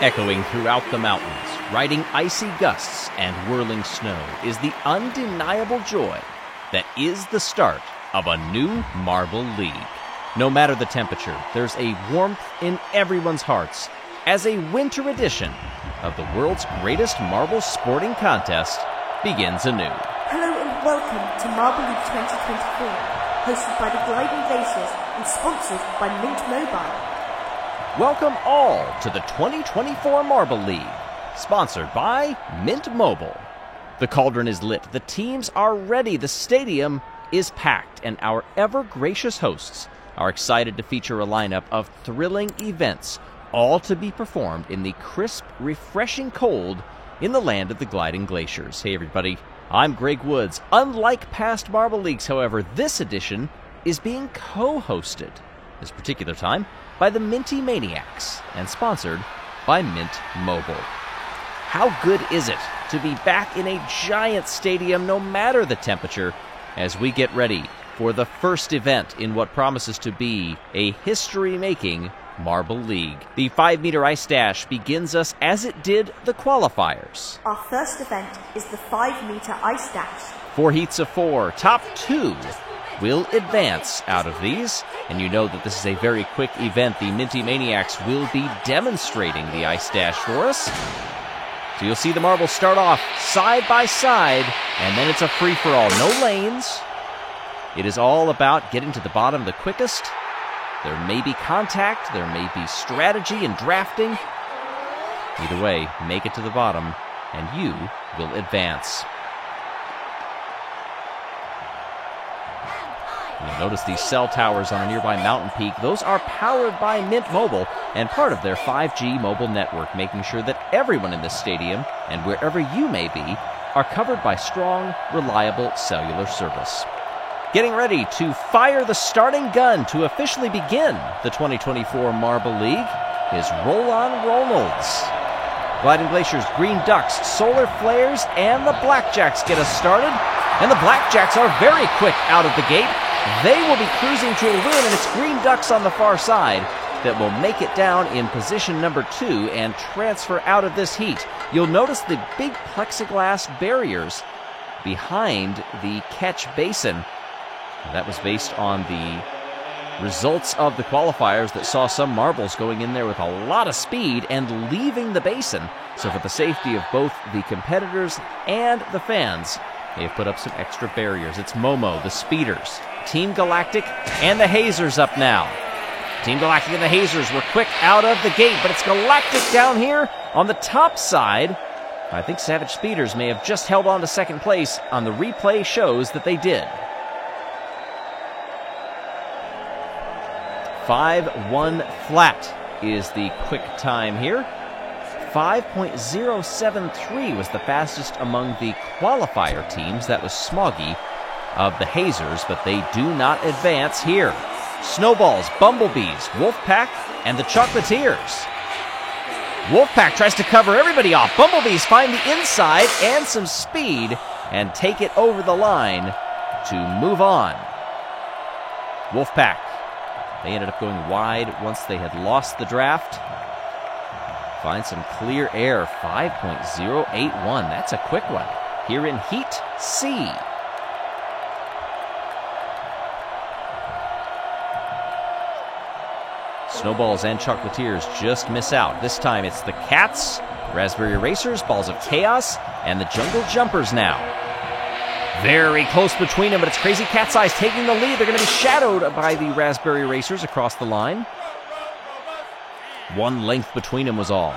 Echoing throughout the mountains, riding icy gusts and whirling snow is the undeniable joy that is the start of a new Marble League. No matter the temperature, there's a warmth in everyone's hearts as a winter edition of the world's greatest marble sporting contest begins anew. Hello and welcome to Marble League 2024, hosted by the Gliding Glaciers and sponsored by Mint Mobile. Welcome all to the 2024 Marble League, sponsored by Mint Mobile. The cauldron is lit, the teams are ready, the stadium is packed, and our ever-gracious hosts are excited to feature a lineup of thrilling events, all to be performed in the crisp, refreshing cold in the land of the Gliding Glaciers. Hey everybody, I'm Greg Woods. Unlike past Marble Leagues, however, this edition is being co-hosted, this particular time, by the Minty Maniacs and sponsored by Mint Mobile. How good is it to be back in a giant stadium no matter the temperature as we get ready for the first event in what promises to be a history-making Marble League. The 5-meter ice dash begins us as it did the qualifiers. Our first event is the 5-meter ice dash. 4 heats of 4, top 2 will advance out of these, and you know that this is a very quick event. The Minty Maniacs will be demonstrating the ice dash for us. So you'll see the marbles start off side by side, and then it's a free-for-all. No lanes. It is all about getting to the bottom the quickest. There may be contact, there may be strategy and drafting. Either way, make it to the bottom, and you will advance. You'll notice these cell towers on a nearby mountain peak. Those are powered by Mint Mobile and part of their 5G mobile network, making sure that everyone in this stadium and wherever you may be are covered by strong, reliable cellular service. Getting ready to fire the starting gun to officially begin the 2024 Marble League is Roland Reynolds. Gliding Glaciers, Green Ducks, Solar Flares, and the Blackjacks get us started. And the Blackjacks are very quick out of the gate. They will be cruising to a win, and it's Green Ducks on the far side that will make it down in position number 2 and transfer out of this heat. You'll notice the big plexiglass barriers behind the catch basin. That was based on the results of the qualifiers that saw some marbles going in there with a lot of speed and leaving the basin. So for the safety of both the competitors and the fans, they have put up some extra barriers. It's Momo, the Speeders, Team Galactic, and the Hazers up now. Team Galactic and the Hazers were quick out of the gate, but it's Galactic down here on the top side. I think Savage Speeders may have just held on to second place. On the replay shows that they did. 5-1 flat is the quick time here. 5.073 was the fastest among the qualifier teams. That was Smoggy of the Hazers, but they do not advance here. Snowballs, Bumblebees, Wolfpack, and the Chocolatiers. Wolfpack tries to cover everybody off. Bumblebees find the inside and some speed and take it over the line to move on. Wolfpack, they ended up going wide once they had lost the draft. Find some clear air, 5.081. That's a quick one. Here in Heat C. Snowballs and Chocolatiers just miss out. This time it's the Cats, Raspberry Racers, Balls of Chaos, and the Jungle Jumpers now. Very close between them, but it's Crazy Cat's Eyes taking the lead. They're going to be shadowed by the Raspberry Racers across the line. 1 length between them was all.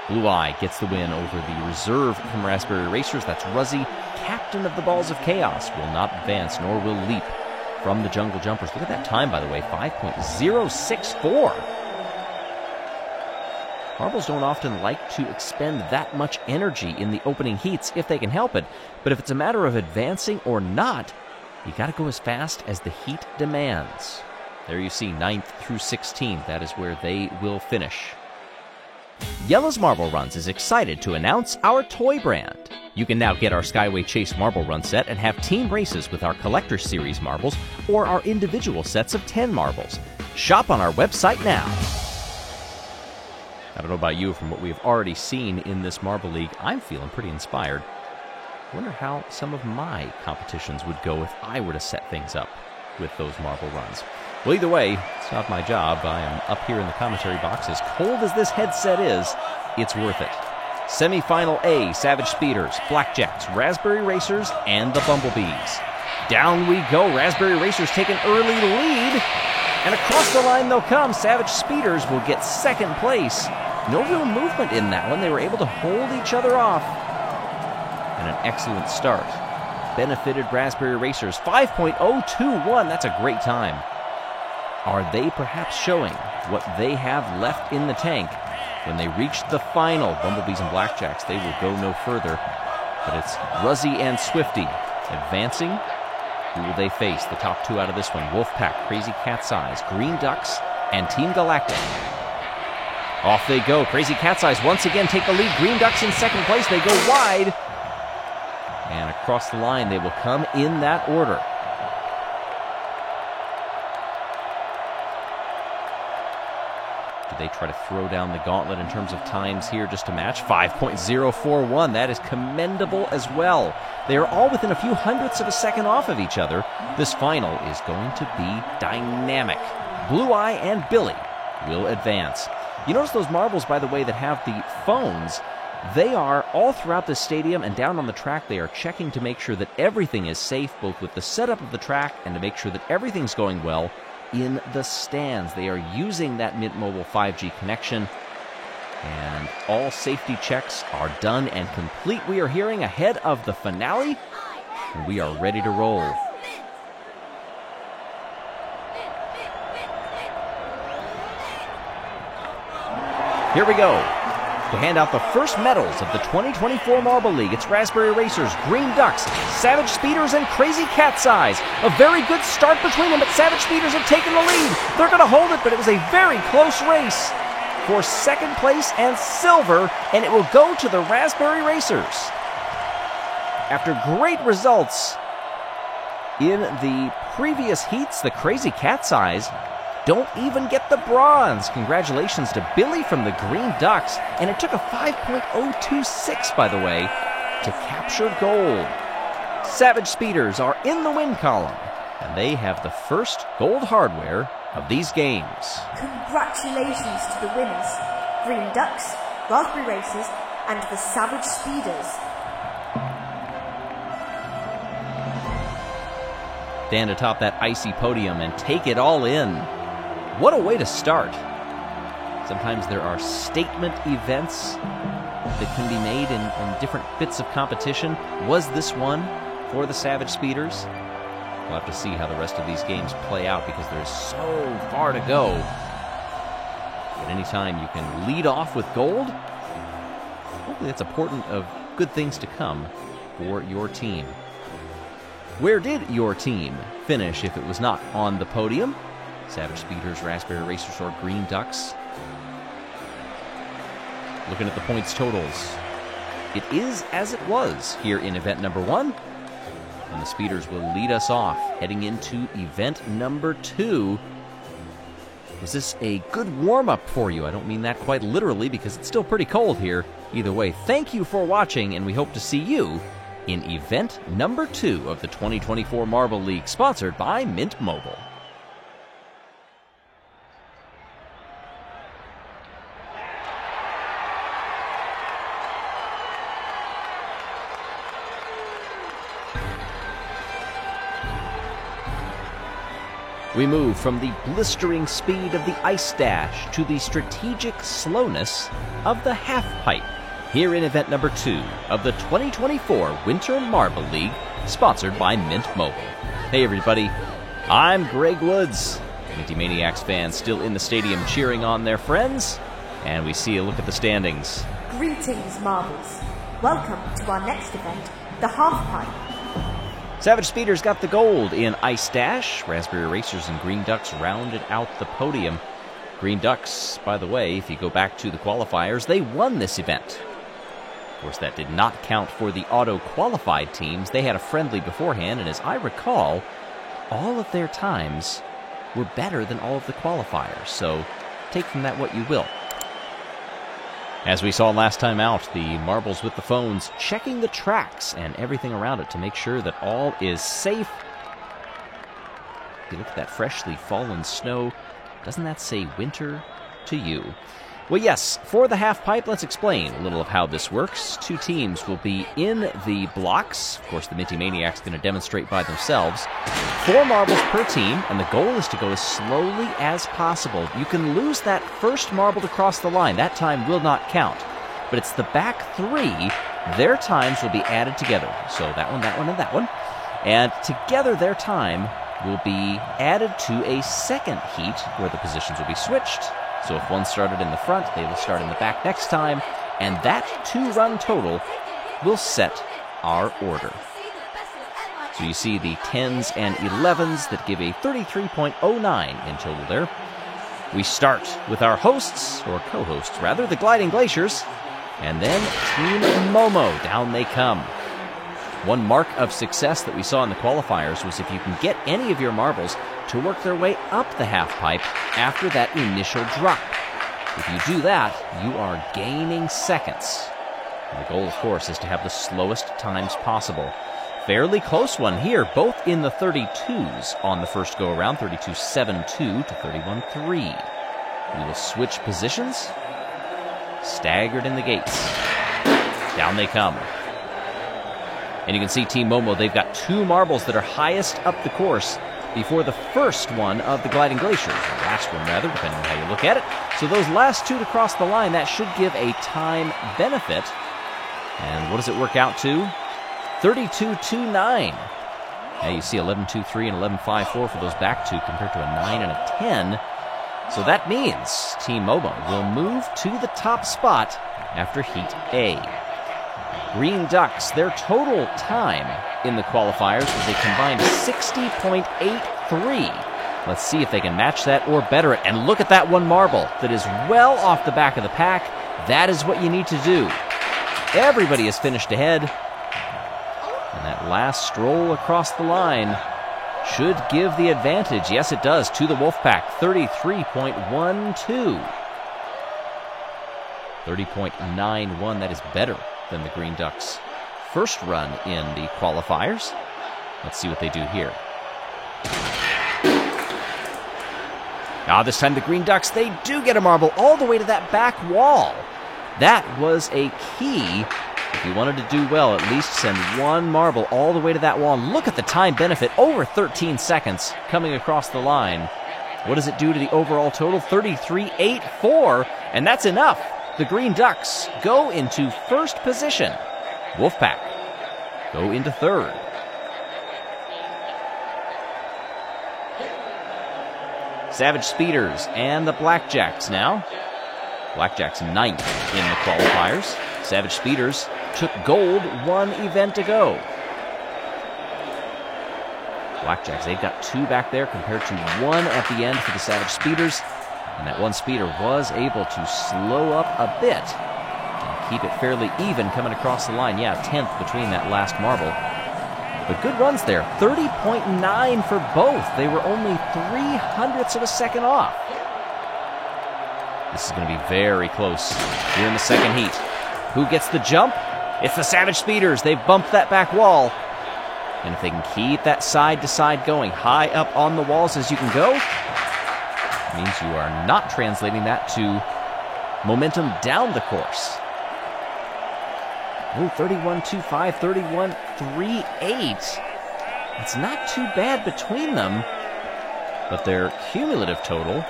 Blue Eye gets the win over the reserve from Raspberry Racers. That's Ruzzy, captain of the Balls of Chaos. Will not advance, nor will leap from the Jungle Jumpers. Look at that time, by the way, 5.064. Marbles don't often like to expend that much energy in the opening heats if they can help it. But if it's a matter of advancing or not, you got to go as fast as the heat demands. There you see 9th through 16th. That is where they will finish. Jelle's Marble Runs is excited to announce our toy brand. You can now get our Skyway Chase Marble Run set and have team races with our Collector Series marbles or our individual sets of 10 marbles. Shop on our website now. I don't know about you, from what we've already seen in this Marble League, I'm feeling pretty inspired. I wonder how some of my competitions would go if I were to set things up with those marble runs. Well, either way, it's not my job. I am up here in the commentary box. As cold as this headset is, it's worth it. Semi-final A, Savage Speeders, Blackjacks, Raspberry Racers, and the Bumblebees. Down we go. Raspberry Racers take an early lead. And across the line they'll come. Savage Speeders will get second place. No real movement in that one. They were able to hold each other off. And an excellent start benefited Raspberry Racers. 5.021. That's a great time. Are they perhaps showing what they have left in the tank? When they reach the final, Bumblebees and Blackjacks, they will go no further. But it's Ruzzy and Swifty advancing. Who will they face? The top two out of this one, Wolfpack, Crazy Cat's Eyes, Green Ducks, and Team Galactic. Off they go. Crazy Cat's Eyes once again take the lead. Green Ducks in second place. They go wide. And across the line, they will come in that order. They try to throw down the gauntlet in terms of times here just to match. 5.041. That is commendable as well. They are all within a few hundredths of a second off of each other. This final is going to be dynamic. Blue Eye and Billy will advance. You notice those marbles, by the way, that have the phones. They are all throughout the stadium and down on the track. They are checking to make sure that everything is safe, both with the setup of the track and to make sure that everything's going well in the stands. They are using that Mint Mobile 5G connection, and all safety checks are done and complete. We are hearing ahead of the finale, and we are ready to roll. Here we go. To hand out the first medals of the 2024 Marble League, it's Raspberry Racers, Green Ducks, Savage Speeders, and Crazy Cat's Eyes. A very good start between them, but Savage Speeders have taken the lead. They're going to hold it, but it was a very close race for second place and silver, and it will go to the Raspberry Racers. After great results in the previous heats, the Crazy Cat's Eyes don't even get the bronze. Congratulations to Billy from the Green Ducks. And it took a 5.026, by the way, to capture gold. Savage Speeders are in the win column, and they have the first gold hardware of these games. Congratulations to the winners, Green Ducks, Raspberry Racers, and the Savage Speeders. Stand atop that icy podium and take it all in. What a way to start. Sometimes there are statement events that can be made in different bits of competition. Was this one for the Savage Speeders? We'll have to see how the rest of these games play out because there's so far to go. But anytime you can lead off with gold, hopefully that's a portent of good things to come for your team. Where did your team finish if it was not on the podium? Savage Speeders, Raspberry Racers, or Green Ducks? Looking at the points totals, it is as it was here in event number 1. And the Speeders will lead us off, heading into event number 2. Was this a good warm-up for you? I don't mean that quite literally because it's still pretty cold here. Either way, thank you for watching, and we hope to see you in event number 2 of the 2024 Marble League, sponsored by Mint Mobile. We move from the blistering speed of the Ice Dash to the strategic slowness of the Halfpipe, here in event number 2 of the 2024 Winter Marble League, sponsored by Mint Mobile. Hey everybody, I'm Greg Woods. Minty Maniacs fans still in the stadium cheering on their friends, and we see a look at the standings. Greetings, Marbles. Welcome to our next event, the Halfpipe. Savage Speeders got the gold in Ice Dash. Raspberry Racers and Green Ducks rounded out the podium. Green Ducks, by the way, if you go back to the qualifiers, they won this event. Of course, that did not count for the auto-qualified teams. They had a friendly beforehand, and as I recall, all of their times were better than all of the qualifiers. So take from that what you will. As we saw last time out, the marbles with the phones checking the tracks and everything around it to make sure that all is safe. If you look at that freshly fallen snow, doesn't that say winter to you? Well, yes, for the half pipe, let's explain a little of how this works. Two teams will be in the blocks. Of course, the Minty Maniacs are going to demonstrate by themselves. 4 marbles per team, and the goal is to go as slowly as possible. You can lose that first marble to cross the line. That time will not count. But it's the back 3. Their times will be added together. So that one, and that one. And together their time will be added to a second heat where the positions will be switched. So if one started in the front, they will start in the back next time, and that 2-run total will set our order. So you see the 10s and 11s that give a 33.09 in total there. We start with our hosts, or co-hosts rather, the Gliding Glaciers, and then Team Momo. Down they come. One mark of success that we saw in the qualifiers was if you can get any of your marbles to work their way up the half pipe after that initial drop. If you do that, you are gaining seconds. And the goal, of course, is to have the slowest times possible. Fairly close one here, both in the 32s on the first go-around, 32.72 to 31.3. We will switch positions. Staggered in the gates. Down they come. And you can see Team Momo, they've got 2 marbles that are highest up the course before the first one of the Gliding Glaciers, or last one rather, depending on how you look at it. So those last 2 to cross the line, that should give a time benefit. And what does it work out to? 32.29. Now you see 11.23 and 11.54 for those back 2 compared to a 9 and a 10. So that means Team Momo will move to the top spot after Heat A. Green Ducks, their total time in the qualifiers was a combined 60.83. Let's see if they can match that or better it. And look at that one marble that is well off the back of the pack. That is what you need to do. Everybody has finished ahead. And that last stroll across the line should give the advantage. Yes, it does, to the Wolfpack. 33.12. 30.91, that is better than the Green Ducks' first run in the qualifiers. Let's see what they do here. Now this time the Green Ducks, they do get a marble all the way to that back wall. That was a key. If you wanted to do well, at least send 1 marble all the way to that wall. And look at the time benefit, over 13 seconds coming across the line. What does it do to the overall total? 33.84, and that's enough. The Green Ducks go into first position. Wolfpack go into third. Savage Speeders and the Blackjacks now. Blackjacks 9th in the qualifiers. Savage Speeders took gold 1 event ago. Blackjacks, they've got 2 back there compared to 1 at the end for the Savage Speeders. And that one speeder was able to slow up a bit and keep it fairly even coming across the line. Yeah, 10th between that last marble. But good runs there. 30.9 for both. They were only 0.03 of a second off. This is going to be very close here in the second heat. Who gets the jump? It's the Savage Speeders. They've bumped that back wall. And if they can keep that side-to-side going, high up on the walls as you can go, it means you are not translating that to momentum down the course. Oh, 31.25, 31.38. It's not too bad between them, but their cumulative total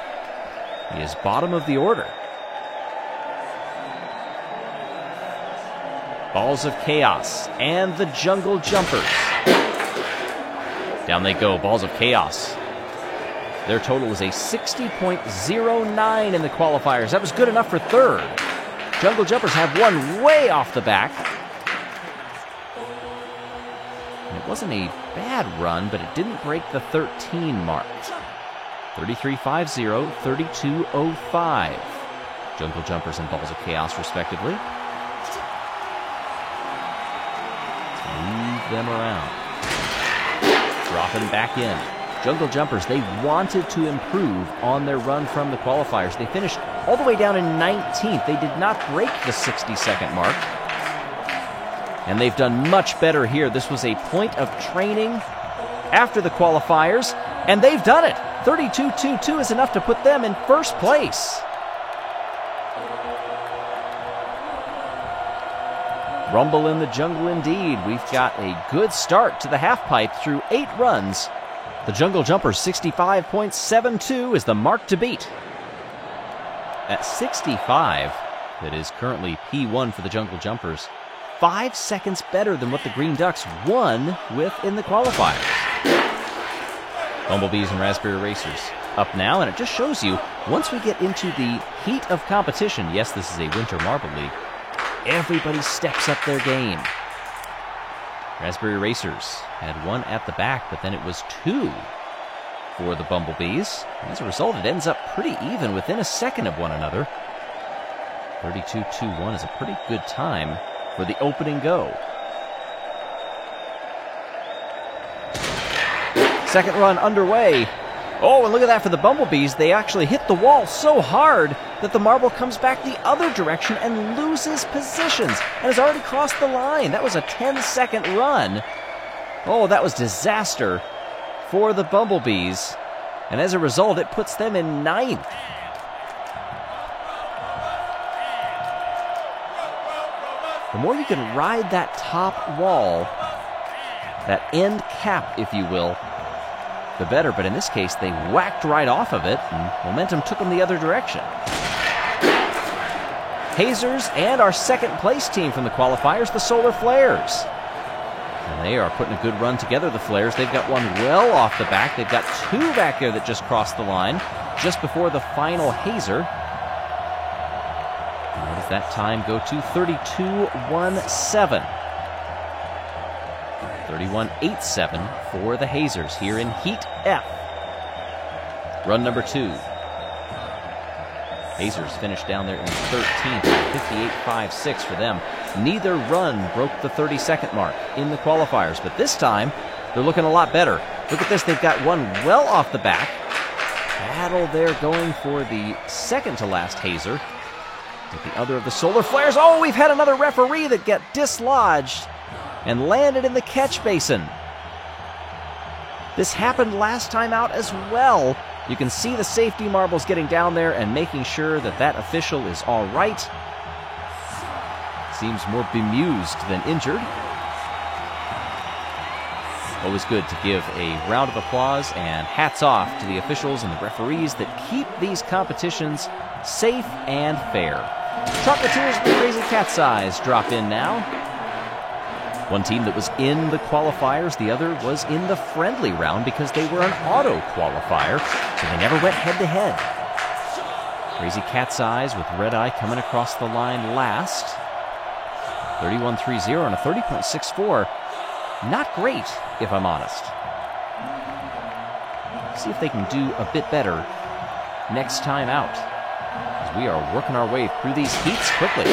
is bottom of the order. Balls of Chaos and the Jungle Jumpers. Down they go, Balls of Chaos. Their total is a 60.09 in the qualifiers. That was good enough for third. Jungle Jumpers have 1 way off the back. And it wasn't a bad run, but it didn't break the 13 mark. 33.50, 32.05. Jungle Jumpers and Balls of Chaos, respectively. Move them around. Dropping back in. Jungle Jumpers, they wanted to improve on their run from the qualifiers. They finished all the way down in 19th. They did not break the 60-second mark. And they've done much better here. This was a point of training after the qualifiers, and they've done it. 32.22 is enough to put them in first place. Rumble in the jungle indeed. We've got a good start to the halfpipe through 8 runs. The Jungle Jumpers 65.72 is the mark to beat. At 65, that is currently P1 for the Jungle Jumpers, 5 seconds better than what the Green Ducks won with in the qualifiers. Bumblebees and Raspberry Racers up now, and it just shows you, once we get into the heat of competition, yes, this is a Winter Marble League, everybody steps up their game. Raspberry Racers had 1 at the back, but then it was 2 for the Bumblebees. And as a result, it ends up pretty even within a second of one another. 32.21 is a pretty good time for the opening go. Second run underway. Oh, and look at that for the Bumblebees. They actually hit the wall so hard that the marble comes back the other direction and loses positions and has already crossed the line. That was a 10-second run. Oh, that was disaster for the Bumblebees. And as a result, it puts them in 9th. The more you can ride that top wall, that end cap, if you will, the better. But in this case, they whacked right off of it, and momentum took them the other direction. Hazers and our second place team from the qualifiers, the Solar Flares. And they are putting a good run together, the Flares. They've got 1 well off the back. They've got 2 back there that just crossed the line just before the final hazer. And what does that time go to? 32.17. 31.87 for the Hazers here in Heat F. Run number 2. Hazers finished down there in 13th, 58.56 for them. Neither run broke the 30-second mark in the qualifiers, but this time they're looking a lot better. Look at this, they've got 1 well off the back. Battle there going for the second to last hazer. With the other of the Solar Flares. Oh, we've had another referee that got dislodged and landed in the catch basin. This happened last time out as well. You can see the safety marbles getting down there and making sure that that official is all right. Seems more bemused than injured. Always good to give a round of applause and hats off to the officials and the referees that keep these competitions safe and fair. Chocolatiers and the Crazy Cat's Eyes drop in now. One team that was in the qualifiers, the other was in the friendly round because they were an auto qualifier, so they never went head-to-head. Crazy Cat's Eyes with Red Eye coming across the line last. 31.30 and a 30.64. Not great, if I'm honest. See if they can do a bit better next time out, as we are working our way through these heats quickly.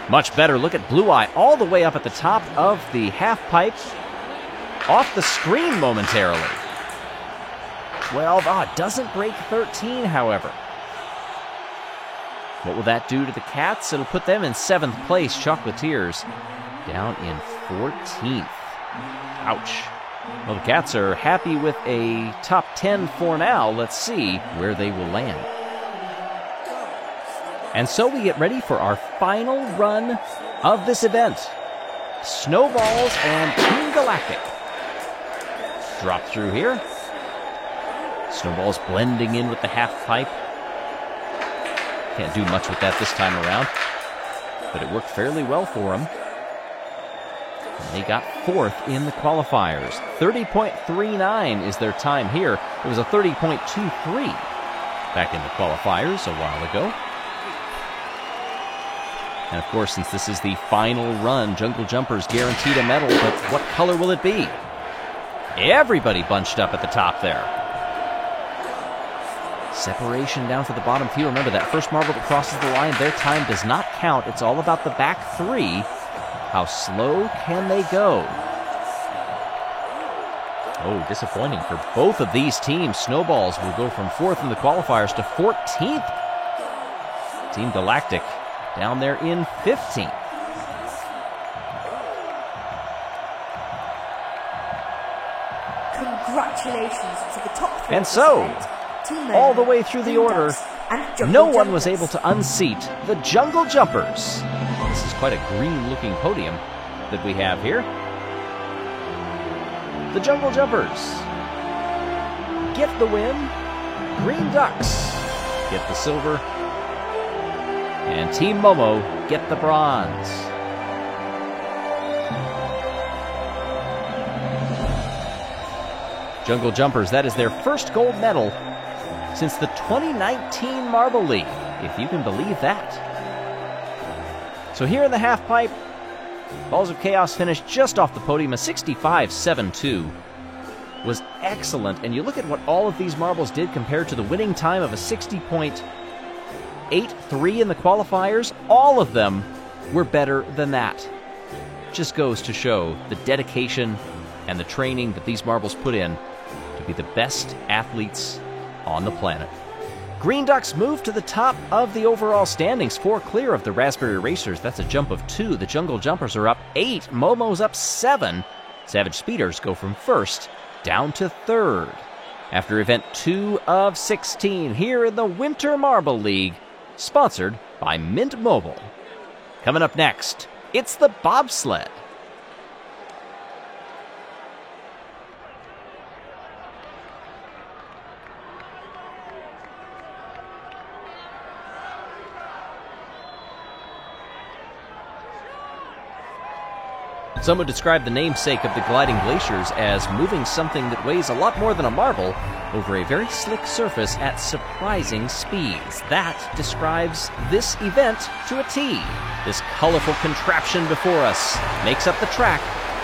Much better. Look at Blue Eye all the way up at the top of the half pipe. Off the screen momentarily. 12. Oh, it doesn't break 13, however. What will that do to the Cats? It'll put them in 7th place. Chocolatiers down in 14th. Ouch. Well, the Cats are happy with a top 10 for now. Let's see where they will land. And so we get ready for our final run of this event. Snowballs and Team Galactic. Drop through here. Snowballs blending in with the half pipe. Can't do much with that this time around, but it worked fairly well for them. And they got 4th in the qualifiers. 30.39 is their time here. It was a 30.23 back in the qualifiers a while ago. And of course, since this is the final run, Jungle Jumpers guaranteed a medal, but what color will it be? Everybody bunched up at the top there. Separation down to the bottom few. Remember, that first marble that crosses the line, their time does not count. It's all about the back three. How slow can they go? Oh, disappointing for both of these teams. Snowballs will go from 4th in the qualifiers to 14th. Team Galactic down there in 15th. Congratulations to the top three. And so, all the way through the order, no one was able to unseat the Jungle Jumpers. This is quite a green-looking podium that we have here. The Jungle Jumpers get the win. Green Ducks get the silver. And Team Momo get the bronze. Jungle Jumpers, that is their first gold medal since the 2019 Marble League, if you can believe that. So here in the halfpipe, Balls of Chaos finished just off the podium. A 65.72 was excellent. And you look at what all of these marbles did compared to the winning time of a 60.83 in the qualifiers. All of them were better than that. Just goes to show the dedication and the training that these marbles put in to be the best athletes on the planet. Green Ducks move to the top of the overall standings, 4 clear of the Raspberry Racers. That's a jump of 2. The Jungle Jumpers are up 8. Momo's up 7. Savage Speeders go from 1st down to 3rd. After event 2 of 16 here in the Winter Marble League, sponsored by Mint Mobile. Coming up next, it's the Bobsled. Some would describe the namesake of the gliding glaciers as moving something that weighs a lot more than a marble over a very slick surface at surprising speeds. That describes this event to a T. This colorful contraption before us makes up the track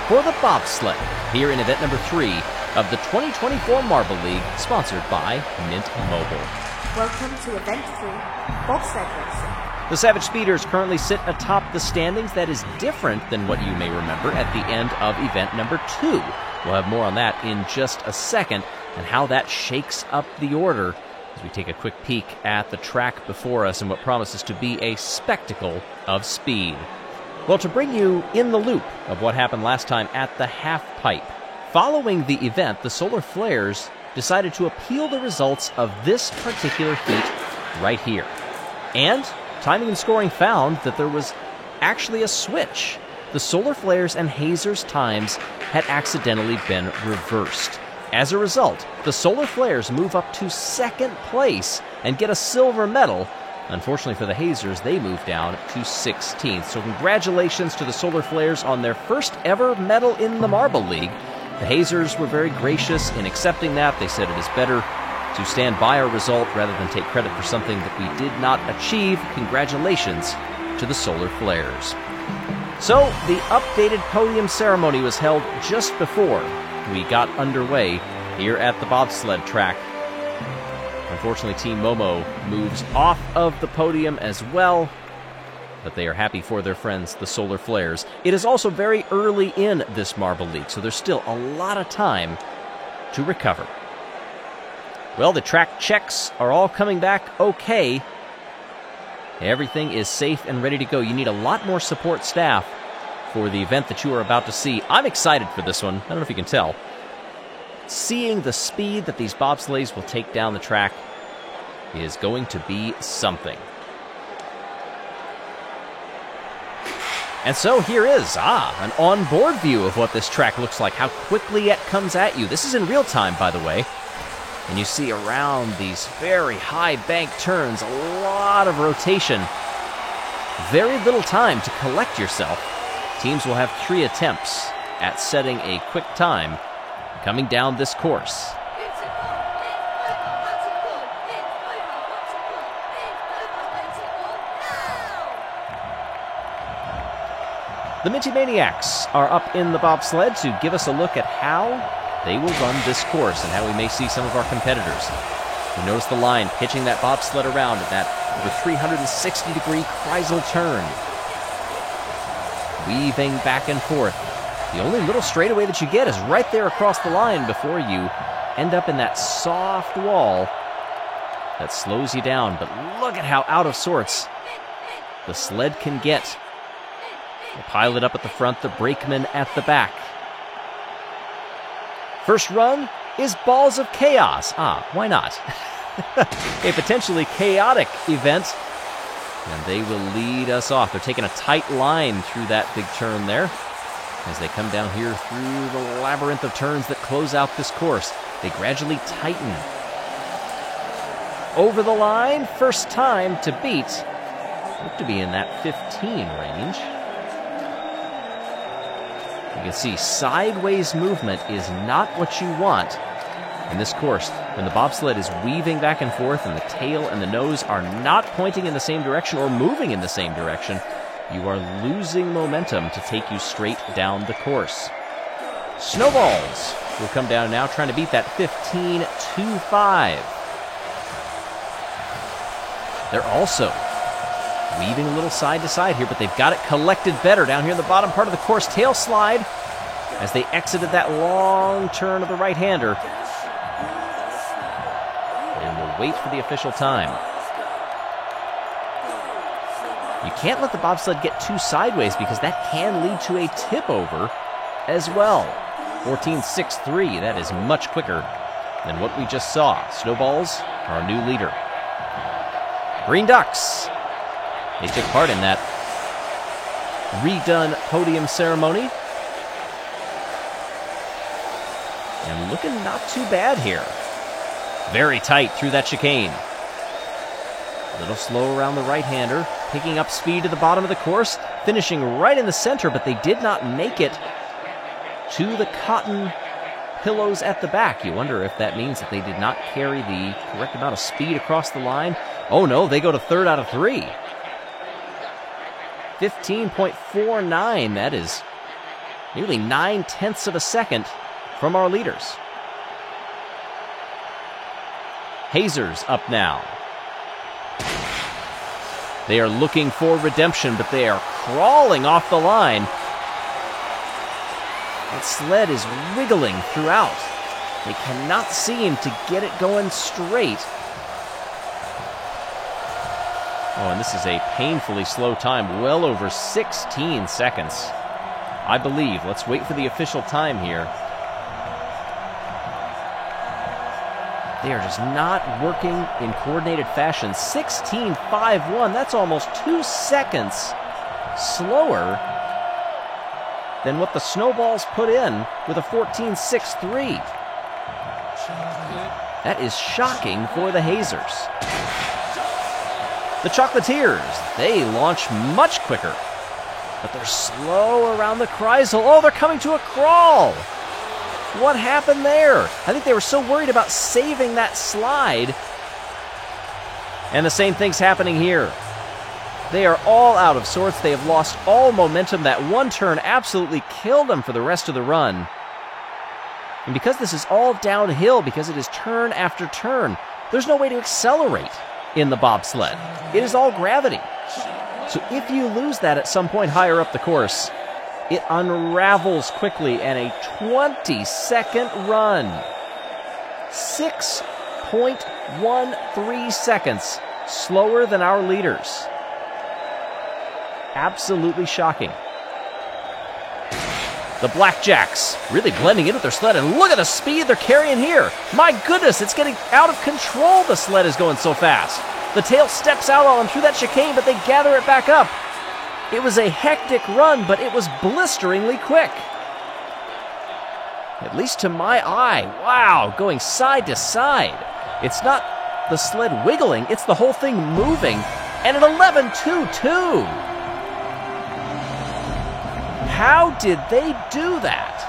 for the Bobsled here in event number 3 of the 2024 Marble League, sponsored by Mint Mobile. Welcome to event 3, Bobsled Racing. The Savage Speeders currently sit atop the standings. That is different than what you may remember at the end of event number 2. We'll have more on that in just a second, and how that shakes up the order as we take a quick peek at the track before us and what promises to be a spectacle of speed. Well, to bring you in the loop of what happened last time at the halfpipe, following the event, the Solar Flares decided to appeal the results of this particular heat right here. And timing and scoring found that there was actually a switch. The Solar Flares and Hazers' times had accidentally been reversed. As a result, the Solar Flares move up to 2nd place and get a silver medal. Unfortunately for the Hazers, they move down to 16th. So congratulations to the Solar Flares on their first ever medal in the Marble League. The Hazers were very gracious in accepting that. They said it is better to stand by our result rather than take credit for something that we did not achieve. Congratulations to the Solar Flares. So, the updated podium ceremony was held just before we got underway here at the bobsled track. Unfortunately, Team Momo moves off of the podium as well, but they are happy for their friends, the Solar Flares. It is also very early in this Marble League, so there's still a lot of time to recover. Well, the track checks are all coming back okay. Everything is safe and ready to go. You need a lot more support staff for the event that you are about to see. I'm excited for this one. I don't know if you can tell. Seeing the speed that these bobsleighs will take down the track is going to be something. And so here is, an onboard view of what this track looks like, how quickly it comes at you. This is in real time, by the way. And you see around these very high bank turns, a lot of rotation. Very little time to collect yourself. Teams will have 3 attempts at setting a quick time coming down this course. The Minty Maniacs are up in the bobsled to give us a look at how they will run this course and how we may see some of our competitors. You notice the line pitching that bobsled around at that over 360-degree kreisel turn. Weaving back and forth. The only little straightaway that you get is right there across the line before you end up in that soft wall that slows you down. But look at how out of sorts the sled can get. The pilot up at the front, the brakeman at the back. First run is Balls of Chaos. Why not? A potentially chaotic event. And they will lead us off. They're taking a tight line through that big turn there as they come down here through the labyrinth of turns that close out this course. They gradually tighten. Over the line, first time to beat. Look to be in that 15 range. You can see sideways movement is not what you want in this course. When the bobsled is weaving back and forth and the tail and the nose are not pointing in the same direction or moving in the same direction, you are losing momentum to take you straight down the course. Snowballs will come down now, trying to beat that 15.25. They're also weaving a little side to side here, but they've got it collected better down here in the bottom part of the course. Tail slide as they exited that long turn of the right-hander. And we'll wait for the official time. You can't let the bobsled get too sideways because that can lead to a tip over as well. 14.63, that is much quicker than what we just saw. Snowballs are our new leader. Green Ducks, they took part in that redone podium ceremony. And looking not too bad here. Very tight through that chicane. A little slow around the right-hander, picking up speed to the bottom of the course, finishing right in the center, but they did not make it to the cotton pillows at the back. You wonder if that means that they did not carry the correct amount of speed across the line. Oh no, they go to third out of 3. 15.49, that is nearly 9/10 of a second from our leaders. Hazers up now. They are looking for redemption, but they are crawling off the line. That sled is wiggling throughout. They cannot seem to get it going straight. Oh, and this is a painfully slow time, well over 16 seconds. I believe. Let's wait for the official time here. They are just not working in coordinated fashion. 16.51, that's almost 2 seconds slower than what the Snowballs put in with a 14.63. That is shocking for the Hazers. The Chocolatiers, they launch much quicker, but they're slow around the kreisel. Oh, they're coming to a crawl. What happened there? I think they were so worried about saving that slide. And the same thing's happening here. They are all out of sorts. They have lost all momentum. That one turn absolutely killed them for the rest of the run. And because this is all downhill, because it is turn after turn, there's no way to accelerate in the bobsled. It is all gravity. So if you lose that at some point higher up the course, it unravels quickly, and a 20-second run. 6.13 seconds slower than our leaders. Absolutely shocking. The Blackjacks really blending in with their sled, and look at the speed they're carrying here. My goodness, it's getting out of control. The sled is going so fast. The tail steps out on them through that chicane, but they gather it back up. It was a hectic run, but it was blisteringly quick. At least to my eye. Wow, going side to side. It's not the sled wiggling, it's the whole thing moving. And an 11.22. How did they do that?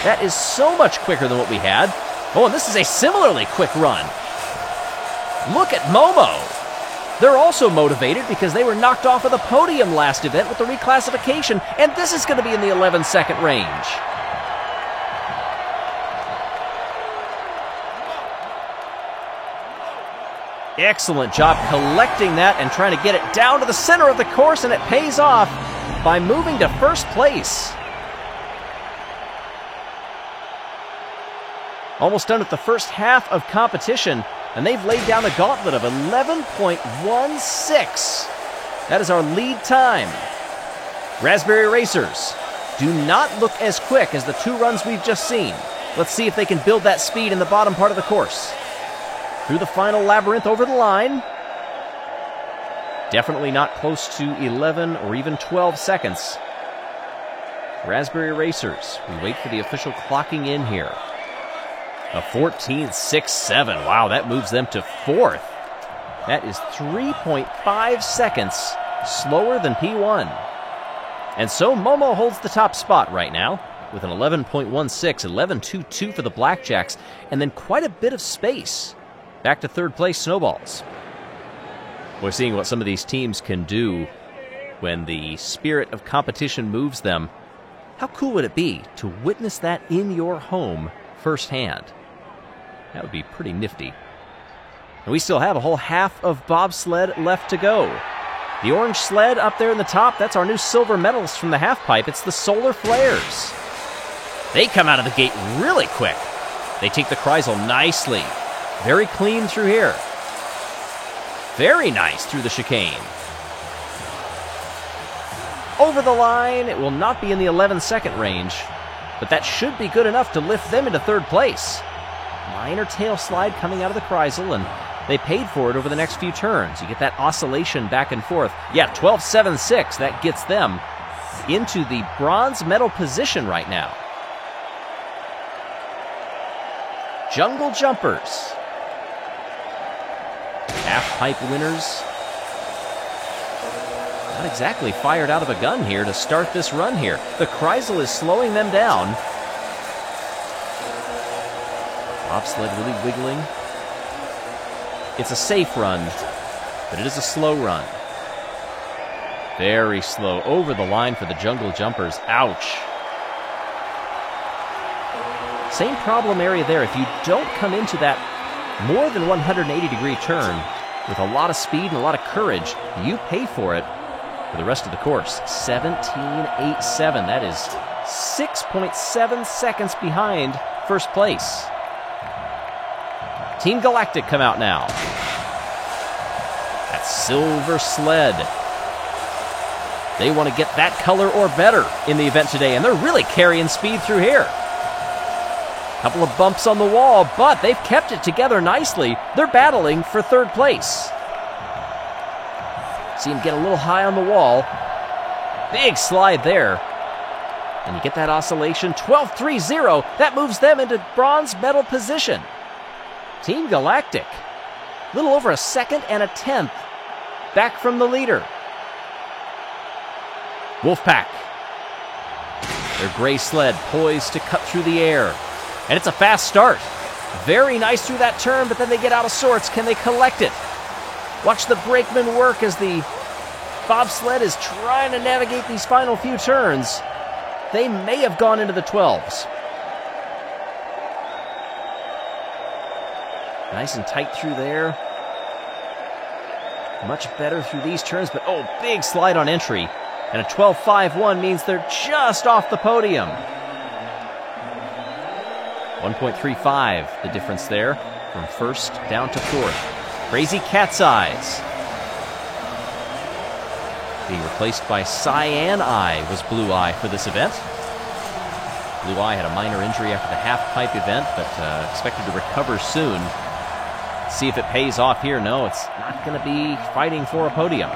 That is so much quicker than what we had. Oh, and this is a similarly quick run. Look at Momo. They're also motivated because they were knocked off of the podium last event with the reclassification, and this is going to be in the 11-second range. Excellent job collecting that and trying to get it down to the center of the course, and it pays off by moving to first place. Almost done with the first half of competition, and they've laid down a gauntlet of 11.16. That is our lead time. Raspberry Racers do not look as quick as the two runs we've just seen. Let's see if they can build that speed in the bottom part of the course. Through the final labyrinth over the line. Definitely not close to 11 or even 12 seconds. Raspberry Racers, we wait for the official clocking in here. A 14.67. Wow, that moves them to fourth. That is 3.5 seconds slower than P1. And so Momo holds the top spot right now with an 11.16, 11.22 for the Blackjacks, and then quite a bit of space. Back to third place Snowballs. We're seeing what some of these teams can do when the spirit of competition moves them. How cool would it be to witness that in your home firsthand? That would be pretty nifty. And we still have a whole half of bobsled left to go. The orange sled up there in the top, that's our new silver medalist from the Halfpipe. It's the Solar Flares. They come out of the gate really quick. They take the Kreisel nicely. Very clean through here. Very nice through the chicane. Over the line, it will not be in the 11-second range, but that should be good enough to lift them into third place. Minor tail slide coming out of the Kreisel, and they paid for it over the next few turns. You get that oscillation back and forth. Yeah, 12.76, that gets them into the bronze medal position right now. Jungle Jumpers. Half-pipe winners. Not exactly fired out of a gun here to start this run here. The Kreisel is slowing them down. Bobsled really wiggling. It's a safe run, but it is a slow run. Very slow. Over the line for the Jungle Jumpers. Ouch. Same problem area there. If you don't come into that more than 180-degree turn with a lot of speed and a lot of courage, you pay for it for the rest of the course. 17.87. That is 6.7 seconds behind first place. Team Galactic come out now. That silver sled. They want to get that color or better in the event today, and they're really carrying speed through here. Couple of bumps on the wall, but they've kept it together nicely. They're battling for third place. See him get a little high on the wall. Big slide there. And you get that oscillation. 12.30. That moves them into bronze medal position. Team Galactic, a little over a second and a tenth back from the leader. Wolfpack, their gray sled poised to cut through the air. And it's a fast start. Very nice through that turn, but then they get out of sorts. Can they collect it? Watch the brakeman work as the bobsled is trying to navigate these final few turns. They may have gone into the 12s. Nice and tight through there. Much better through these turns, but oh, big slide on entry. And a 12.51 means they're just off the podium. 1.35, the difference there from first down to fourth. Crazy Cat's Eyes. Being replaced by Cyan Eye was Blue Eye for this event. Blue Eye had a minor injury after the half-pipe event, but expected to recover soon. See if it pays off here. No, it's not going to be fighting for a podium.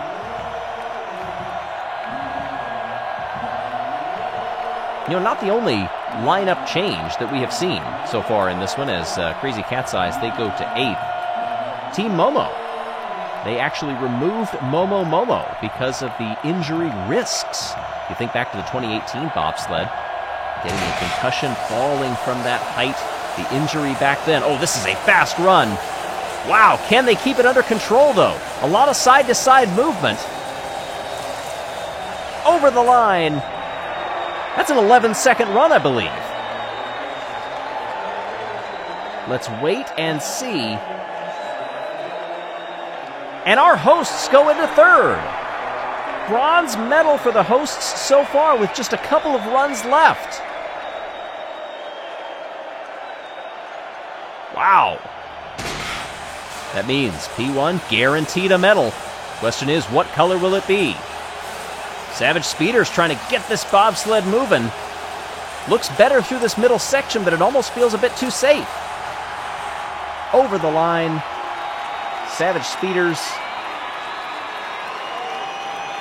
You know, not the only lineup change that we have seen so far in this one, as Crazy Cat's Eyes, they go to 8th. Team Momo, they actually removed Momo because of the injury risks. You think back to the 2018 bobsled, getting a concussion, falling from that height, the injury back then. Oh, this is a fast run. Wow, can they keep it under control, though? A lot of side-to-side movement. Over the line. That's an 11-second run, I believe. Let's wait and see. And our hosts go into third. Bronze medal for the hosts so far with just a couple of runs left. Wow. That means P1 guaranteed a medal. Question is, what color will it be? Savage Speeder's trying to get this bobsled moving. Looks better through this middle section, but it almost feels a bit too safe. Over the line. Savage Speeders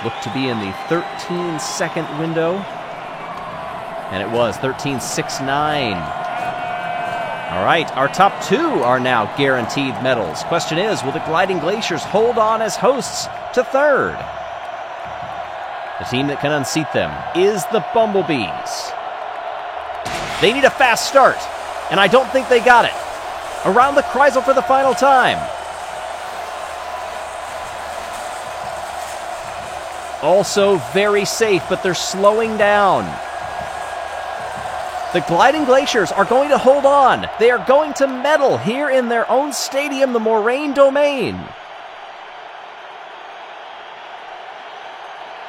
look to be in the 13-second window. And it was 13.69. All right, our top two are now guaranteed medals. Question is, will the Gliding Glaciers hold on as hosts to third? The team that can unseat them is the Bumblebees. They need a fast start, and I don't think they got it. Around the Kreisel for the final time. Also very safe, but they're slowing down. The Gliding Glaciers are going to hold on. They are going to medal here in their own stadium, the Moraine Domain.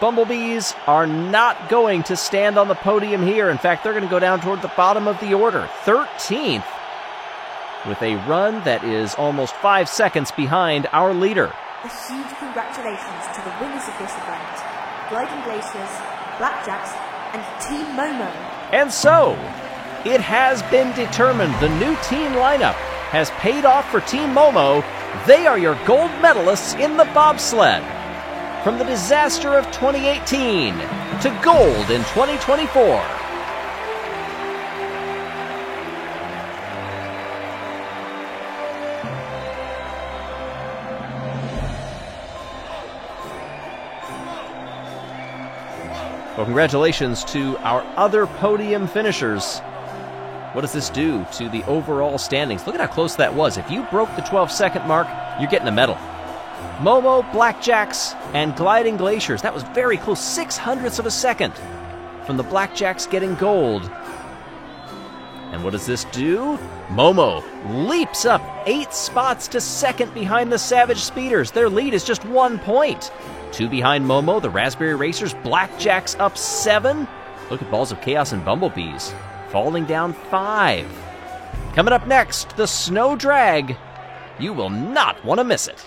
Bumblebees are not going to stand on the podium here. In fact, they're going to go down toward the bottom of the order. 13th, with a run that is almost 5 seconds behind our leader. A huge congratulations to the winners of this event, Gliding Glaciers, Blackjacks, and Team Momo. And so, it has been determined the new team lineup has paid off for Team Momo. They are your gold medalists in the bobsled. From the disaster of 2018 to gold in 2024. Well, congratulations to our other podium finishers. What does this do to the overall standings? Look at how close that was. If you broke the 12-second mark, you're getting a medal. Momo, Blackjacks, and Gliding Glaciers. That was very close. 0.06 of a second from the Blackjacks getting gold. And what does this do? Momo leaps up 8 spots to second behind the Savage Speeders. Their lead is just 1 point. 2 behind Momo, the Raspberry Racers. Blackjacks up 7. Look at Balls of Chaos and Bumblebees falling down 5. Coming up next, the Snow Drag. You will not want to miss it.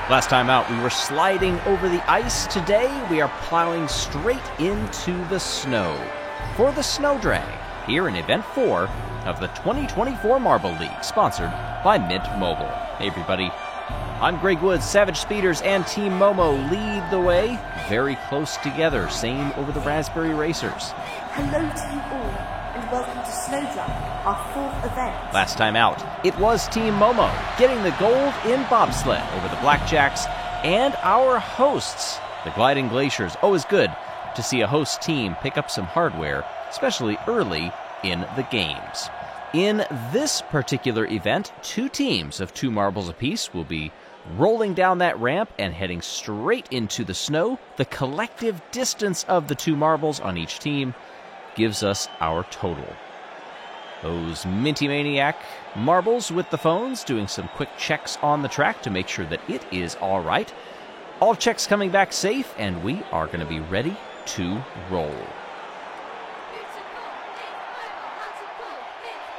Last time out, we were sliding over the ice. Today, we are plowing straight into the snow for the Snow Drag here in Event 4 of the 2024 Marble League, sponsored by Mint Mobile. Hey, everybody. I'm Greg Woods. Savage Speeders and Team Momo lead the way. Very close together. Same over the Raspberry Racers. Hello to you all, and welcome to Snow Drag, our 4th event. Last time out, it was Team Momo getting the gold in bobsled over the Blackjacks and our hosts, the Gliding Glaciers. Always good to see a host team pick up some hardware, especially early in the games. In this particular event, 2 teams of 2 marbles apiece will be rolling down that ramp and heading straight into the snow. The collective distance of the 2 marbles on each team gives us our total. Those Minty Maniac marbles with the phones doing some quick checks on the track to make sure that it is all right. All checks coming back safe, and we are going to be ready to roll.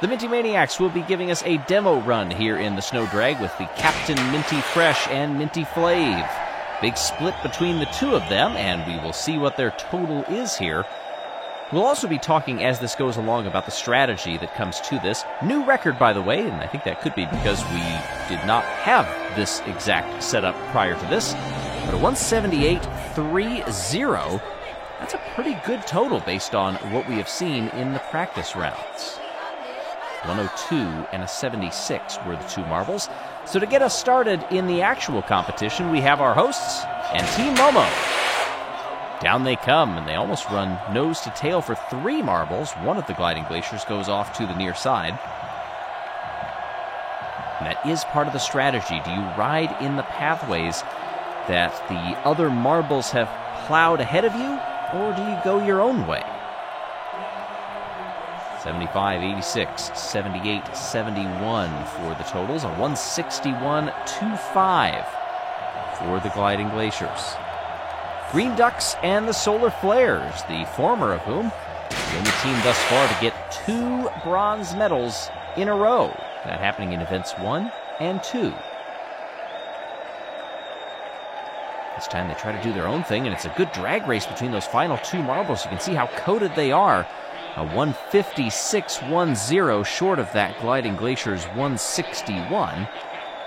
The Minty Maniacs will be giving us a demo run here in the Snow Drag with the Captain Minty Fresh and Minty Flav. Big split between the 2 of them, and we will see what their total is here. We'll also be talking as this goes along about the strategy that comes to this. New record, by the way, and I think that could be because we did not have this exact setup prior to this. But a 178.30, that's a pretty good total based on what we have seen in the practice rounds. 102 and a 76 were the 2 marbles. So to get us started in the actual competition, we have our hosts and Team Momo. Down they come, and they almost run nose to tail for 3 marbles. One of the gliding glaciers goes off to the near side. And that is part of the strategy. Do you ride in the pathways that the other marbles have plowed ahead of you, or do you go your own way? 75, 86, 78, 71 for the totals. A 161.25 for the gliding glaciers. Green Ducks and the Solar Flares, the former of whom, the only team thus far to get 2 bronze medals in a row. That happening in events 1 and 2. This time they try to do their own thing, and it's a good drag race between those final 2 marbles. You can see how coated they are. A 156.10 short of that gliding glacier's 161.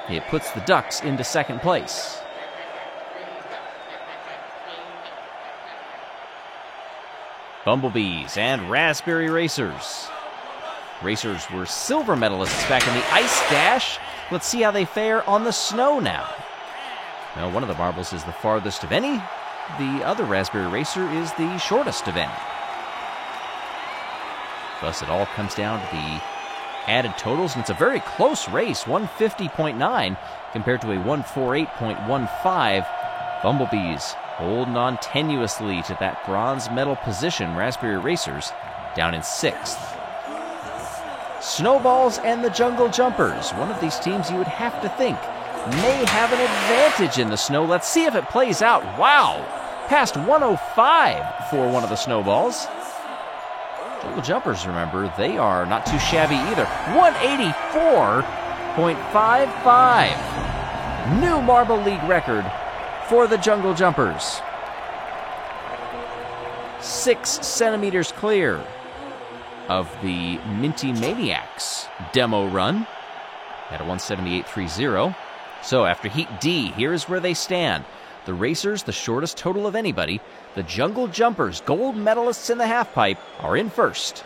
It puts the Ducks into second place. Bumblebees and Raspberry Racers. Racers were silver medalists back in the ice dash. Let's see how they fare on the snow now. Now, one of the marbles is the farthest of any. The other Raspberry Racer is the shortest of any. Thus, it all comes down to the added totals, and it's a very close race, 150.9 compared to a 148.15. Bumblebees holding on tenuously to that bronze medal position. Raspberry Racers down in 6th. Snowballs and the Jungle Jumpers. One of these teams you would have to think may have an advantage in the snow. Let's see if it plays out. Wow! Past 105 for one of the Snowballs. Jungle Jumpers, remember, they are not too shabby either. 184.55. New Marble League record for the Jungle Jumpers. 6 centimeters clear of the Minty Maniacs demo run at a 178.30. So after Heat D, here's where they stand. The Racers, the shortest total of anybody. The Jungle Jumpers, gold medalists in the halfpipe, are in first.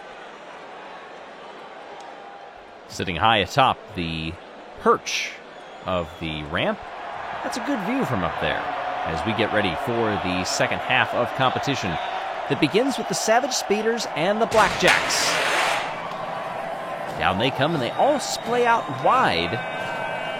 Sitting high atop the perch of the ramp. That's a good view from up there as we get ready for the second half of competition that begins with the Savage Speeders and the Blackjacks. Down they come, and they all splay out wide,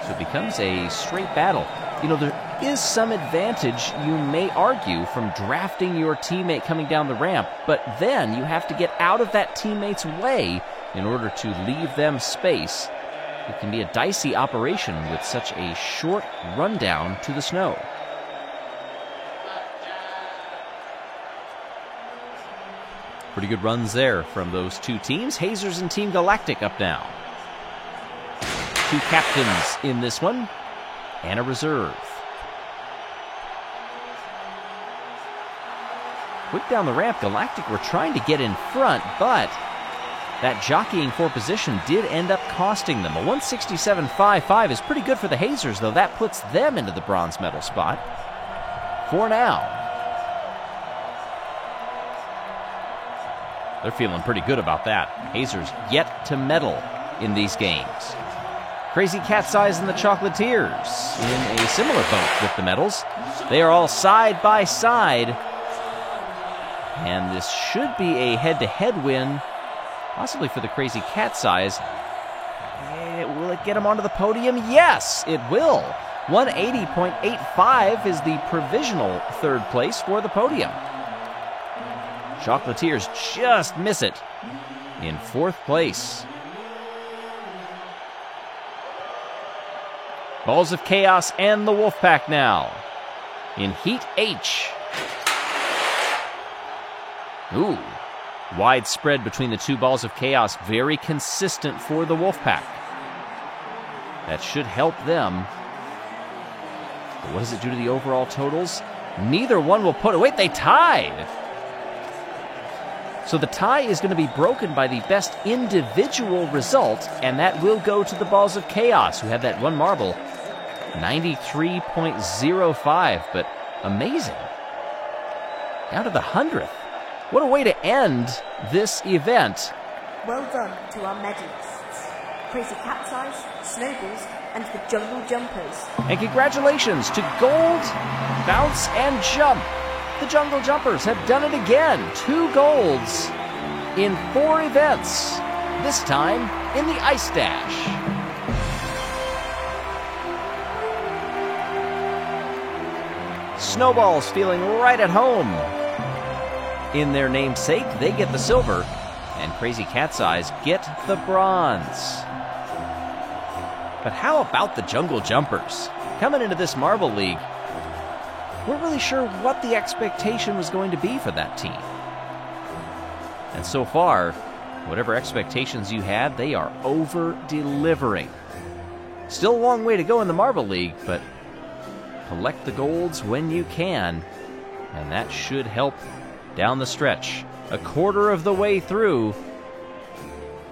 so it becomes a straight battle. You know, there is some advantage, you may argue, from drafting your teammate coming down the ramp, but then you have to get out of that teammate's way in order to leave them space. It can be a dicey operation with such a short rundown to the snow. Pretty good runs there from those 2 teams. Hazers and Team Galactic up now. 2 captains in this one, and a reserve. Quick down the ramp, Galactic were trying to get in front, but that jockeying for position did end up costing them. A 167.55 is pretty good for the Hazers, though. That puts them into the bronze medal spot for now. They're feeling pretty good about that. Hazers yet to medal in these games. Crazy Cat's Eyes and the Chocolatiers in a similar boat with the medals. They are all side by side. And this should be a head-to-head win, possibly for the Crazy Cat's Eyes. Will it get them onto the podium? Yes, it will. 180.85 is the provisional third place for the podium. Chocolatiers just miss it in 4th place. Balls of Chaos and the Wolfpack now in Heat H. Ooh, wide spread between the 2 Balls of Chaos. Very consistent for the Wolfpack. That should help them. But what does it do to the overall totals? Neither one will put it. Wait, they tied. So the tie is going to be broken by the best individual result, and that will go to the Balls of Chaos, who had that 1 marble. 93.05, but amazing. Down to the 100th. What a way to end this event. Well done to our medalists. Crazy Cat's Eyes, Snowballs, and the Jungle Jumpers. And congratulations to gold, bounce, and jump. The Jungle Jumpers have done it again. 2 golds in 4 events, this time in the Ice Dash. Snowball's feeling right at home. In their namesake, they get the silver, and Crazy Cat's Eyes get the bronze. But how about the Jungle Jumpers? Coming into this Marble League, we're really sure what the expectation was going to be for that team. And so far, whatever expectations you had, they are over-delivering. Still a long way to go in the Marble League, but collect the golds when you can, and that should help down the stretch. A quarter of the way through,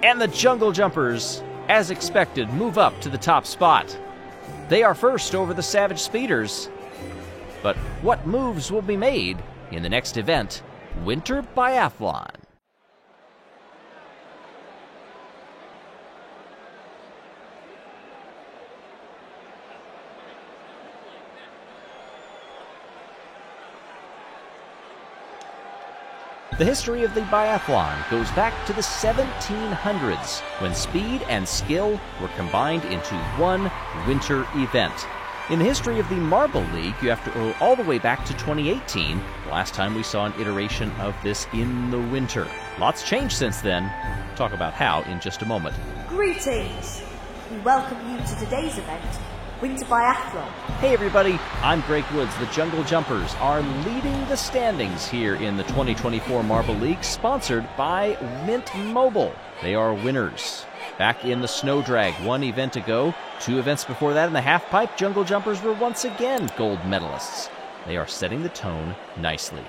and the Jungle Jumpers, as expected, move up to the top spot. They are first over the Savage Speeders. But what moves will be made in the next event, Winter Biathlon? The history of the biathlon goes back to the 1700s, when speed and skill were combined into one winter event. In the history of the Marble League, you have to go all the way back to 2018, the last time we saw an iteration of this in the winter. Lots changed since then. We'll talk about how in just a moment. Greetings! We welcome you to today's event, Winter Biathlon. Hey everybody, I'm Greg Woods. The Jungle Jumpers are leading the standings here in the 2024 Marble League, sponsored by Mint Mobile. They are winners. Back in the Snow Drag 1 event ago, 2 events before that in the Halfpipe, Jungle Jumpers were once again gold medalists. They are setting the tone nicely.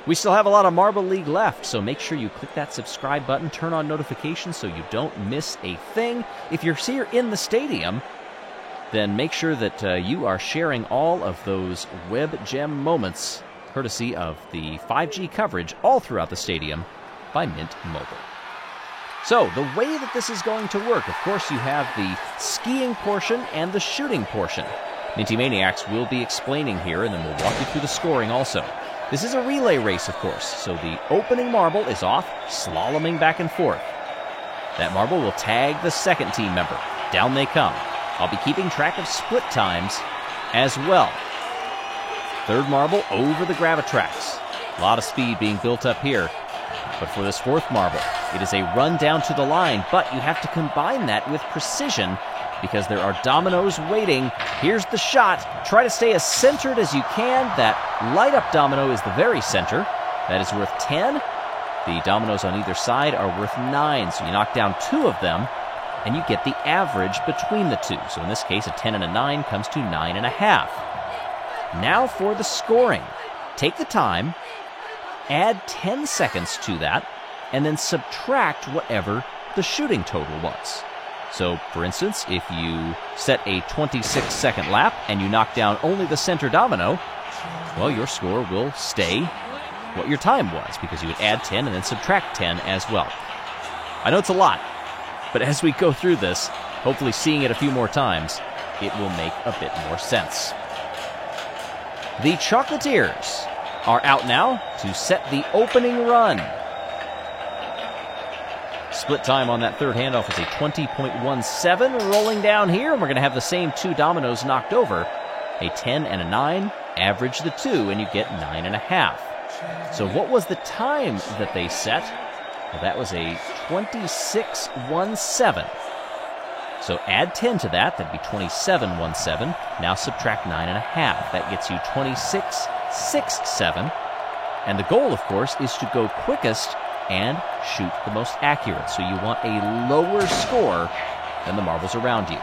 We still have a lot of Marble League left, so make sure you click that subscribe button, turn on notifications so you don't miss a thing. If you're here in the stadium, then make sure that you are sharing all of those web gem moments, courtesy of the 5G coverage all throughout the stadium by Mint Mobile. So, the way that this is going to work, of course, you have the skiing portion and the shooting portion. Minty Maniacs will be explaining here, and then we'll walk you through the scoring also. This is a relay race, of course, so the opening marble is off, slaloming back and forth. That marble will tag the second team member. Down they come. I'll be keeping track of split times as well. Third marble over the Gravitrax. A lot of speed being built up here. But for this fourth marble, it is a run down to the line, but you have to combine that with precision because there are dominoes waiting. Here's the shot. Try to stay as centered as you can. That light up domino is the very center. That is worth 10. The dominoes on either side are worth 9, so you knock down 2 of them, and you get the average between the two. So in this case, a 10 and a 9 comes to 9.5. Now for the scoring. Take the time, add 10 seconds to that, and then subtract whatever the shooting total was. So, for instance, if you set a 26-second lap and you knock down only the center domino, well, your score will stay what your time was, because you would add 10 and then subtract 10 as well. I know it's a lot, but as we go through this, hopefully seeing it a few more times, it will make a bit more sense. The Chocolatiers are out now to set the opening run. Split time on that third handoff is a 20.17. Rolling down here, and we're going to have the same 2 dominoes knocked over. A 10 and a 9, average the 2, and you get 9.5. So what was the time that they set? Well, that was a 26.17. So add 10 to that, that'd be 27.17. Now subtract 9.5. That gets you 26.67. And the goal, of course, is to go quickest and shoot the most accurate. So you want a lower score than the marbles around you.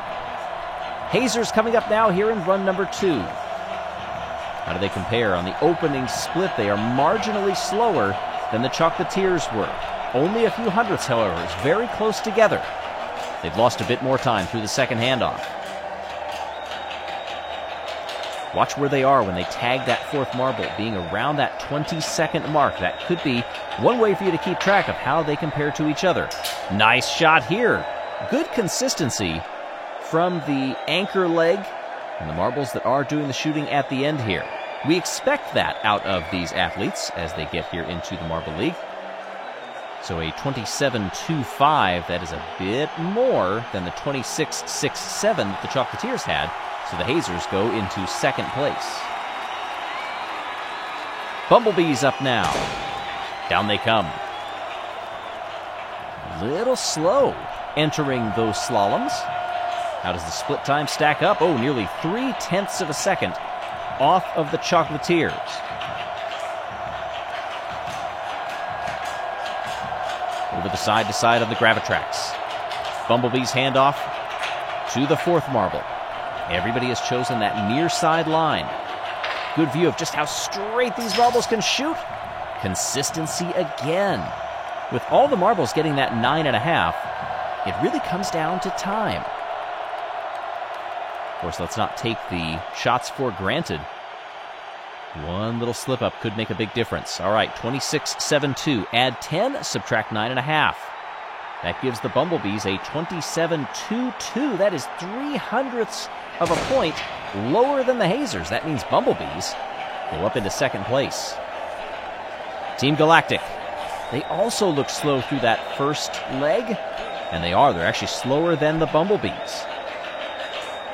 Hazers coming up now here in run number 2. How do they compare? On the opening split, they are marginally slower than the Chocolatiers were. Only a few hundredths, however. It's very close together. They've lost a bit more time through the second handoff. Watch where they are when they tag that fourth marble, being around that 20-second mark. That could be one way for you to keep track of how they compare to each other. Nice shot here. Good consistency from the anchor leg and the marbles that are doing the shooting at the end here. We expect that out of these athletes as they get here into the Marble League. So a 27.25, that is a bit more than the 26.67 that the Chocolatiers had. So the Hazers go into second place. Bumblebees up now. Down they come. Little slow entering those slaloms. How does the split time stack up? Oh, nearly 0.3 of a second off of the Chocolatiers. Over the side to side of the Gravitrax. Bumblebees handoff to the fourth marble. Everybody has chosen that near side line. Good view of just how straight these marbles can shoot. Consistency again. With all the marbles getting that 9.5, it really comes down to time. Of course, let's not take the shots for granted. One little slip up could make a big difference. All right, 26.72. Add 10, subtract 9.5. That gives the Bumblebees a 27.22. That is 0.03 of a point lower than the Hazers. That means Bumblebees go up into second place. Team Galactic. They also look slow through that first leg, and they are. They're actually slower than the Bumblebees.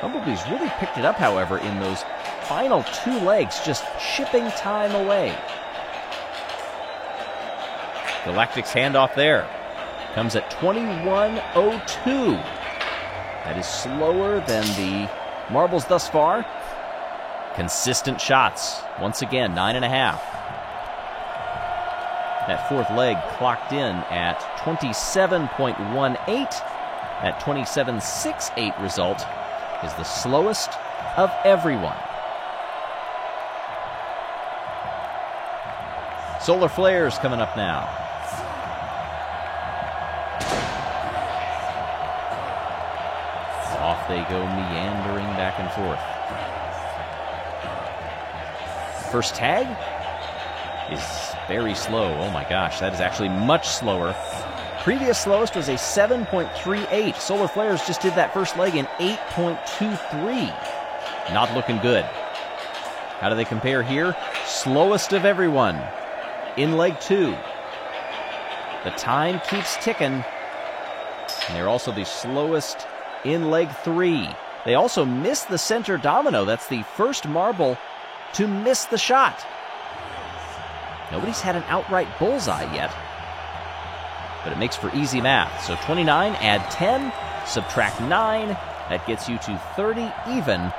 Bumblebees really picked it up, however, in those final two legs, just chipping time away. Galactic's handoff there comes at 21.02. That is slower than the marbles thus far. Consistent shots. Once again, 9.5. That fourth leg clocked in at 27.18. That 27.68 result is the slowest of everyone. Solar Flares coming up now. Off they go, meandering back and forth. First tag is very slow. Oh my gosh, that is actually much slower. Previous slowest was a 7.38. Solar Flares just did that first leg in 8.23. Not looking good. How do they compare here? Slowest of everyone in leg 2. The time keeps ticking. And they're also the slowest in leg 3. They also missed the center domino. That's the first marble to miss the shot. Nobody's had an outright bullseye yet, but it makes for easy math. So 29, add 10, subtract 9. That gets you to 30 even,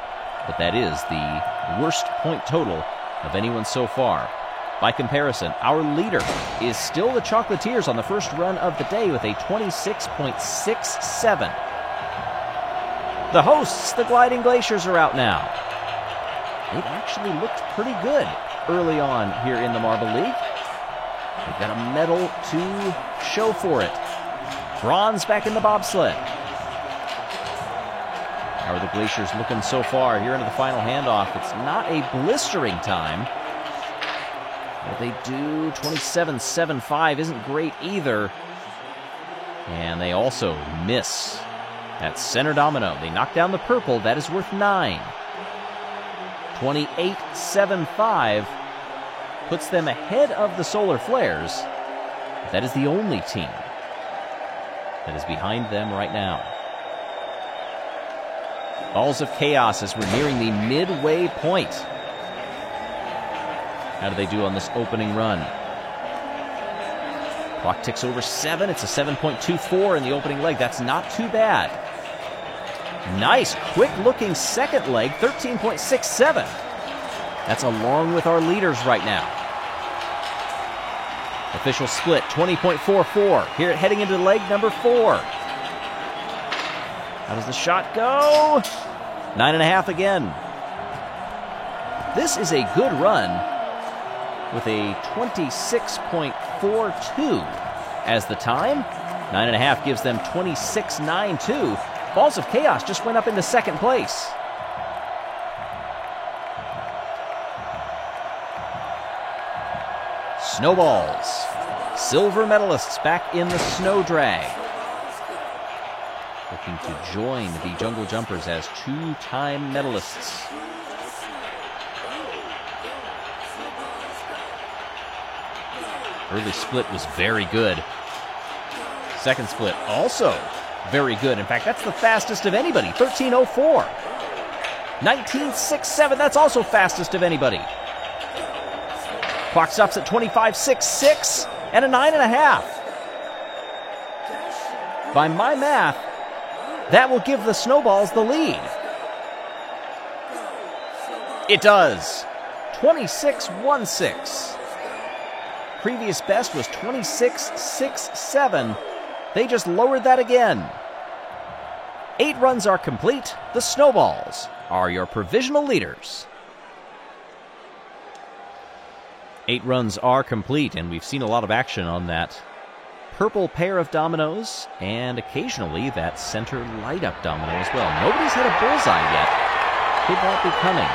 but that is the worst point total of anyone so far. By comparison, our leader is still the Chocolatiers on the first run of the day with a 26.67. The hosts, the Gliding Glaciers, are out now. They've actually looked pretty good early on here in the Marble League. They've got a medal to show for it. Bronze back in the bobsled. How are the Glaciers looking so far here into the final handoff? It's not a blistering time. What they do, 27.75 isn't great either. And they also miss that center domino. They knock down the purple. That is worth 9. 28.75 puts them ahead of the Solar Flares. That is the only team that is behind them right now. Balls of Chaos as we're nearing the midway point. How do they do on this opening run? Clock ticks over 7. It's a 7.24 in the opening leg. That's not too bad. Nice, quick-looking second leg, 13.67. That's along with our leaders right now. Official split, 20.44. Here, heading into leg number 4. How does the shot go? 9.5 again. This is a good run with a 26.42 as the time. 9.5 gives them 26.92. Balls of Chaos just went up into second place. Snowballs. Silver medalists back in the snow drag. The looking to join the Jungle Jumpers as two-time medalists. Early split was very good. Second split also very good. In fact, that's the fastest of anybody, 13:04. 19:67, that's also fastest of anybody. Clock stops at 25:66 and a 9.5. By my math, that will give the Snowballs the lead. It does. 26:16. Previous best was 26:67. They just lowered that again. 8 runs are complete. The Snowballs are your provisional leaders. 8 runs are complete, and we've seen a lot of action on that purple pair of dominoes, and occasionally that center light-up domino as well. Nobody's had a bullseye yet. Could that be coming?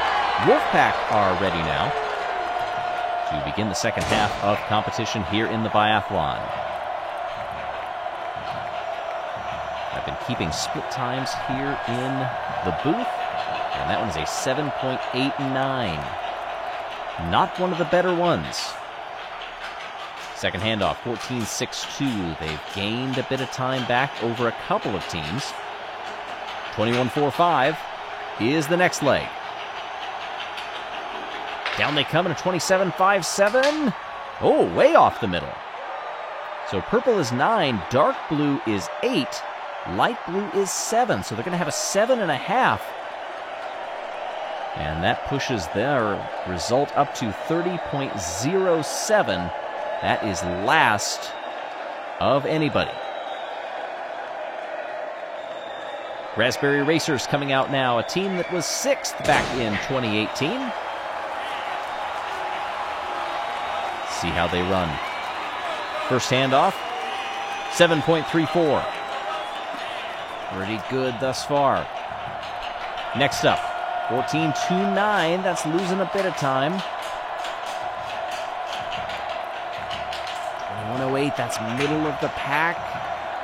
Wolfpack are ready now to begin the second half of competition here in the biathlon. I've been keeping split times here in the booth, and that one's a 7.89. Not one of the better ones. Second handoff, 14:62. They've gained a bit of time back over a couple of teams. 21:45 is the next leg. Down they come in a 27:57. Oh, way off the middle. So purple is 9, dark blue is 8, light blue is 7. So they're going to have a 7.5. And that pushes their result up to 30.07. That is last of anybody. Raspberry Racers coming out now, a team that was 6th back in 2018. See how they run. First handoff, 7.34. Pretty good thus far. Next up, 14.29. That's losing a bit of time. 21:08. That's middle of the pack.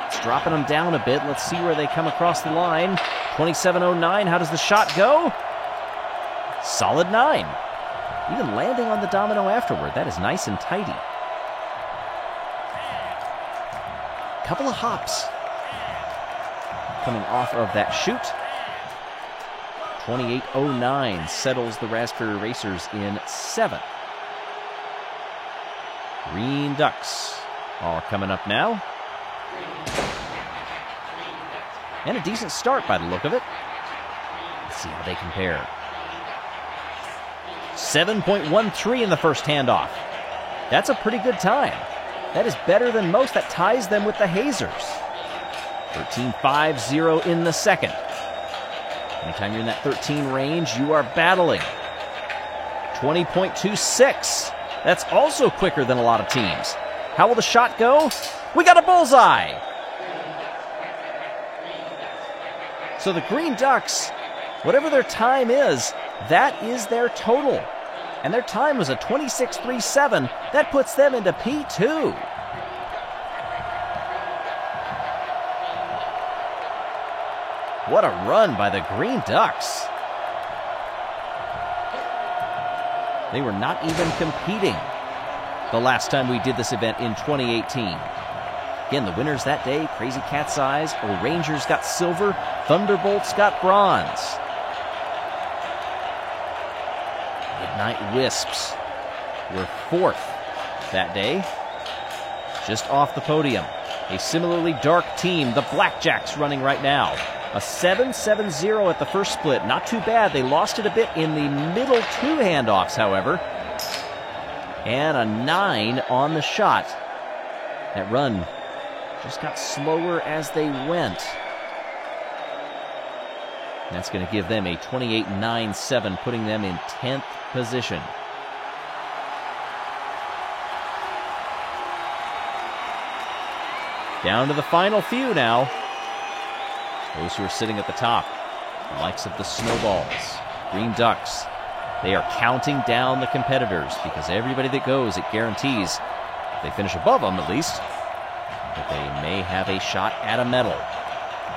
It's dropping them down a bit. Let's see where they come across the line. 27:09. How does the shot go? Solid 9. Even landing on the domino afterward. That is nice and tidy. Couple of hops coming off of that shoot. 28:09 settles the Raspberry Racers in 7th. Green Ducks are coming up now. And a decent start by the look of it. Let's see how they compare. 7.13 in the first handoff. That's a pretty good time. That is better than most. That ties them with the Hazers. 13.50 in the second. Anytime you're in that 13 range, you are battling. 20.26. That's also quicker than a lot of teams. How will the shot go? We got a bullseye! So the Green Ducks, whatever their time is, that is their total. And their time was a 26.37. That puts them into P2. What a run by the Green Ducks. They were not even competing the last time we did this event in 2018. Again, the winners that day, Crazy Cat's Eyes, O'Rangers got silver, Thunderbolts got bronze. Midnight Wisps were 4th that day, just off the podium. A similarly dark team, the Blackjacks, running right now. A 7.70 at the first split. Not too bad. They lost it a bit in the middle 2 handoffs, however. And a 9 on the shot. That run just got slower as they went. And that's going to give them a 28.97, putting them in 10th position. Down to the final few now. Those who are sitting at the top, the likes of the Snowballs, Green Ducks, they are counting down the competitors because everybody that goes, it guarantees, if they finish above them at least, that they may have a shot at a medal.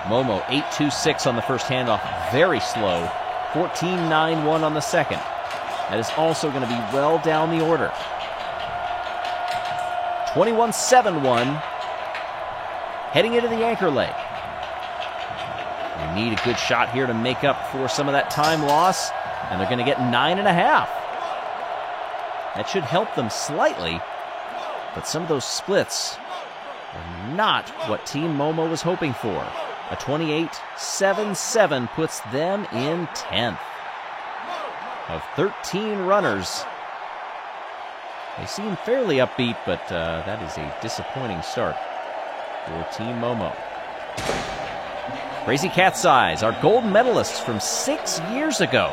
Momo 8.26 on the first handoff, very slow. 14.91 on the second. That is also going to be well down the order. 21.71 heading into the anchor leg. We need a good shot here to make up for some of that time loss, and they're going to get 9.5. That should help them slightly, but some of those splits are not what Team Momo was hoping for. A 28.77 puts them in 10th. Of 13 runners, they seem fairly upbeat, but that is a disappointing start for Team Momo. Crazy Cat's Eyes, our gold medalists from 6 years ago.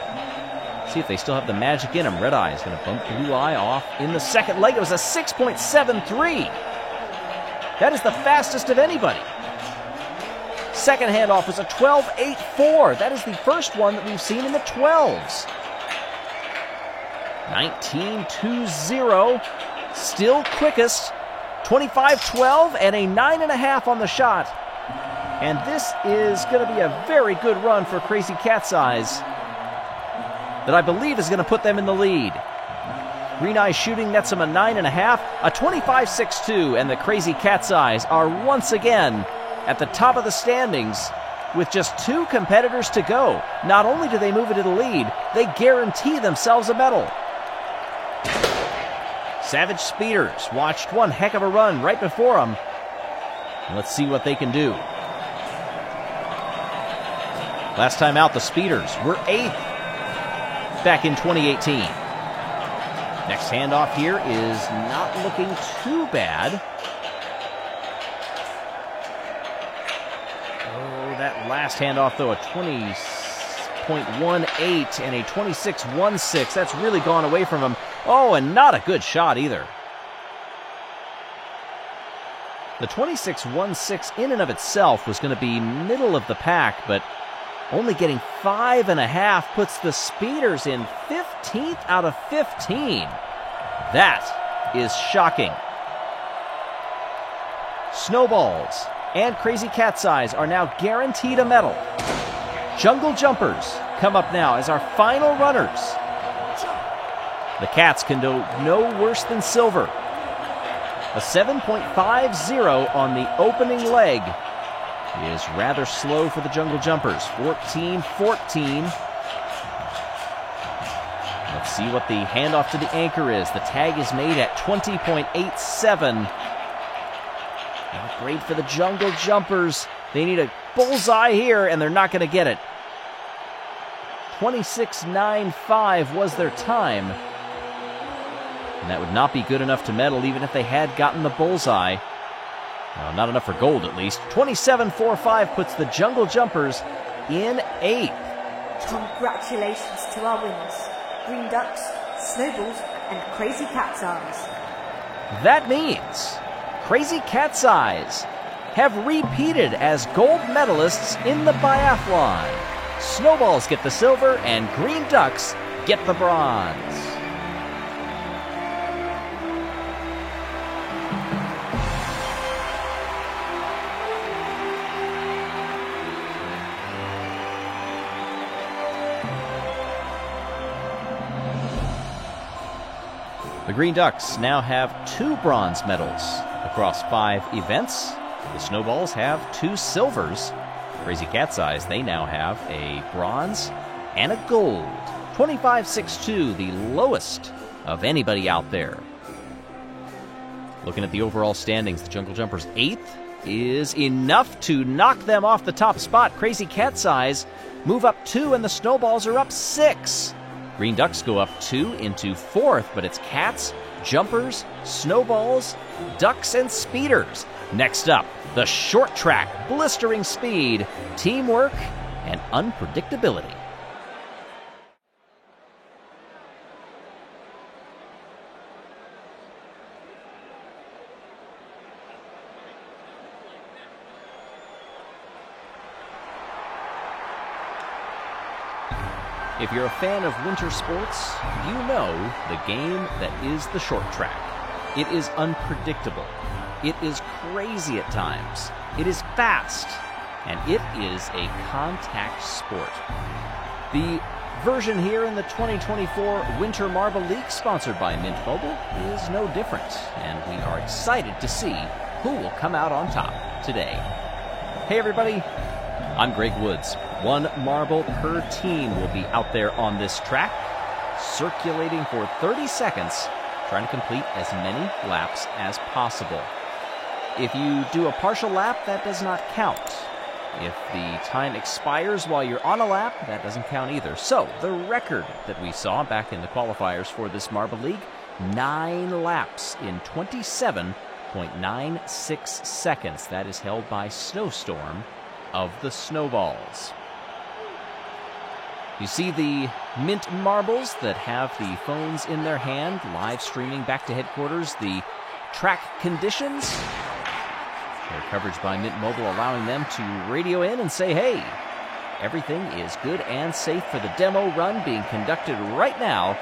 See if they still have the magic in them. Red Eye is going to bump Blue Eye off in the second leg. It was a 6.73. That is the fastest of anybody. Second handoff was a 12.84. That is the first one that we've seen in the 12s. 19.20, still quickest. 25.12 and a 9.5 on the shot. And this is going to be a very good run for Crazy Cat's Eyes that I believe is going to put them in the lead. Green Eye Shooting nets them a 9.5, a 25.62, and the Crazy Cat's Eyes are once again at the top of the standings with just 2 competitors to go. Not only do they move into the lead, they guarantee themselves a medal. Savage Speeders watched one heck of a run right before them. Let's see what they can do. Last time out, the Speeders were 8th back in 2018. Next handoff here is not looking too bad. Oh, that last handoff, though, a 20.18 and a 26.16. That's really gone away from him. Oh, and not a good shot either. The 26.16 in and of itself was going to be middle of the pack, but only getting 5.5 puts the Speeders in 15th out of 15. That is shocking. Snowballs and Crazy Cat's Eyes are now guaranteed a medal. Jungle Jumpers come up now as our final runners. The Cats can do no worse than silver. A 7.50 on the opening leg is rather slow for the Jungle Jumpers. 14.14. Let's see what the handoff to the anchor is. The tag is made at 20.87. Not great for the Jungle Jumpers. They need a bullseye here, and they're not going to get it. 26.95 was their time. And that would not be good enough to medal, even if they had gotten the bullseye. Well, not enough for gold, at least. 27.45 puts the Jungle Jumpers in 8th. Congratulations to our winners, Green Ducks, Snowballs, and Crazy Cat's Eyes. That means Crazy Cat's Eyes have repeated as gold medalists in the biathlon. Snowballs get the silver, and Green Ducks get the bronze. The Green Ducks now have 2 bronze medals across 5 events. The Snowballs have 2 silvers. Crazy Cat's Eyes, they now have a bronze and a gold. 25.62, the lowest of anybody out there. Looking at the overall standings, the Jungle Jumpers 8th is enough to knock them off the top spot. Crazy Cat's Eyes move up 2, and the Snowballs are up 6. Green Ducks go up 2 into 4th, but it's Cats, Jumpers, Snowballs, Ducks, and Speeders. Next up, the short track, blistering speed, teamwork, and unpredictability. If you're a fan of winter sports, you know the game that is the short track. It is unpredictable. It is crazy at times. It is fast. and it is a contact sport. The version here in the 2024 Winter Marble League, sponsored by Mint Mobile, is no different, and we are excited to see who will come out on top today. Hey everybody, I'm Greg Woods. One marble per team will be out there on this track, circulating for 30 seconds, trying to complete as many laps as possible. If you do a partial lap, that does not count. If the time expires while you're on a lap, that doesn't count either. So, the record that we saw back in the qualifiers for this Marble League, 9 laps in 27.96 seconds. That is held by Snowstorm of the Snowballs. You see the Mint marbles that have the phones in their hand, live streaming back to headquarters, the track conditions. Their coverage by Mint Mobile allowing them to radio in and say, hey, everything is good and safe for the demo run being conducted right now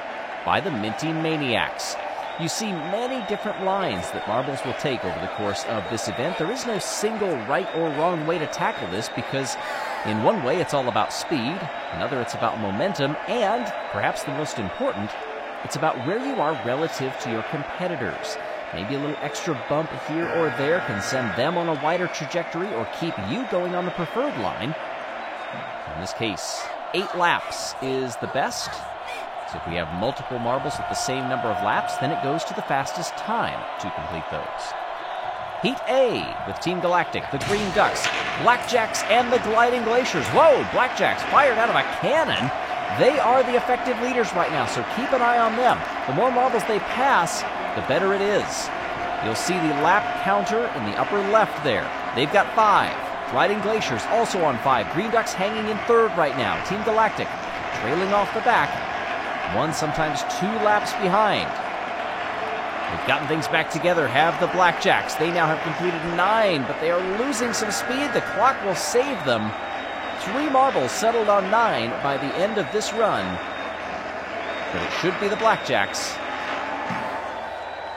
by the Minty Maniacs. You see many different lines that marbles will take over the course of this event. There is no single right or wrong way to tackle this because in one way it's all about speed, another it's about momentum, and perhaps the most important, it's about where you are relative to your competitors. Maybe a little extra bump here or there can send them on a wider trajectory or keep you going on the preferred line. In this case, 8 laps is the best. So if we have multiple marbles with the same number of laps, then it goes to the fastest time to complete those. Heat A with Team Galactic, the Green Ducks, Blackjacks, and the Gliding Glaciers. Whoa, Blackjacks fired out of a cannon. They are the effective leaders right now, so keep an eye on them. The more marbles they pass, the better it is. You'll see the lap counter in the upper left there. They've got 5. Gliding Glaciers also on 5. Green Ducks hanging in 3rd right now. Team Galactic trailing off the back. 1, sometimes 2 laps behind. They've gotten things back together, have the Blackjacks. They now have completed 9, but they are losing some speed. The clock will save them. 3 marbles settled on 9 by the end of this run. But it should be the Blackjacks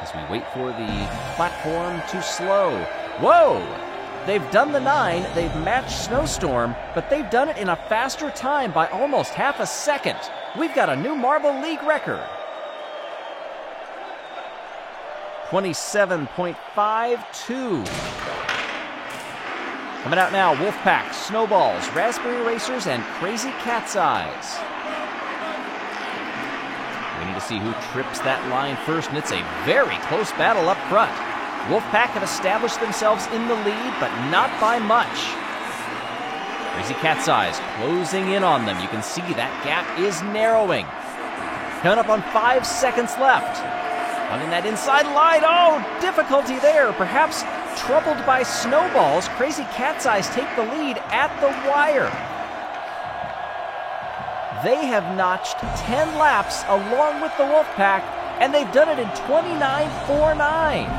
as we wait for the platform to slow. Whoa! They've done the 9, they've matched Snowstorm, but they've done it in a faster time by almost half a second. We've got a new Marble League record. 27.52. Coming out now, Wolfpack, Snowballs, Raspberry Racers, and Crazy Cat's Eyes. We need to see who trips that line first, and it's a very close battle up front. Wolfpack have established themselves in the lead, but not by much. Crazy Cat's Eyes closing in on them. You can see that gap is narrowing. Coming up on 5 seconds left. Hugging that inside line. Oh, difficulty there. Perhaps troubled by Snowballs. Crazy Cat's Eyes take the lead at the wire. They have notched 10 laps along with the Wolfpack, and they've done it in 29.49.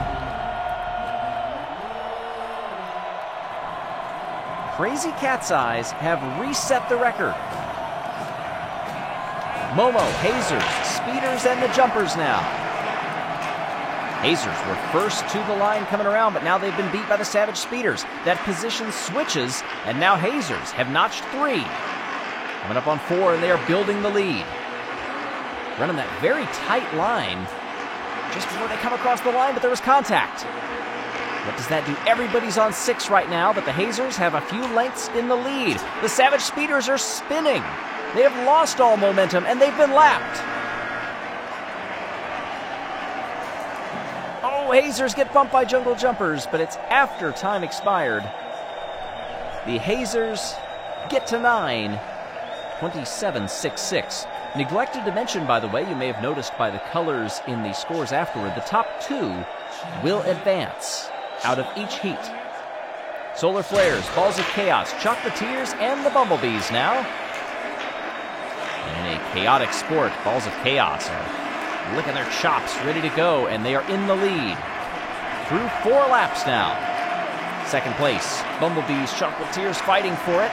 Crazy Cat's Eyes have reset the record. Momo, Hazers, Speeders, and the Jumpers now. Hazers were first to the line coming around, but now they've been beat by the Savage Speeders. That position switches, and now Hazers have notched 3. Coming up on 4, and they are building the lead. Running that very tight line just before they come across the line, but there was contact. What does that do? Everybody's on 6 right now, but the Hazers have a few lengths in the lead. The Savage Speeders are spinning. They have lost all momentum, and they've been lapped. Oh, Hazers get bumped by Jungle Jumpers, but it's after time expired. The Hazers get to 9, 27.66. Neglected to mention, by the way, you may have noticed by the colors in the scores afterward, the top 2 will advance out of each heat. Solar Flares, Balls of Chaos, Chocolatiers, and the Bumblebees now. In a chaotic sport, Balls of Chaos are licking their chops, ready to go, and they are in the lead. Through 4 laps now. Second place, Bumblebees, Chocolatiers fighting for it.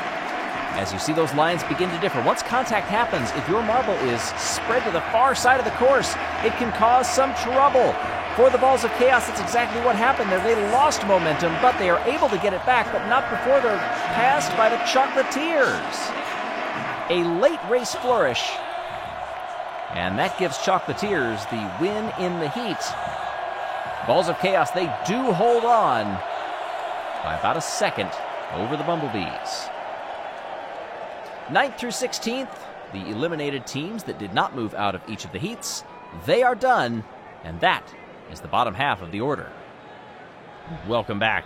As you see those lines begin to differ. Once contact happens, if your marble is spread to the far side of the course, it can cause some trouble. For the Balls of Chaos, that's exactly what happened there. They lost momentum, but they are able to get it back, but not before they're passed by the Chocolatiers. A late race flourish, and that gives Chocolatiers the win in the heat. Balls of Chaos, they do hold on by about a second over the Bumblebees. 9th through 16th, the eliminated teams that did not move out of each of the heats, they are done, and that is the bottom half of the order. Welcome back.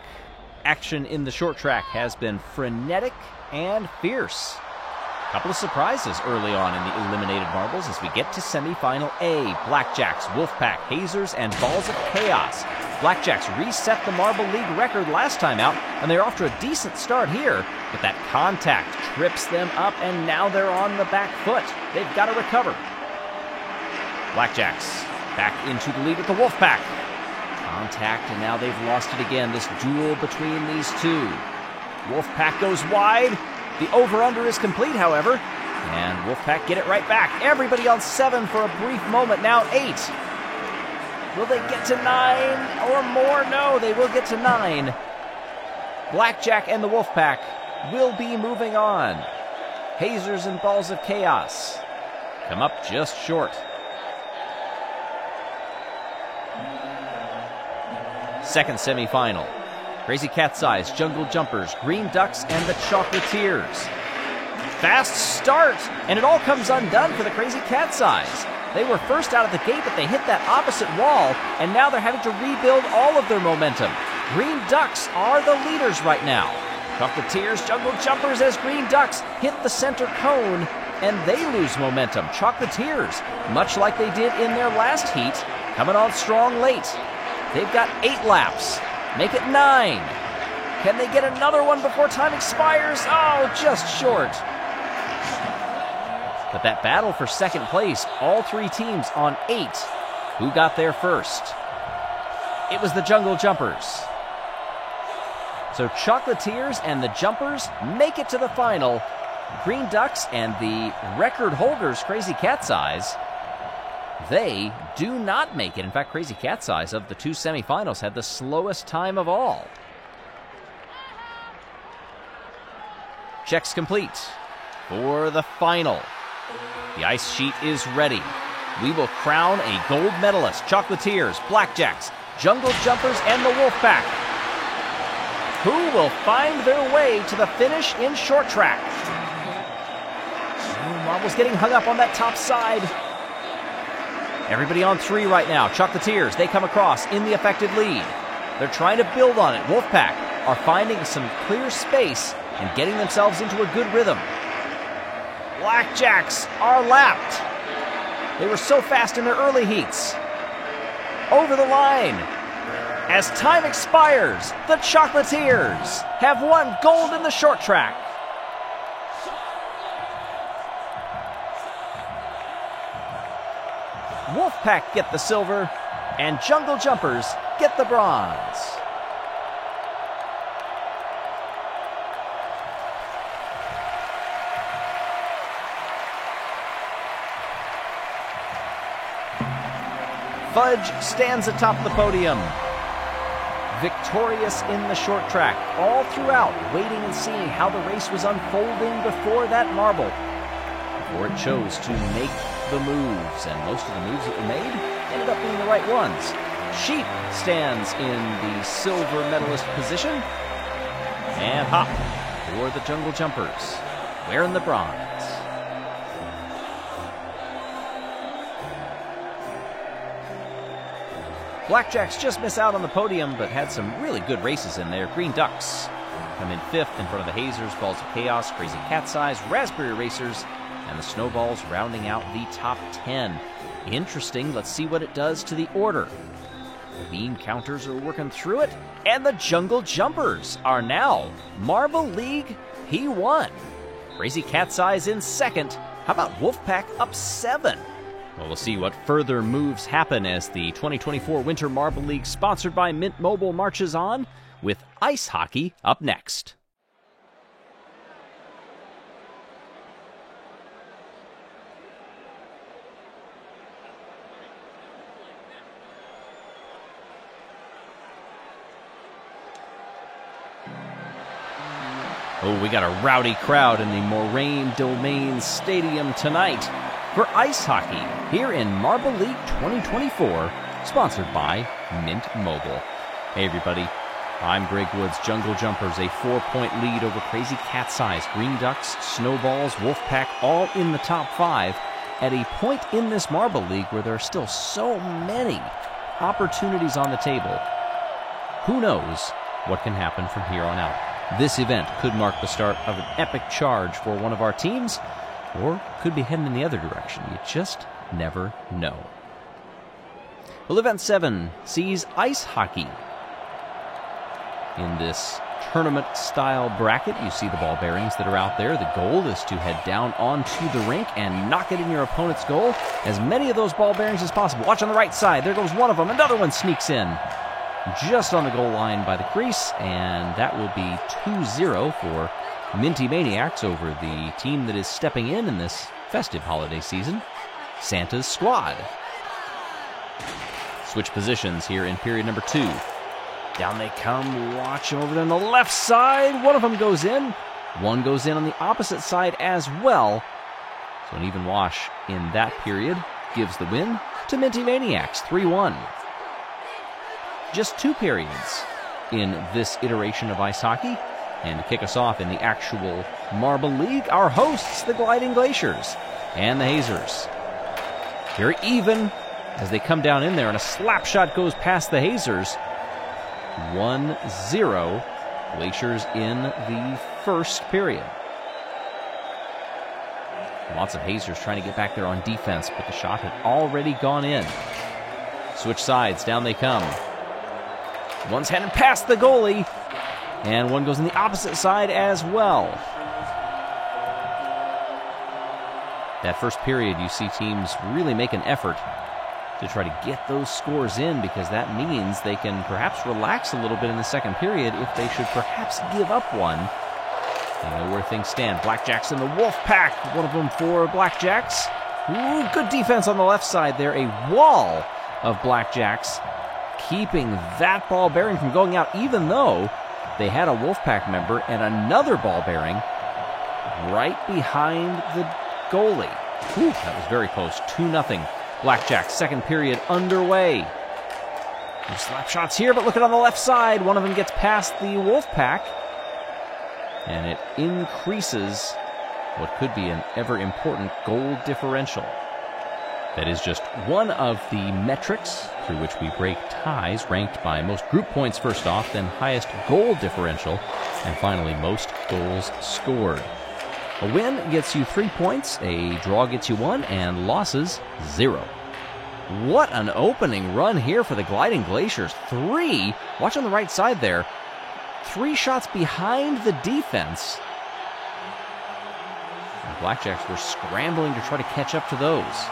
Action in the short track has been frenetic and fierce. A couple of surprises early on in the eliminated marbles as we get to semifinal A. Blackjacks, Wolfpack, Hazers, and Balls of Chaos. Blackjacks reset the Marble League record last time out, and they're off to a decent start here, but that contact trips them up, and now they're on the back foot. They've got to recover. Blackjacks back into the lead with the Wolfpack. Contact, and now they've lost it again, this duel between these two. Wolfpack goes wide. The over-under is complete, however, and Wolfpack get it right back. Everybody on 7 for a brief moment, now 8. Will they get to 9 or more? No, they will get to 9. Blackjack and the Wolfpack will be moving on. Hazers and Balls of Chaos come up just short. Second semifinal. Crazy Cat's Eyes, Jungle Jumpers, Green Ducks, and the Chocolatiers. Fast start, and it all comes undone for the Crazy Cat's Eyes. They were first out of the gate, but they hit that opposite wall, and now they're having to rebuild all of their momentum. Green Ducks are the leaders right now. Chocolatiers, Jungle Jumpers as Green Ducks hit the center cone, and they lose momentum. Chocolatiers, much like they did in their last heat, coming on strong late. They've got 8 laps. Make it 9. Can they get another one before time expires? Oh, just short. But that battle for second place, all 3 teams on 8. Who got there first? It was the Jungle Jumpers. So Chocolatiers and the Jumpers make it to the final. Green Ducks and the record holders, Crazy Cat's Eyes, they do not make it. In fact, Crazy Cat's Eyes of the 2 semifinals had the slowest time of all. Checks complete for the final. The ice sheet is ready. We will crown a gold medalist. Chocolatiers, Blackjacks, Jungle Jumpers, and the Wolfpack. Who will find their way to the finish in short track? Marbles getting hung up on that top side. Everybody on 3 right now. Chocolatiers, they come across in the effective lead. They're trying to build on it. Wolfpack are finding some clear space and getting themselves into a good rhythm. Blackjacks are lapped. They were so fast in their early heats. Over the line. As time expires, the Chocolatiers have won gold in the short track. Wolfpack get the silver, and Jungle Jumpers get the bronze. Fudge stands atop the podium, victorious in the short track, all throughout, waiting and seeing how the race was unfolding before that marble, before it chose to make the moves, and most of the moves that were made ended up being the right ones. Sheep stands in the silver medalist position, and Hop for the Jungle Jumpers, wearing the bronze. Blackjacks just miss out on the podium, but had some really good races in there. Green Ducks come in 5th in front of the Hazers, Balls of Chaos, Crazy Cat's Eyes, Raspberry Racers, and the Snowballs rounding out the top 10. Interesting. Let's see what it does to the order. The bean counters are working through it, and the Jungle Jumpers are now Marble League P1. Crazy Cat's Eyes in 2nd. How about Wolfpack up 7? Well, we'll see what further moves happen as the 2024 Winter Marble League, sponsored by Mint Mobile, marches on, with ice hockey up next. Oh, we got a rowdy crowd in the Moraine Domain Stadium tonight for ice hockey here in Marble League 2024, sponsored by Mint Mobile. Hey everybody, I'm Greg Woods. Jungle Jumpers, a 4-point lead over Crazy Cat's Eyes, Green Ducks, Snowballs, Wolfpack, all in the top 5 at a point in this Marble League where there are still so many opportunities on the table. Who knows what can happen from here on out? This event could mark the start of an epic charge for one of our teams, or could be heading in the other direction. You just never know. Well, Event 7 sees ice hockey. In this tournament-style bracket, you see the ball bearings that are out there. The goal is to head down onto the rink and knock it in your opponent's goal. As many of those ball bearings as possible. Watch on the right side. There goes one of them. Another one sneaks in. Just on the goal line by the crease, and that will be 2-0 for Minty Maniacs over the team that is stepping in this festive holiday season, Santa's Squad. Switch positions here in period number 2. Down they come, watch over on the left side. One of them goes in. One goes in on the opposite side as well. So an even wash in that period gives the win to Minty Maniacs, 3-1. Just 2 periods in this iteration of ice hockey. And to kick us off in the actual Marble League, our hosts, the Gliding Glaciers and the Hazers. Very even as they come down in there, and a slap shot goes past the Hazers. 1-0, Glaciers in the first period. Lots of Hazers trying to get back there on defense, but the shot had already gone in. Switch sides, down they come. One's headed past the goalie, and one goes on the opposite side as well. That first period, you see teams really make an effort to try to get those scores in, because that means they can perhaps relax a little bit in the second period if they should perhaps give up one. They know where things stand. Blackjacks in the Wolfpack, one of them for Blackjacks. Ooh, good defense on the left side there. A wall of Blackjacks keeping that ball bearing from going out, even though they had a Wolfpack member and another ball bearing right behind the goalie. Ooh, that was very close. 2-0. Blackjack, second period underway. Some slap shots here, but look at on the left side. One of them gets past the Wolfpack, and it increases what could be an ever-important goal differential. That is just one of the metrics through which we break ties, ranked by most group points first off, then highest goal differential, and finally most goals scored. A win gets you 3 points, a draw gets you 1, and losses 0. What an opening run here for the Gliding Glaciers. 3, watch on the right side there, 3 shots behind the defense. The Blackjacks were scrambling to try to catch up to those.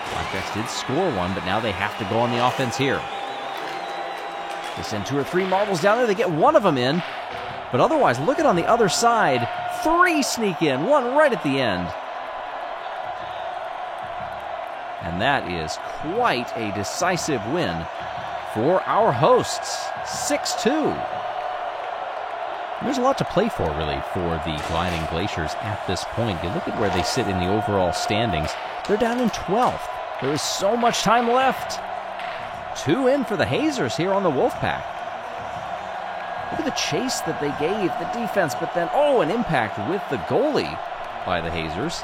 Blackjacks did score one, but now they have to go on the offense here. They send 2 or 3 marbles down there. They get one of them in. But otherwise, look at on the other side. 3 sneak in, 1 right at the end. And that is quite a decisive win for our hosts. 6-2. There's a lot to play for, really, for the Gliding Glaciers at this point. You look at where they sit in the overall standings. They're down in 12th. There is so much time left. 2 in for the Hazers here on the Wolfpack. Look at the chase that they gave the defense, but then, an impact with the goalie by the Hazers.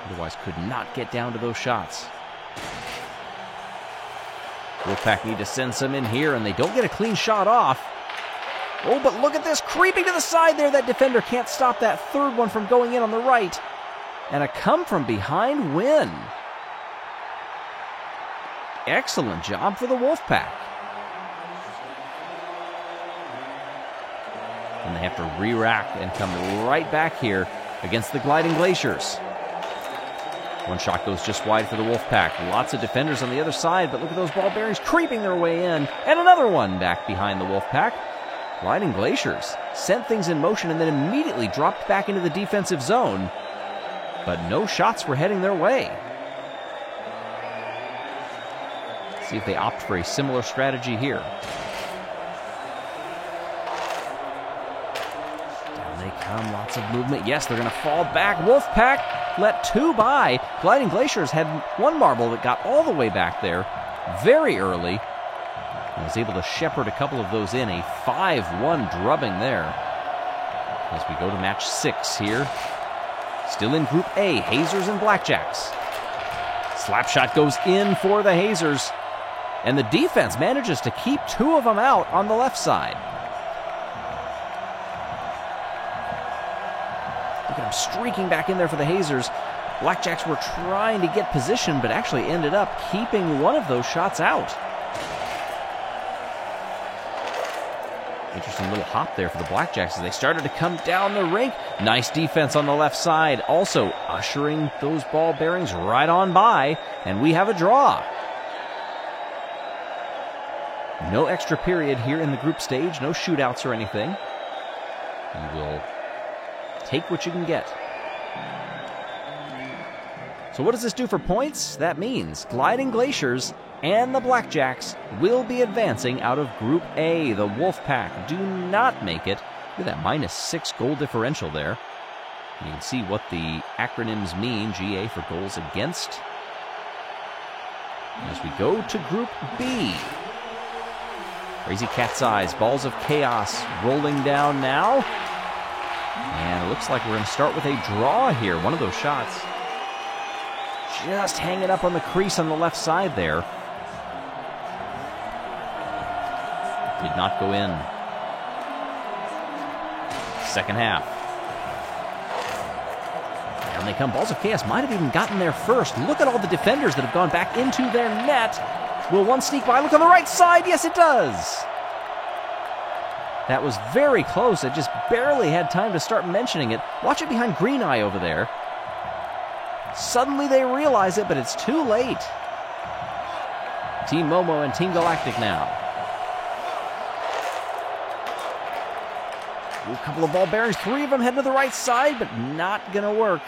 Otherwise could not get down to those shots. Wolfpack need to send some in here, and they don't get a clean shot off. Oh, but look at this, creeping to the side there. That defender can't stop that third one from going in on the right. And a come-from-behind win. Excellent job for the Wolfpack. And they have to re-rack and come right back here against the Gliding Glaciers. One shot goes just wide for the Wolfpack. Lots of defenders on the other side, but look at those ball bearings creeping their way in. And another one back behind the Wolfpack. Gliding Glaciers sent things in motion and then immediately dropped back into the defensive zone. But no shots were heading their way. See if they opt for a similar strategy here. come, lots of movement. Yes, they're going to fall back. Wolfpack let 2 by. Gliding Glaciers had 1 marble that got all the way back there very early. And was able to shepherd a couple of those in. A 5-1 drubbing there. As we go to match 6 here. Still in Group A, Hazers and Blackjacks. Slapshot goes in for the Hazers. And the defense manages to keep 2 of them out on the left side. Look at him streaking back in there for the Hazers. Blackjacks were trying to get position, but actually ended up keeping one of those shots out. Interesting little hop there for the Blackjacks as they started to come down the rink. Nice defense on the left side. Also ushering those ball bearings right on by. And we have a draw. No extra period here in the group stage. No shootouts or anything. You will take what you can get. So what does this do for points? That means Gliding Glaciers and the Blackjacks will be advancing out of Group A. The Wolfpack do not make it. Look at that -6 goal differential there. You can see what the acronyms mean. GA for goals against. As we go to Group B. Crazy Cat's Eyes, Balls of Chaos rolling down now. And it looks like we're going to start with a draw here. One of those shots just hanging up on the crease on the left side there. Did not go in. Second half. Down they come. Balls of Chaos might have even gotten there first. Look at all the defenders that have gone back into their net. Will one sneak by? Look on the right side. Yes, it does. That was very close. I just barely had time to start mentioning it. Watch it behind Green Eye over there. Suddenly they realize it, but it's too late. Team Momo and Team Galactic now. Ooh, a couple of ball bearings. 3 of them head to the right side, but not going to work.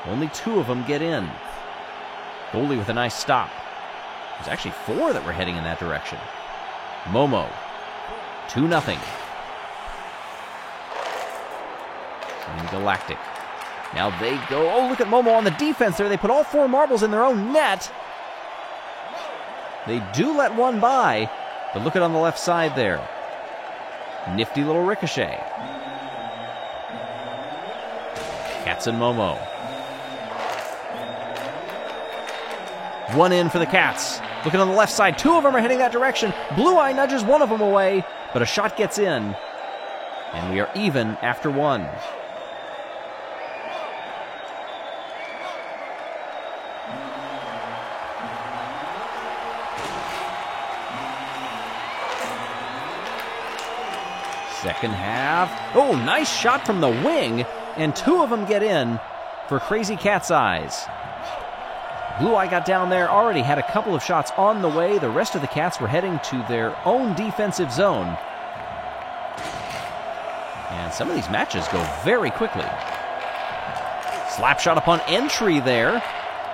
Only 2 of them get in. Goalie with a nice stop. There's actually 4 that were heading in that direction. Momo. 2-0. Team Galactic. Now they go. Oh, look at Momo on the defense there. They put all 4 marbles in their own net. They do let 1 by, but look at on the left side there. Nifty little ricochet. Cats and Momo. 1 in for the Cats. Looking on the left side, 2 of them are heading that direction. Blue Eye nudges 1 of them away, but a shot gets in. And we are even after 1. Second half. Oh, nice shot from the wing. And 2 of them get in for Crazy Cat's Eyes. Blue Eye got down there, already had a couple of shots on the way. The rest of the Cats were heading to their own defensive zone. And some of these matches go very quickly. Slap shot upon entry there.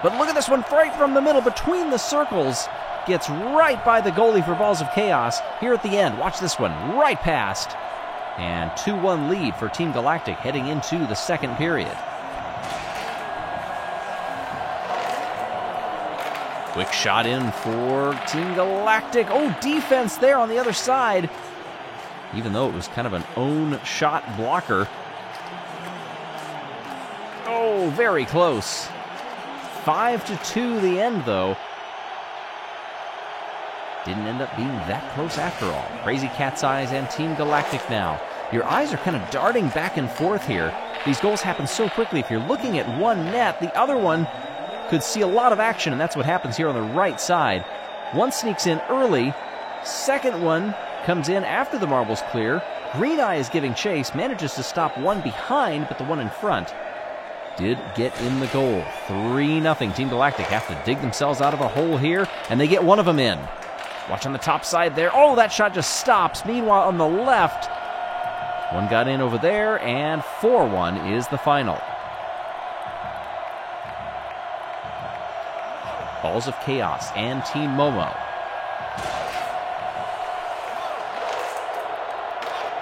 But look at this one right from the middle between the circles. Gets right by the goalie for Balls of Chaos. Here at the end, watch this one, right past. And 2-1 lead for Team Galactic heading into the second period. Quick shot in for Team Galactic. Oh, defense there on the other side. Even though it was kind of an own shot blocker. Oh, very close. 5-2 the end, though. Didn't end up being that close after all. Crazy Cat's Eyes and Team Galactic now. Your eyes are kind of darting back and forth here. These goals happen so quickly. If you're looking at one net, the other one could see a lot of action, and that's what happens here on the right side. One sneaks in early. Second one comes in after the marbles clear. Green Eye is giving chase, manages to stop one behind, but the one in front did get in the goal. 3-0. Team Galactic have to dig themselves out of a hole here, and they get one of them in. Watch on the top side there. Oh, that shot just stops. Meanwhile, on the left, one got in over there, and 4-1 is the final. Balls of Chaos and Team Momo.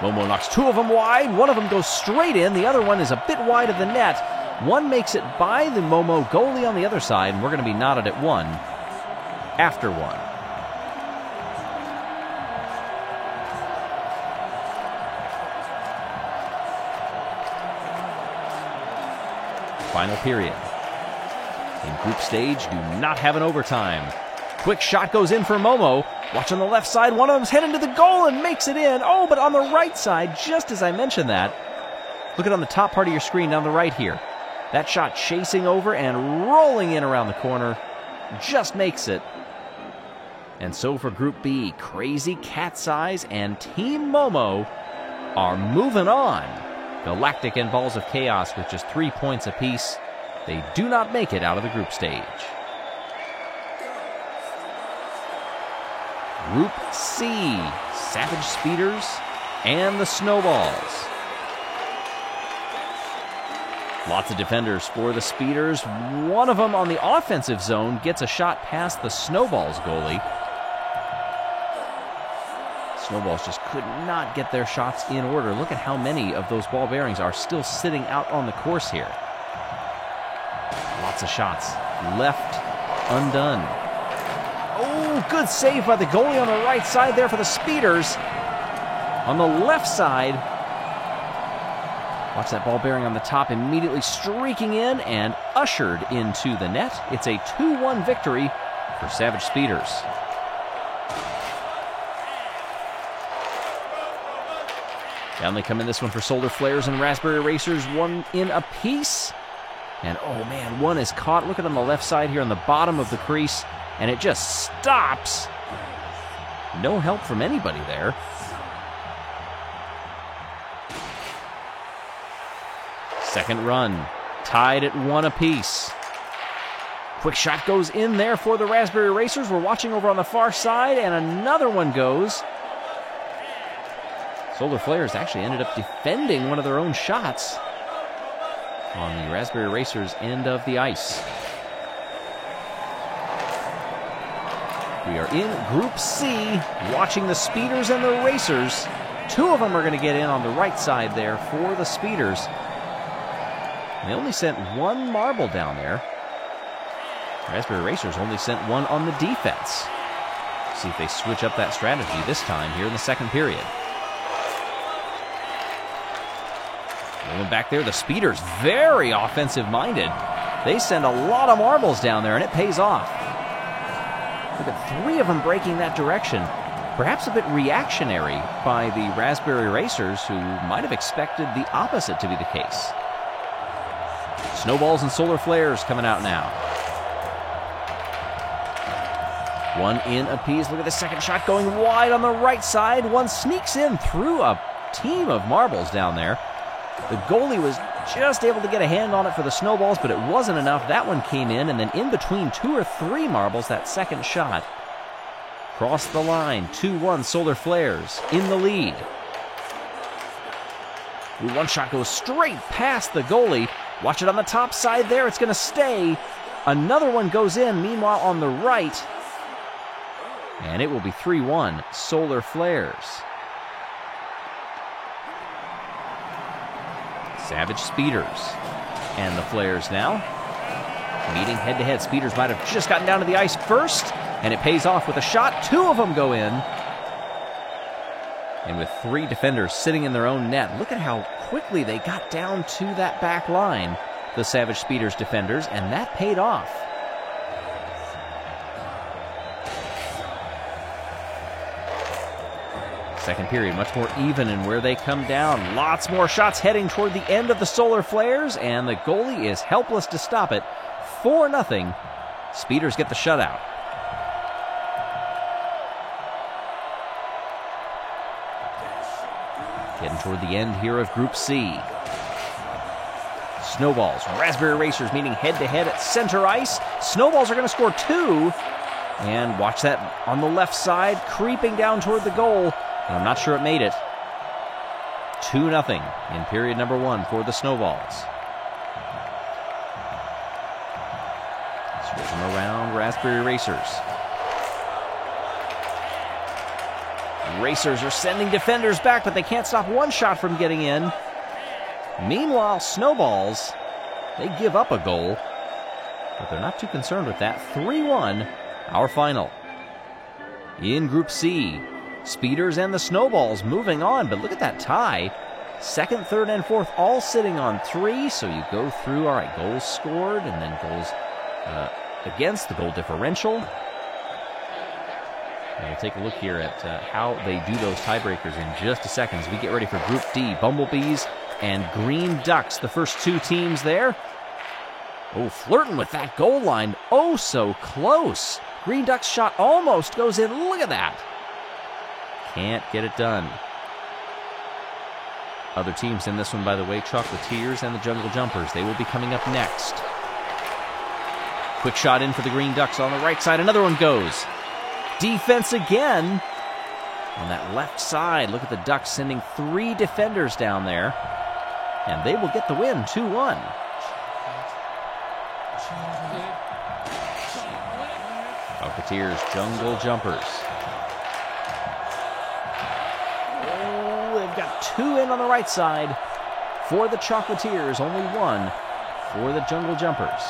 Momo knocks two of them wide. One of them goes straight in. The other one is a bit wide of the net. One makes it by the Momo goalie on the other side, and we're going to be knotted at one after one. Final period. In group stage, do not have an overtime. Quick shot goes in for Momo. Watch on the left side, one of them's heading to the goal and makes it in. Oh, but on the right side, just as I mentioned that, look at on the top part of your screen down the right here. That shot chasing over and rolling in around the corner, just makes it. And so for Group B, Crazy Cat's Eyes and Team Momo are moving on. Galactic and Balls of Chaos with just 3 points apiece. They do not make it out of the group stage. Group C, Savage Speeders and the Snowballs. Lots of defenders for the Speeders. One of them on the offensive zone gets a shot past the Snowballs goalie. Snowballs just could not get their shots in order. Look at how many of those ball bearings are still sitting out on the course here. Lots of shots left undone. Oh, good save by the goalie on the right side there for the Speeders. On the left side, watch that ball bearing on the top immediately streaking in and ushered into the net. It's a 2-1 victory for Savage Speeders. Down they come in this one for Solar Flares and Raspberry Racers, one in apiece. And oh man, one is caught. Look at on the left side here on the bottom of the crease. And it just stops. No help from anybody there. Second run, tied at 1 apiece. Quick shot goes in there for the Raspberry Racers. We're watching over on the far side, and another one goes. Solar Flares actually ended up defending one of their own shots on the Raspberry Racers' end of the ice. We are in Group C, watching the Speeders and the Racers. Two of them are going to get in on the right side there for the Speeders. They only sent one marble down there. Raspberry Racers only sent one on the defense. See if they switch up that strategy this time here in the second period. Going back there, the Speeders, very offensive-minded. They send a lot of marbles down there, and it pays off. Look at 3 of them breaking that direction. Perhaps a bit reactionary by the Raspberry Racers, who might have expected the opposite to be the case. Snowballs and Solar Flares coming out now. One in apiece. Look at the second shot going wide on the right side. One sneaks in through a team of marbles down there. The goalie was just able to get a hand on it for the Snowballs, but it wasn't enough. That one came in, and then in between 2 or 3 marbles, that second shot crossed the line. 2-1 Solar Flares in the lead. One shot goes straight past the goalie. Watch it on the top side there. It's going to stay. Another one goes in, meanwhile, on the right. And it will be 3-1 Solar Flares. Savage Speeders and the Flares now meeting head-to-head. Speeders might have just gotten down to the ice first, and it pays off with a shot. 2 of them go in. And with 3 defenders sitting in their own net, look at how quickly they got down to that back line, the Savage Speeders defenders, and that paid off. Second period, much more even in where they come down. Lots more shots heading toward the end of the Solar Flares, and the goalie is helpless to stop it. 4-0. Speeders get the shutout. Getting toward the end here of Group C. Snowballs, Raspberry Racers meeting head-to-head at center ice. Snowballs are going to score 2. And watch that on the left side, creeping down toward the goal. And I'm not sure it made it. 2-0 in period number 1 for the Snowballs. Switching around Raspberry Racers. Racers are sending defenders back, but they can't stop one shot from getting in. Meanwhile, Snowballs, they give up a goal, but they're not too concerned with that. 3-1, our final. In Group C, Speeders and the Snowballs moving on, but look at that tie. Second, third, and fourth all sitting on 3, so you go through, all right, goals scored, and then goals against, the goal differential. And we'll take a look here at how they do those tiebreakers in just a second as we get ready for Group D. Bumblebees and Green Ducks, the first 2 teams there. Oh, flirting with that goal line. Oh, so close. Green Ducks shot almost goes in. Look at that. Can't get it done. Other teams in this one, by the way, Chocolatiers and the Jungle Jumpers. They will be coming up next. Quick shot in for the Green Ducks on the right side. Another one goes. Defense again on that left side. Look at the Ducks sending 3 defenders down there. And they will get the win, 2-1. Chocolatiers, Jungle Jumpers. Oh, they've got 2 in on the right side for the Chocolatiers. Only 1 for the Jungle Jumpers.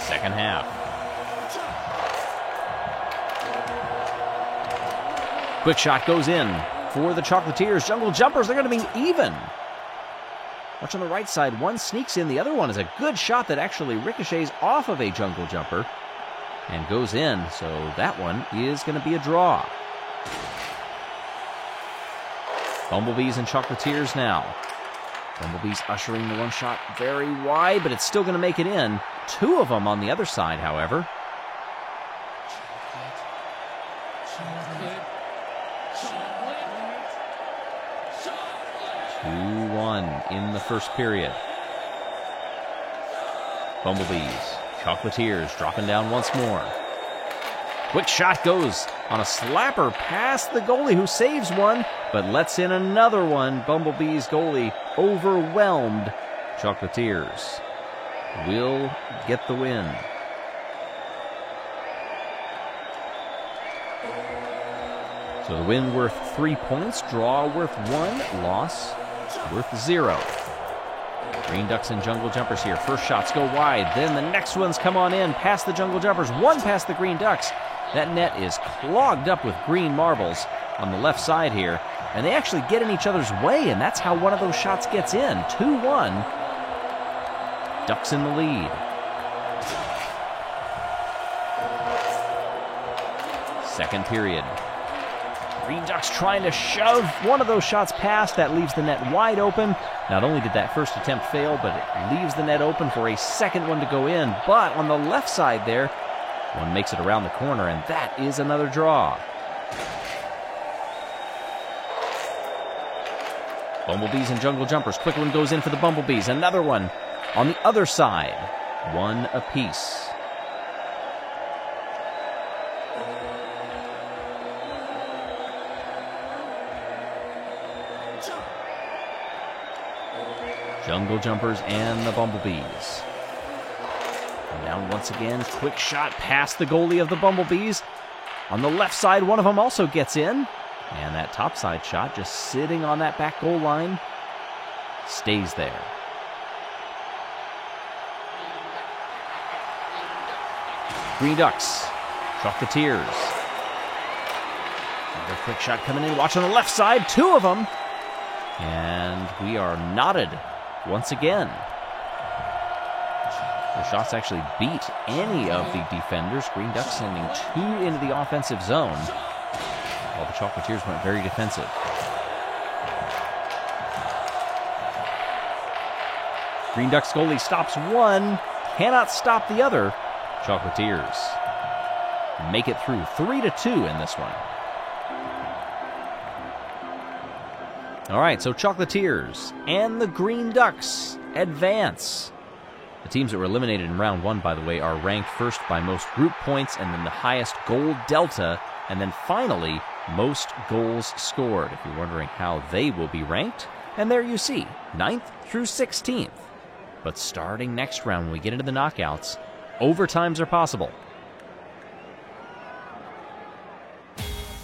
Second half. Quick shot goes in for the Chocolatiers. Jungle Jumpers, they're going to be even. Watch on the right side. One sneaks in. The other one is a good shot that actually ricochets off of a Jungle Jumper and goes in. So that one is going to be a draw. Bumblebees and Chocolatiers now. Bumblebees ushering the one shot very wide, but it's still going to make it in. 2 of them on the other side, however. In the first period. Bumblebees, Chocolatiers dropping down once more. Quick shot goes on a slapper past the goalie who saves one, but lets in another one. Bumblebees goalie overwhelmed. Chocolatiers will get the win. So the win worth 3 points, draw worth 1, loss worth 0. Green Ducks and Jungle Jumpers here. First shots go wide. Then the next ones come on in past the Jungle Jumpers. One past the Green Ducks. That net is clogged up with green marbles on the left side here. And they actually get in each other's way, and that's how one of those shots gets in. 2-1. Ducks in the lead. Second period. Green Ducks trying to shove one of those shots past. That leaves the net wide open. Not only did that first attempt fail, but it leaves the net open for a second one to go in. But on the left side there, one makes it around the corner, and that is another draw. Bumblebees and Jungle Jumpers. Quick one goes in for the Bumblebees. Another one on the other side. 1 apiece. Jungle Jumpers and the Bumblebees. And down once again. Quick shot past the goalie of the Bumblebees. On the left side, one of them also gets in. And that topside shot, just sitting on that back goal line, stays there. Green Ducks, Chocolatiers. Another quick shot coming in. Watch on the left side, 2 of them. And we are knotted once again. The shots actually beat any of the defenders. Green Ducks sending 2 into the offensive zone, while the Chocolatiers went very defensive. Green Ducks goalie stops one, cannot stop the other. Chocolatiers make it through 3-2 in this one. All right, so Chocolatiers and the Green Ducks advance. The teams that were eliminated in round 1, by the way, are ranked first by most group points and then the highest goal delta, and then finally, most goals scored, if you're wondering how they will be ranked. And there you see, 9th through 16th. But starting next round, when we get into the knockouts, Overtimes are possible.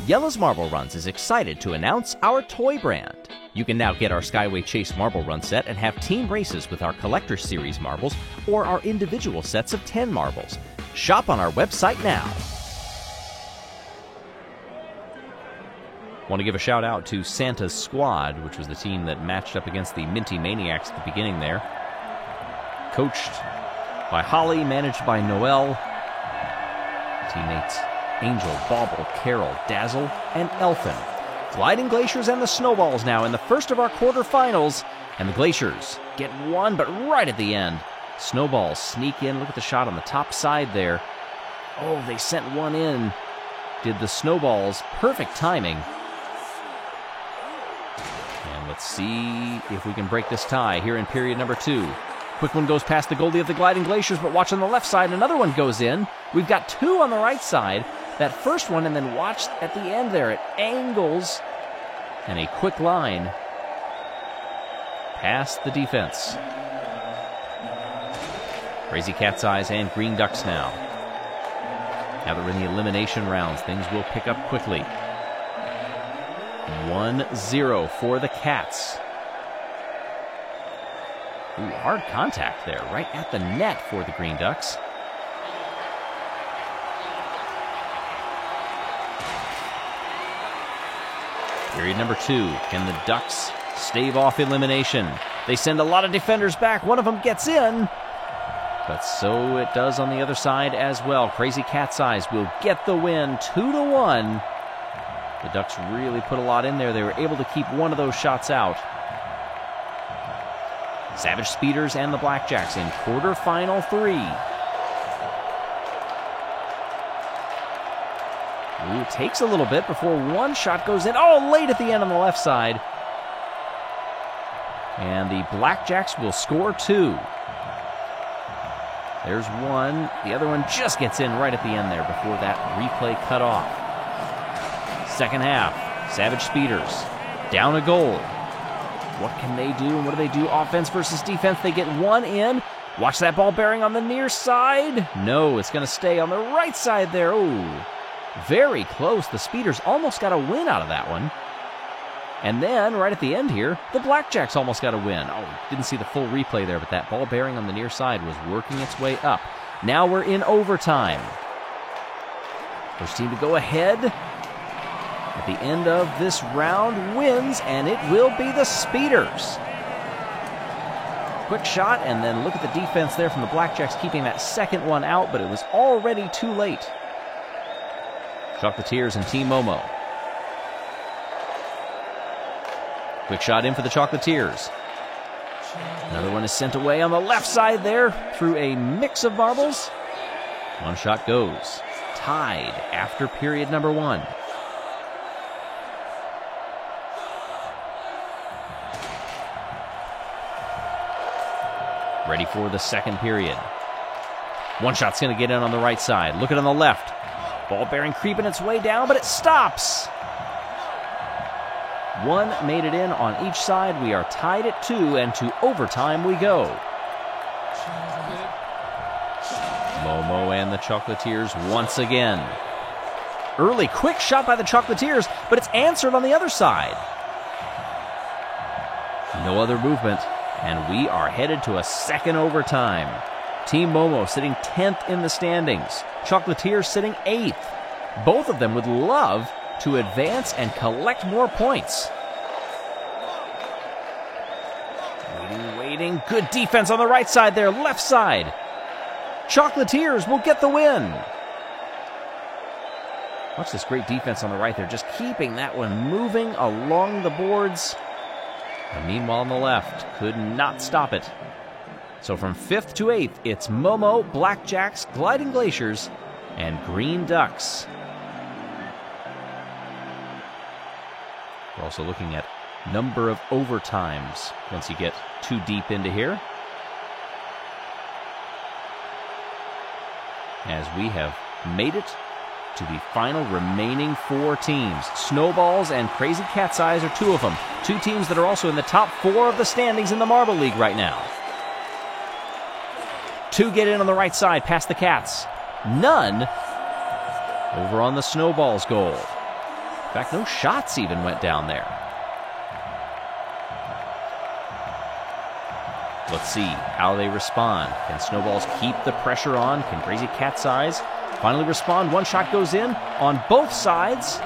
Jelle's Marble Runs is excited to announce our toy brand. You can now get our Skyway Chase Marble Run set and have team races with our Collector Series marbles or our individual sets of 10 marbles. Shop on our website now. Want to give a shout out to Santa's Squad, which was the team that matched up against the Minty Maniacs at the beginning there. Coached by Holly, managed by Noel. Teammates Angel, Bauble, Carol, Dazzle, and Elfin. Gliding Glaciers and the Snowballs now in the first of our quarterfinals. And the Glaciers get one, but right at the end. Snowballs sneak in. Look at the shot on the top side there. Oh, they sent one in. Did the Snowballs. Perfect timing. And let's see if we can break this tie here in period number 2. Quick one goes past the goalie of the Gliding Glaciers, but watch on the left side, another one goes in. We've got 2 on the right side. That first one, and then watch at the end there. It angles, and a quick line past the defense. Crazy Cat's Eyes and Green Ducks now. Now that we're in the elimination rounds, things will pick up quickly. 1-0 for the Cats. Ooh, hard contact there, right at the net for the Green Ducks. Period number 2. Can the Ducks stave off elimination? They send a lot of defenders back. One of them gets in. But so it does on the other side as well. Crazy Cat's Eyes will get the win, 2-1. The Ducks really put a lot in there. They were able to keep one of those shots out. Savage Speeders and the Blackjacks in quarterfinal 3. Ooh, it takes a little bit before one shot goes in. Oh, late at the end on the left side. And the Blackjacks will score 2. There's one. The other one just gets in right at the end there before that replay cut off. Second half, Savage Speeders down a goal. What can they do, and what do they do? Offense versus defense. They get one in. Watch that ball bearing on the near side. No, it's going to stay on the right side there. Ooh, very close. The Speeders almost got a win out of that one. And then, right at the end here, the Blackjacks almost got a win. Oh, didn't see the full replay there, but that ball bearing on the near side was working its way up. Now we're in overtime. First team to go ahead at the end of this round wins, and it will be the Speeders. Quick shot, and then look at the defense there from the Blackjacks keeping that second one out, but it was already too late. Chocolatiers and Team Momo. Quick shot in for the Chocolatiers. Another one is sent away on the left side there through a mix of marbles. One shot goes. Tied after period number 1. Ready for the second period. One shot's going to get in on the right side. Look at on the left. Ball bearing creeping its way down, but it stops. One made it in on each side. We are tied at 2, and to overtime we go. Momo and the Chocolatiers once again. Early, quick shot by the Chocolatiers, but it's answered on the other side. No other movement, and we are headed to a second overtime. Team Momo sitting 10th in the standings. Chocolatiers sitting 8th. Both of them would love to advance and collect more points. Waiting. Good defense on the right side there. Left side. Chocolatiers will get the win. Watch this great defense on the right there. Just keeping that one moving along the boards. And meanwhile on the left, could not stop it. So from 5th to 8th, it's Momo, Blackjacks, Gliding Glaciers, and Green Ducks. We're also looking at number of overtimes once you get too deep into here. As we have made it to the final remaining 4 teams. Snowballs and Crazy Cat's Eyes are 2 of them. 2 teams that are also in the top 4 of the standings in the Marble League right now. Two get in on the right side, past the Cats. None over on the Snowballs' goal. In fact, no shots even went down there. Let's see how they respond. Can Snowballs keep the pressure on? Can Crazy Cat's Eyes finally respond? One shot goes in on both sides.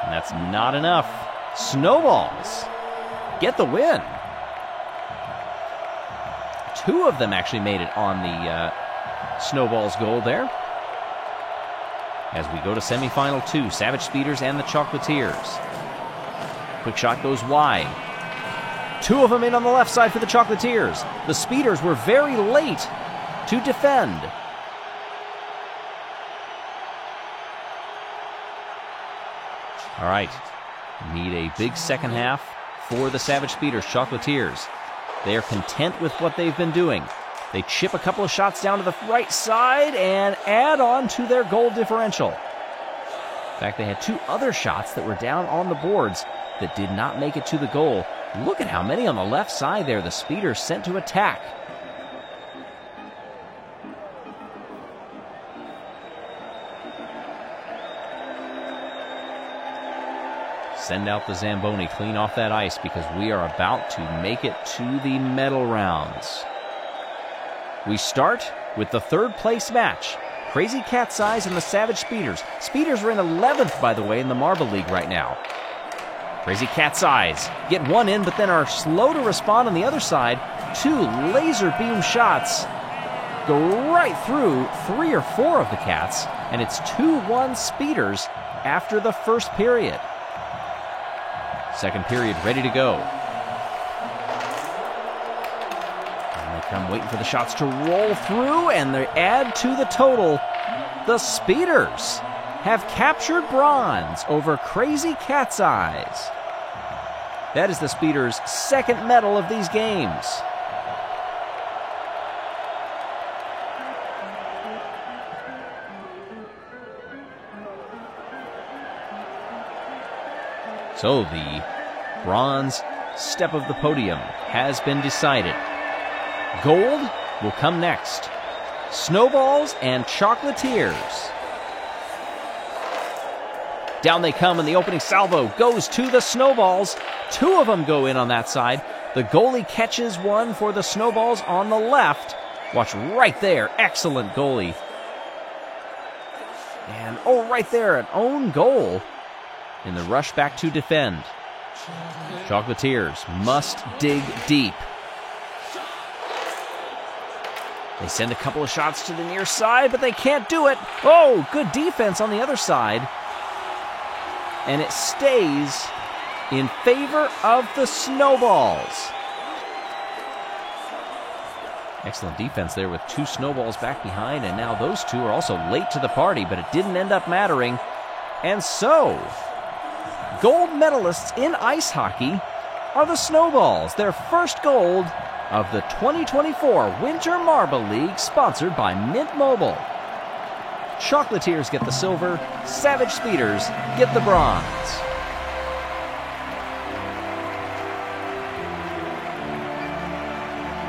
And that's not enough. Snowballs get the win. Two of them actually made it on the Snowballs goal there. As we go to semifinal 2, Savage Speeders and the Chocolatiers. Quick shot goes wide. Two of them in on the left side for the Chocolatiers. The Speeders were very late to defend. All right, need a big second half for the Savage Speeders. Chocolatiers, they are content with what they've been doing. They chip a couple of shots down to the right side and add on to their goal differential. In fact, they had two other shots that were down on the boards that did not make it to the goal. Look at how many on the left side there the Speeders sent to attack. Send out the Zamboni, clean off that ice because we are about to make it to the medal rounds. We start with the third place match. Crazy Cat's Eyes and the Savage Speeders. Speeders are in 11th, by the way, in the Marble League right now. Crazy Cat's Eyes get one in, but then are slow to respond on the other side. Two laser beam shots go right through 3 or 4 of the Cats, and it's 2-1 Speeders after the first period. Second period ready to go. I'm waiting for the shots to roll through, and they add to the total. The Speeders have captured bronze over Crazy Cat's Eyes. That is the Speeders' second medal of these games. So the bronze step of the podium has been decided. Gold will come next. Snowballs and Chocolatiers. Down they come, and the opening salvo goes to the Snowballs. Two of them go in on that side. The goalie catches one for the Snowballs on the left. Watch right there. Excellent goalie. And, right there, an own goal in the rush back to defend. Chocolatiers must dig deep. They send a couple of shots to the near side, but they can't do it. Oh, good defense on the other side. And it stays in favor of the Snowballs. Excellent defense there with two Snowballs back behind, and now those two are also late to the party, but it didn't end up mattering. And so, gold medalists in ice hockey are the Snowballs, their first gold of the 2024 Winter Marble League, sponsored by Mint Mobile. Chocolatiers get the silver, Savage Speeders get the bronze.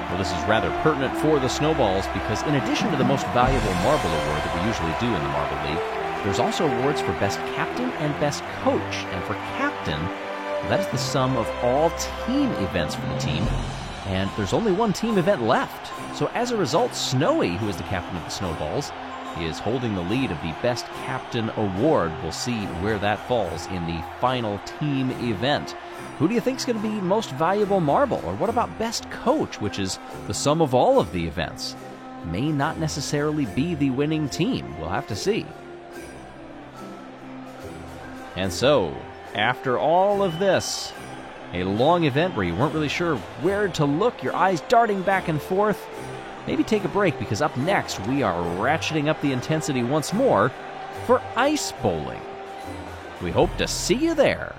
Well, this is rather pertinent for the Snowballs because in addition to the most valuable marble award that we usually do in the Marble League, there's also awards for Best Captain and Best Coach. And for Captain, that is the sum of all team events for the team. And there's only one team event left. So as a result, Snowy, who is the captain of the Snowballs, is holding the lead of the Best Captain Award. We'll see where that falls in the final team event. Who do you think is going to be most valuable marble? Or what about Best Coach, which is the sum of all of the events? May not necessarily be the winning team. We'll have to see. And so, after all of this, a long event where you weren't really sure where to look, your eyes darting back and forth, maybe take a break because up next we are ratcheting up the intensity once more for ice bowling. We hope to see you there.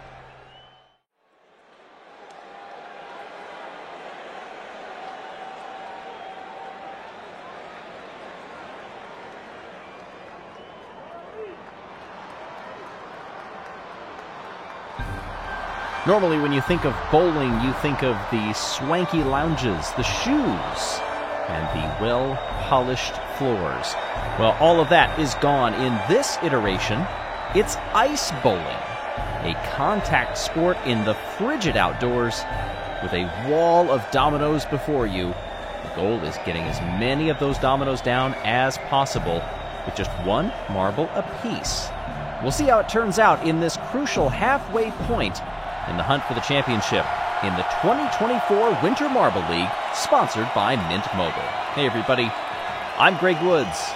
Normally, when you think of bowling, you think of the swanky lounges, the shoes, and the well-polished floors. Well, all of that is gone in this iteration. It's ice bowling, a contact sport in the frigid outdoors with a wall of dominoes before you. The goal is getting as many of those dominoes down as possible with just one marble apiece. We'll see how it turns out in this crucial halfway point in the hunt for the championship in the 2024 Winter Marble League, sponsored by Mint Mobile. Hey everybody, I'm Greg Woods.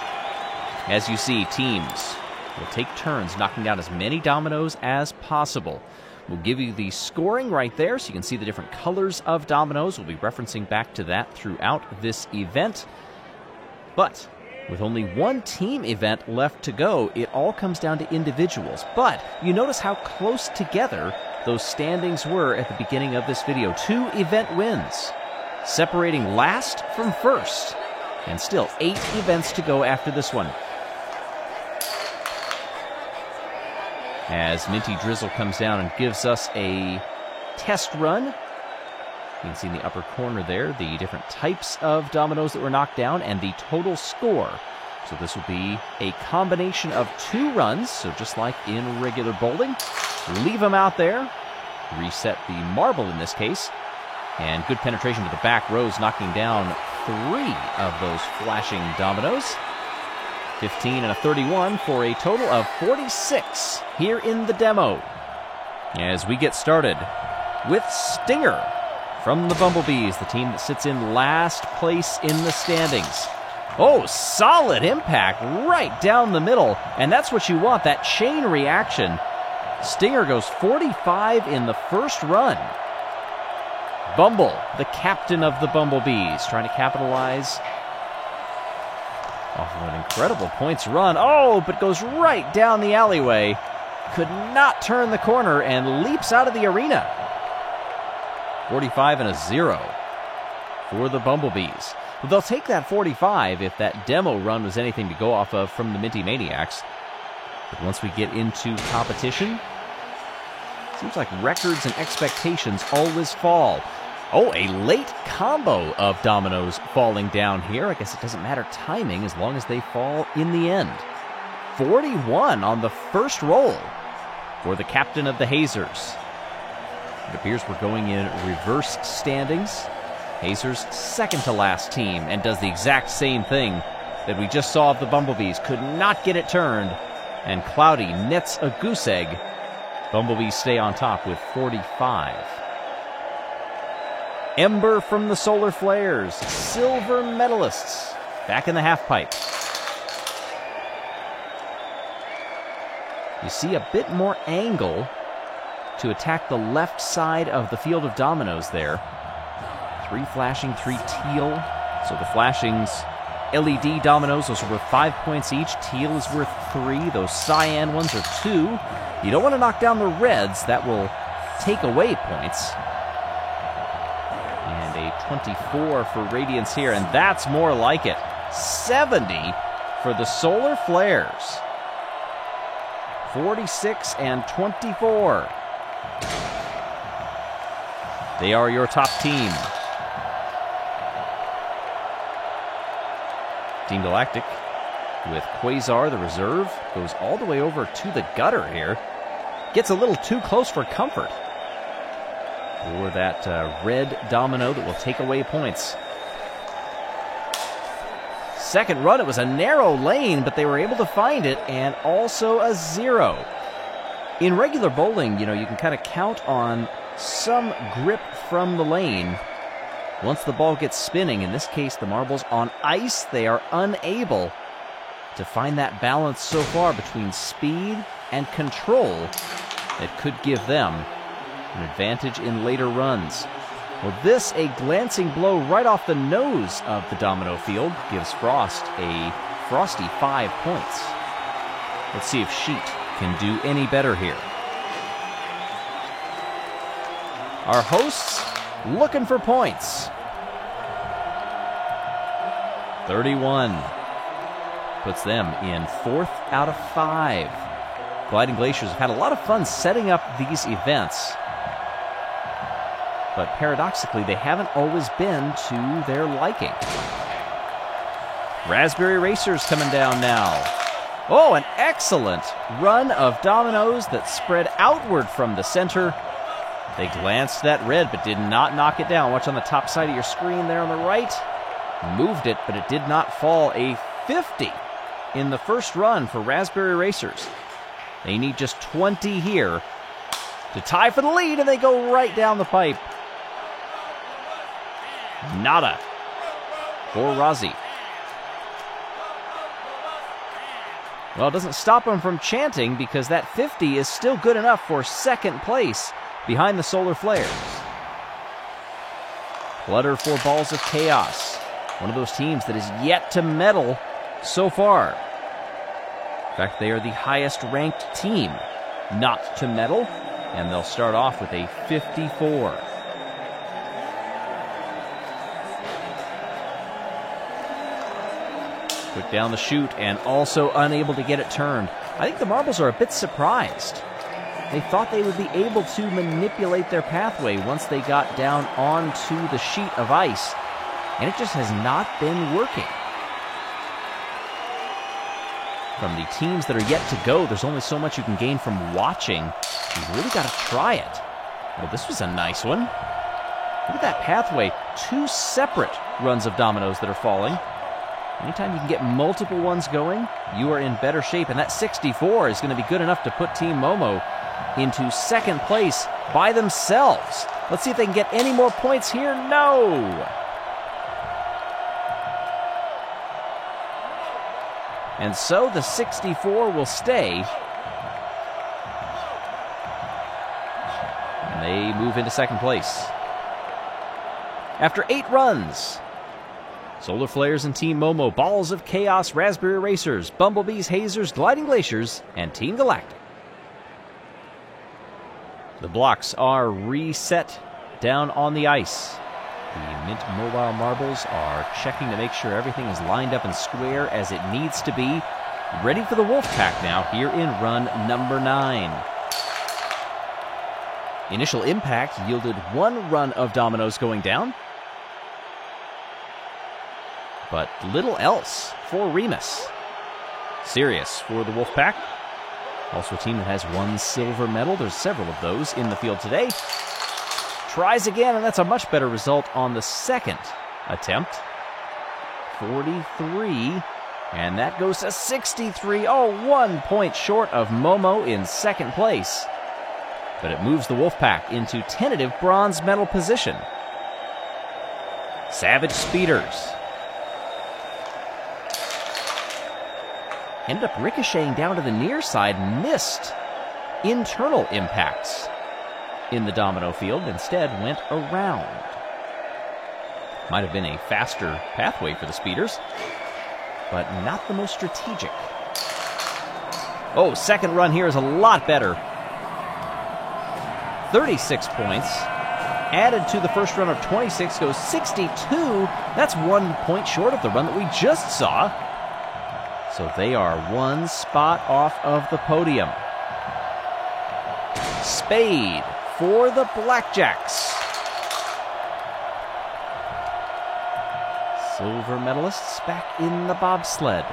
As you see, teams will take turns knocking down as many dominoes as possible. We'll give you the scoring right there so you can see the different colors of dominoes. We'll be referencing back to that throughout this event. But with only one team event left to go, it all comes down to individuals. But you notice how close together those standings were at the beginning of this video. 2 event wins, separating last from first. And still 8 events to go after this one. As Minty Drizzle comes down and gives us a test run. You can see in the upper corner there the different types of dominoes that were knocked down and the total score. So this will be a combination of 2 runs, so just like in regular bowling. Leave them out there, reset the marble in this case, and good penetration to the back rows, knocking down 3 of those flashing dominoes. 15 and a 31 for a total of 46 here in the demo. As we get started with Stinger from the Bumblebees, the team that sits in last place in the standings. Oh, solid impact right down the middle, and that's what you want, that chain reaction. Stinger goes 45 in the first run. Bumble, the captain of the Bumblebees, trying to capitalize off of an incredible points run. Oh, but goes right down the alleyway. Could not turn the corner and leaps out of the arena. 45 and a 0 for the Bumblebees. Well, they'll take that 45 if that demo run was anything to go off of from the Minty Maniacs. But once we get into competition, seems like records and expectations always fall. Oh, a late combo of dominoes falling down here. I guess it doesn't matter timing as long as they fall in the end. 41 on the first roll for the captain of the Hazers. It appears we're going in reverse standings. Hazers second to last team and does the exact same thing that we just saw of the Bumblebees. Could not get it turned, and Cloudy nets a goose egg. Bumblebees stay on top with 45. Ember from the Solar Flares, silver medalists, back in the halfpipe. You see a bit more angle to attack the left side of the field of dominoes there. 3 flashing, 3 teal. So the flashings, LED dominoes, those are worth 5 points each. Teal is worth 3. Those cyan ones are 2. You don't want to knock down the reds. That will take away points. And a 24 for Radiance here, and that's more like it. 70 for the Solar Flares. 46 and 24. They are your top team. Team Galactic with Quasar, the reserve, goes all the way over to the gutter here. Gets a little too close for comfort. Or that red domino that will take away points. Second run, it was a narrow lane, but they were able to find it, and also a 0. In regular bowling, you can kind of count on some grip from the lane. Once the ball gets spinning, in this case the marbles on ice, they are unable to find that balance so far between speed and control that could give them an advantage in later runs. Well, this, a glancing blow right off the nose of the domino field, gives Frost a frosty 5 points. Let's see if Sheet can do any better here. Our hosts looking for points. 31 puts them in 4th out of 5. Gliding Glaciers have had a lot of fun setting up these events, but paradoxically, they haven't always been to their liking. Raspberry Racers coming down now. Oh, an excellent run of dominoes that spread outward from the center. They glanced that red, but did not knock it down. Watch on the top side of your screen there on the right. Moved it, but it did not fall. A 50 in the first run for Raspberry Racers. They need just 20 here to tie for the lead, and they go right down the pipe. Nada for Razi. Well, it doesn't stop them from chanting because that 50 is still good enough for second place behind the Solar Flares. Clutter for Balls of Chaos. One of those teams that is yet to medal so far. In fact, they are the highest ranked team not to medal, and they'll start off with a 54. Quick down the chute and also unable to get it turned. I think the marbles are a bit surprised. They thought they would be able to manipulate their pathway once they got down onto the sheet of ice, and it just has not been working. From the teams that are yet to go, there's only so much you can gain from watching. You've really got to try it. Well, this was a nice one. Look at that pathway. 2 separate runs of dominoes that are falling. Anytime you can get multiple ones going, you are in better shape. And that 64 is going to be good enough to put Team Momo into second place by themselves. Let's see if they can get any more points here. No! And so the 64 will stay. And they move into second place. After 8 runs, Solar Flares and Team Momo, Balls of Chaos, Raspberry Racers, Bumblebees, Hazers, Gliding Glaciers, and Team Galactic. The blocks are reset down on the ice. The Mint Mobile marbles are checking to make sure everything is lined up and square as it needs to be. Ready for the Wolfpack now here in run number 9. Initial impact yielded 1 run of dominoes going down, but little else for Remus. Sirius for the Wolfpack. Also a team that has 1 silver medal. There's several of those in the field today. Tries again, and that's a much better result on the second attempt. 43, and that goes to 63. Oh, 1 point short of Momo in second place. But it moves the Wolfpack into tentative bronze medal position. Savage Speeders ended up ricocheting down to the near side, missed internal impacts in the domino field, instead went around. Might have been a faster pathway for the Speeders, but not the most strategic. Oh, second run here is a lot better. 36 points. Added to the first run of 26 goes 62. That's 1 point short of the run that we just saw. So they are 1 spot off of the podium. Spade for the Blackjacks. Silver medalists back in the bobsled.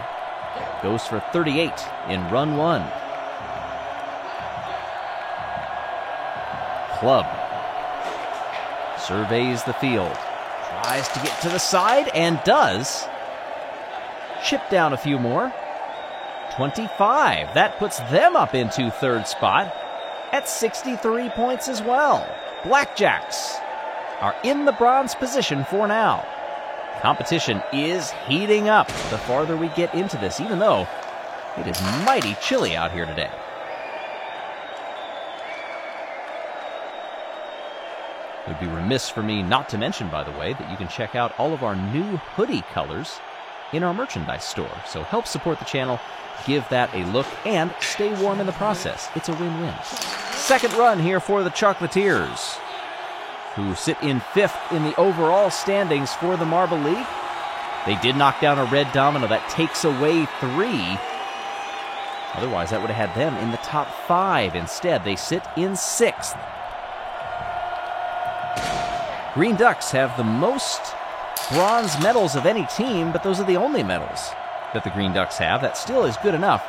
Goes for 38 in run 1. Club surveys the field. Tries to get to the side and does. Chip down a few more. 25. That puts them up into third spot at 63 points as well. Blackjacks are in the bronze position for now. Competition is heating up the farther we get into this, even though it is mighty chilly out here today. It would be remiss for me not to mention, by the way, that you can check out all of our new hoodie colors in our merchandise store. So help support the channel, give that a look, and stay warm in the process. It's a win-win. Second run here for the Chocolatiers, who sit in 5th in the overall standings for the Marble League. They did knock down a red domino. That takes away 3. Otherwise, that would have had them in the top 5. Instead, they sit in 6th. Green Ducks have the most bronze medals of any team, but those are the only medals that the Green Ducks have. That still is good enough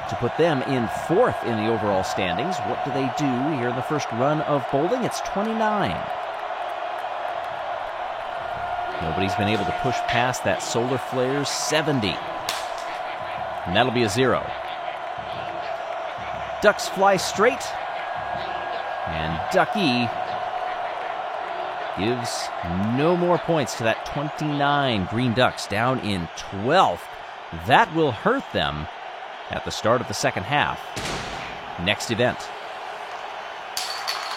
to put them in 4th in the overall standings. What do they do here in the first run of bowling? It's 29. Nobody's been able to push past that Solar Flares 70. And that'll be a 0. Ducks fly straight. And Ducky gives no more points to that 29. Green Ducks down in 12th. That will hurt them at the start of the second half. Next event.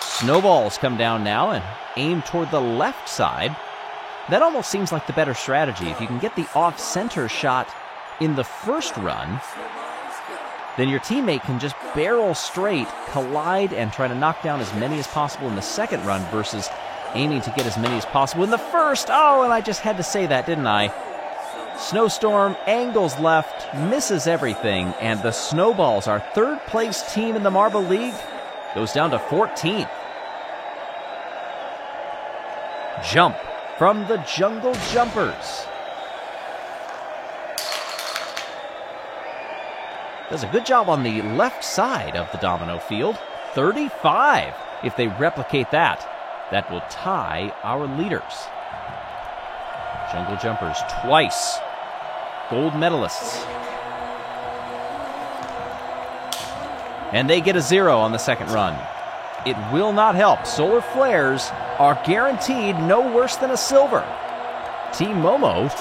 Snowballs come down now and aim toward the left side. That almost seems like the better strategy. If you can get the off-center shot in the first run, then your teammate can just barrel straight, collide, and try to knock down as many as possible in the second run versus aiming to get as many as possible in the first. Oh, and I just had to say that, didn't I? Snowstorm angles left, misses everything, and the Snowballs, our third-place team in the Marble League, goes down to 14th. Jump from the Jungle Jumpers. Does a good job on the left side of the domino field. 35. If they replicate that, that will tie our leaders. Jungle Jumpers twice. Gold medalists. And they get a 0 on the second run. It will not help. Solar Flares are guaranteed no worse than a silver. Team Momo,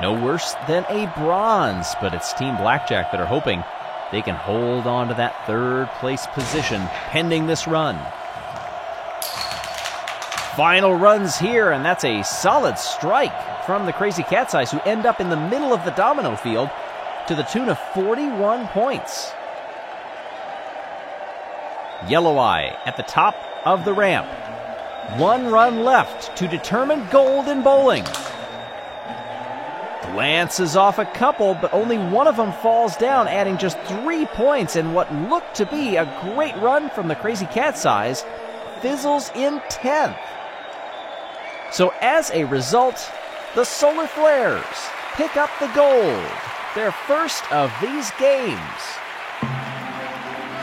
no worse than a bronze. But it's Team Blackjack that are hoping they can hold on to that third place position pending this run. Final runs here, and that's a solid strike from the Crazy Cat's Eyes, who end up in the middle of the domino field to the tune of 41 points. Yellow Eye at the top of the ramp. 1 run left to determine gold in bowling. Glances off a couple, but only one of them falls down, adding just 3 points, and what looked to be a great run from the Crazy Cat's Eyes fizzles in 10th. So as a result, the Solar Flares pick up the gold, their first of these games.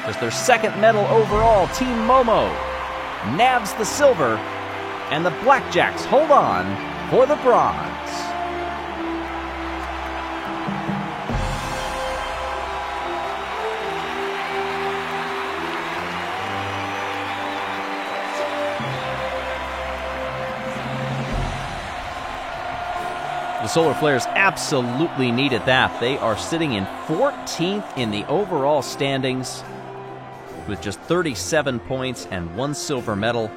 As their second medal overall, Team Momo nabs the silver, and the Blackjacks hold on for the bronze. The Solar Flares absolutely needed that. They are sitting in 14th in the overall standings with just 37 points and 1 silver medal.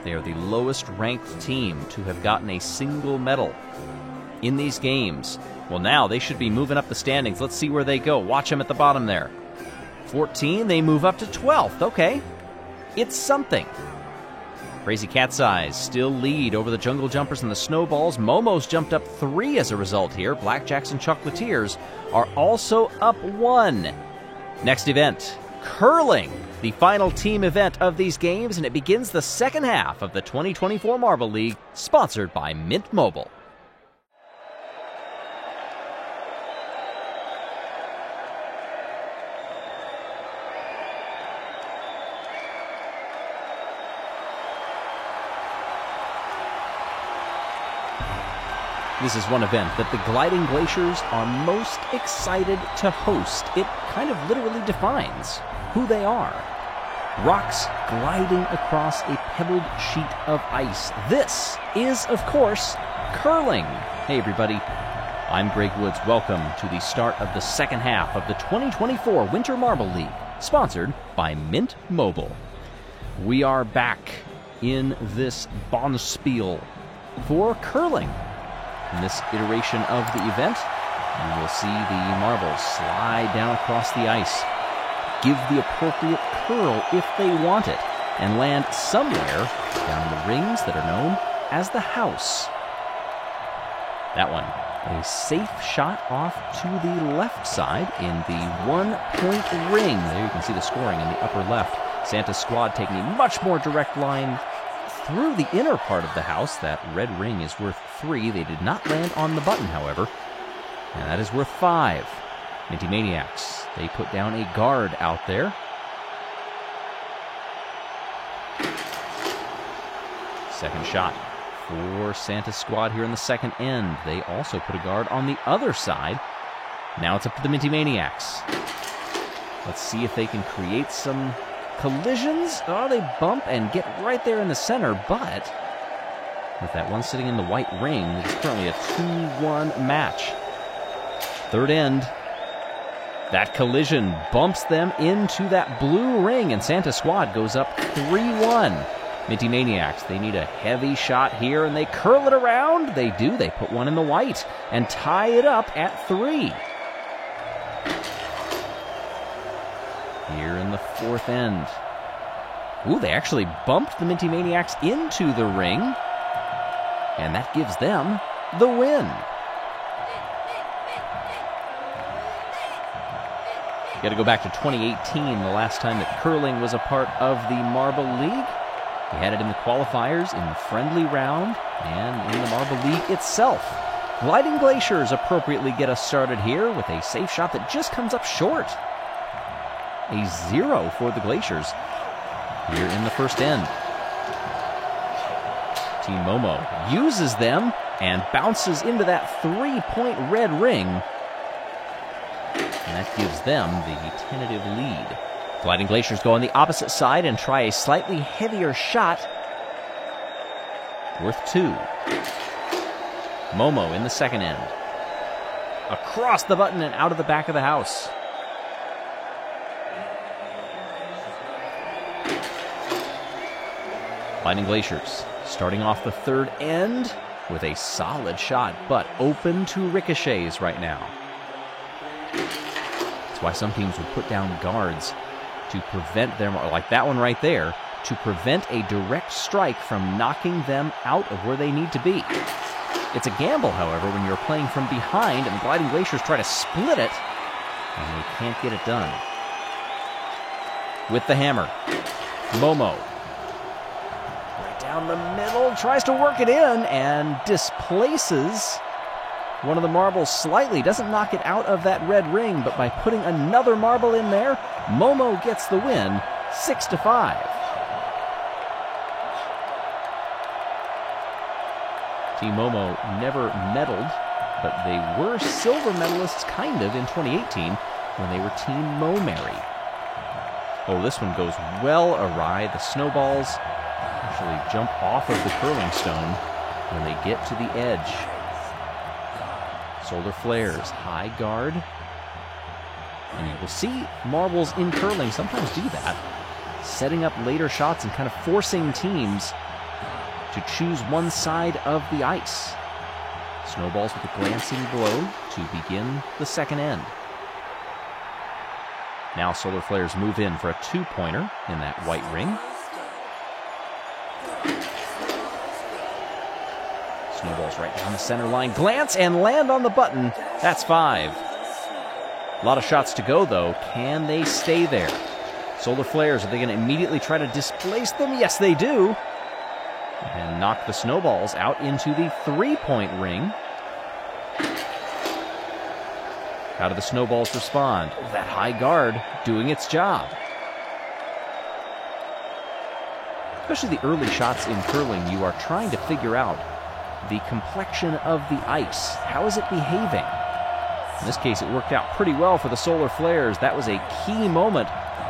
They are the lowest ranked team to have gotten a single medal in these games. Well, now they should be moving up the standings. Let's see where they go. Watch them at the bottom there. 14, they move up to 12th. Okay, it's something. Crazy Cat's Eyes still lead over the Jungle Jumpers and the Snowballs. Momo's jumped up 3 as a result here. Blackjacks and Chocolatiers are also up 1. Next event, curling, the final team event of these games, and it begins the second half of the 2024 Marble League, sponsored by Mint Mobile. This is one event that the Gliding Glaciers are most excited to host. It kind of literally defines who they are. Rocks gliding across a pebbled sheet of ice. This is, of course, curling. Hey, everybody. I'm Greg Woods. Welcome to the start of the second half of the 2024 Winter Marble League, sponsored by Mint Mobile. We are back in this bonspiel for curling. In this iteration of the event, you will see the marbles slide down across the ice, give the appropriate curl if they want it, and land somewhere down the rings that are known as the house. That one, a safe shot off to the left side in the 1-point ring. There you can see the scoring in the upper left. Santa's squad taking a much more direct line through the inner part of the house. That red ring is worth 3. They did not land on the button, however. And that is worth 5. Minty Maniacs, they put down a guard out there. Second shot for Santa's squad here in the second end. They also put a guard on the other side. Now it's up to the Minty Maniacs. Let's see if they can create some collisions. Oh, they bump and get right there in the center, but with that one sitting in the white ring, it's currently a 2-1 match. Third end. That collision bumps them into that blue ring, and Santa's squad goes up 3-1. Minty Maniacs, they need a heavy shot here, and they curl it around. They do. They put one in the white and tie it up at 3. Here in the fourth end. Ooh, they actually bumped the Minty Maniacs into the ring, and that gives them the win. Got to go back to 2018, the last time that curling was a part of the Marble League. We had it in the qualifiers, in the friendly round, and in the Marble League itself. Gliding Glaciers appropriately get us started here with a safe shot that just comes up short. A 0 for the Glaciers here in the first end. Team Momo uses them and bounces into that 3-point red ring. And that gives them the tentative lead. Gliding Glaciers go on the opposite side and try a slightly heavier shot. Worth 2. Momo in the second end. Across the button and out of the back of the house. Gliding Glaciers starting off the third end with a solid shot, but open to ricochets right now. That's why some teams would put down guards to prevent them, like that one right there, to prevent a direct strike from knocking them out of where they need to be. It's a gamble, however, when you're playing from behind and the Gliding Glaciers try to split it, and they can't get it done. With the hammer, Momo. Right down the middle, tries to work it in, and displaces one of the marbles slightly. Doesn't knock it out of that red ring, but by putting another marble in there, Momo gets the win, 6-5. Team Momo never medaled, but they were silver medalists, kind of, in 2018 when they were Team Mo-Mary. Oh, this one goes well awry. The snowballs actually jump off of the curling stone when they get to the edge. Solar flares, high guard. And you will see marbles in curling sometimes do that, setting up later shots and kind of forcing teams to choose one side of the ice. Snowballs with a glancing blow to begin the second end. Now solar flares move in for a 2-pointer in that white ring. Snowballs right down the center line. Glance and land on the button. That's 5. A lot of shots to go, though. Can they stay there? Solar flares, are they going to immediately try to displace them? Yes, they do. And knock the snowballs out into the 3-point ring. How do the snowballs respond? That high guard doing its job. Especially the early shots in curling, you are trying to figure out the complexion of the ice. How is it behaving? In this case, it worked out pretty well for the solar flares. That was a key moment.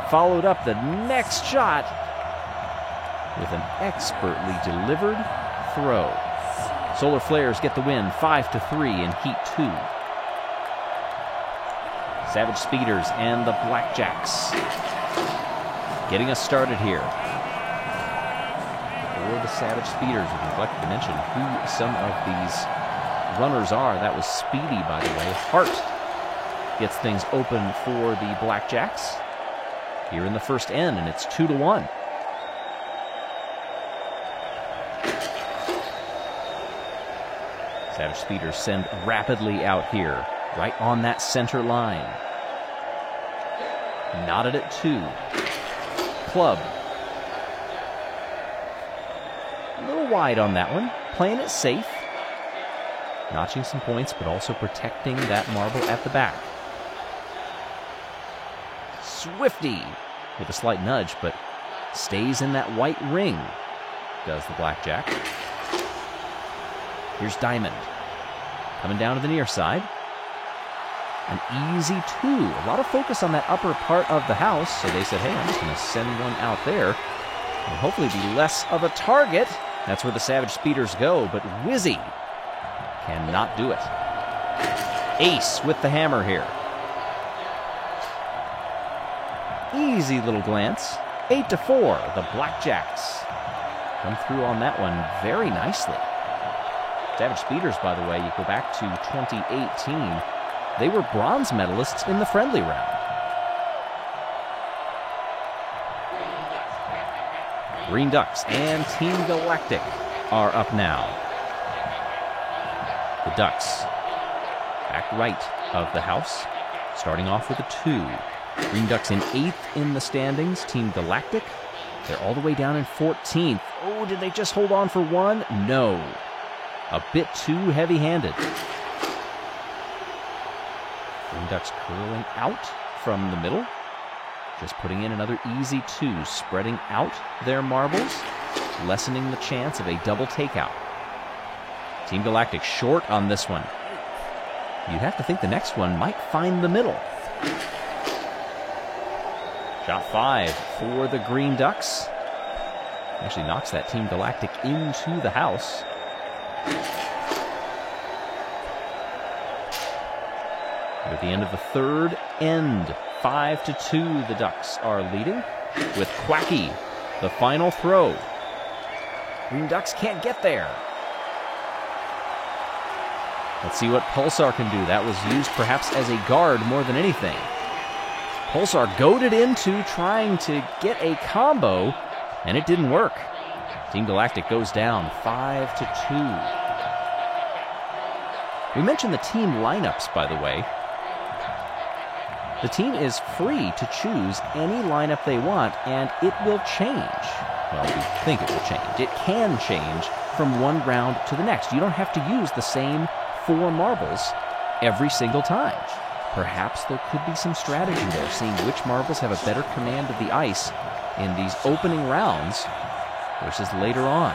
Followed up the next shot with an expertly delivered throw. Solar flares get the win, 5-3 in Heat 2. Savage Speeders and the Blackjacks getting us started here. For the Savage Speeders, we neglected to mention who some of these runners are. That was Speedy, by the way. Hart gets things open for the Blackjacks here in the first end, and it's 2-1. Savage Speeders send rapidly out here, right on that center line. Knotted at 2. Club. wide on that one, playing it safe. Notching some points, but also protecting that marble at the back. Swifty with a slight nudge, but stays in that white ring, does the blackjack. Here's Diamond, coming down to the near side. An easy 2. A lot of focus on that upper part of the house, so they said, hey, I'm just going to send one out there and hopefully be less of a target. That's where the Savage Speeders go, but Wizzy cannot do it. Ace with the hammer here. Easy little glance. 8-4. The Blackjacks come through on that one very nicely. Savage Speeders, by the way, you go back to 2018, they were bronze medalists in the friendly round. Green Ducks and Team Galactic are up now. The Ducks, back right of the house, starting off with a 2. Green Ducks in 8th in the standings. Team Galactic, they're all the way down in 14th. Oh, did they just hold on for 1? No. A bit too heavy-handed. Green Ducks curling out from the middle. Just putting in another easy 2, spreading out their marbles, lessening the chance of a double takeout. Team Galactic short on this one. You'd have to think the next one might find the middle. Shot 5 for the Green Ducks. Actually knocks that Team Galactic into the house. At the end of the third end, 5-2, the Ducks are leading with Quacky, the final throw. Green Ducks can't get there. Let's see what Pulsar can do. That was used perhaps as a guard more than anything. Pulsar goaded into trying to get a combo, and it didn't work. Team Galactic goes down 5-2. We mentioned the team lineups, by the way. The team is free to choose any lineup they want, and it will change. Well, we think it will change. It can change from one round to the next. You don't have to use the same 4 marbles every single time. Perhaps there could be some strategy there, seeing which marbles have a better command of the ice in these opening rounds versus later on.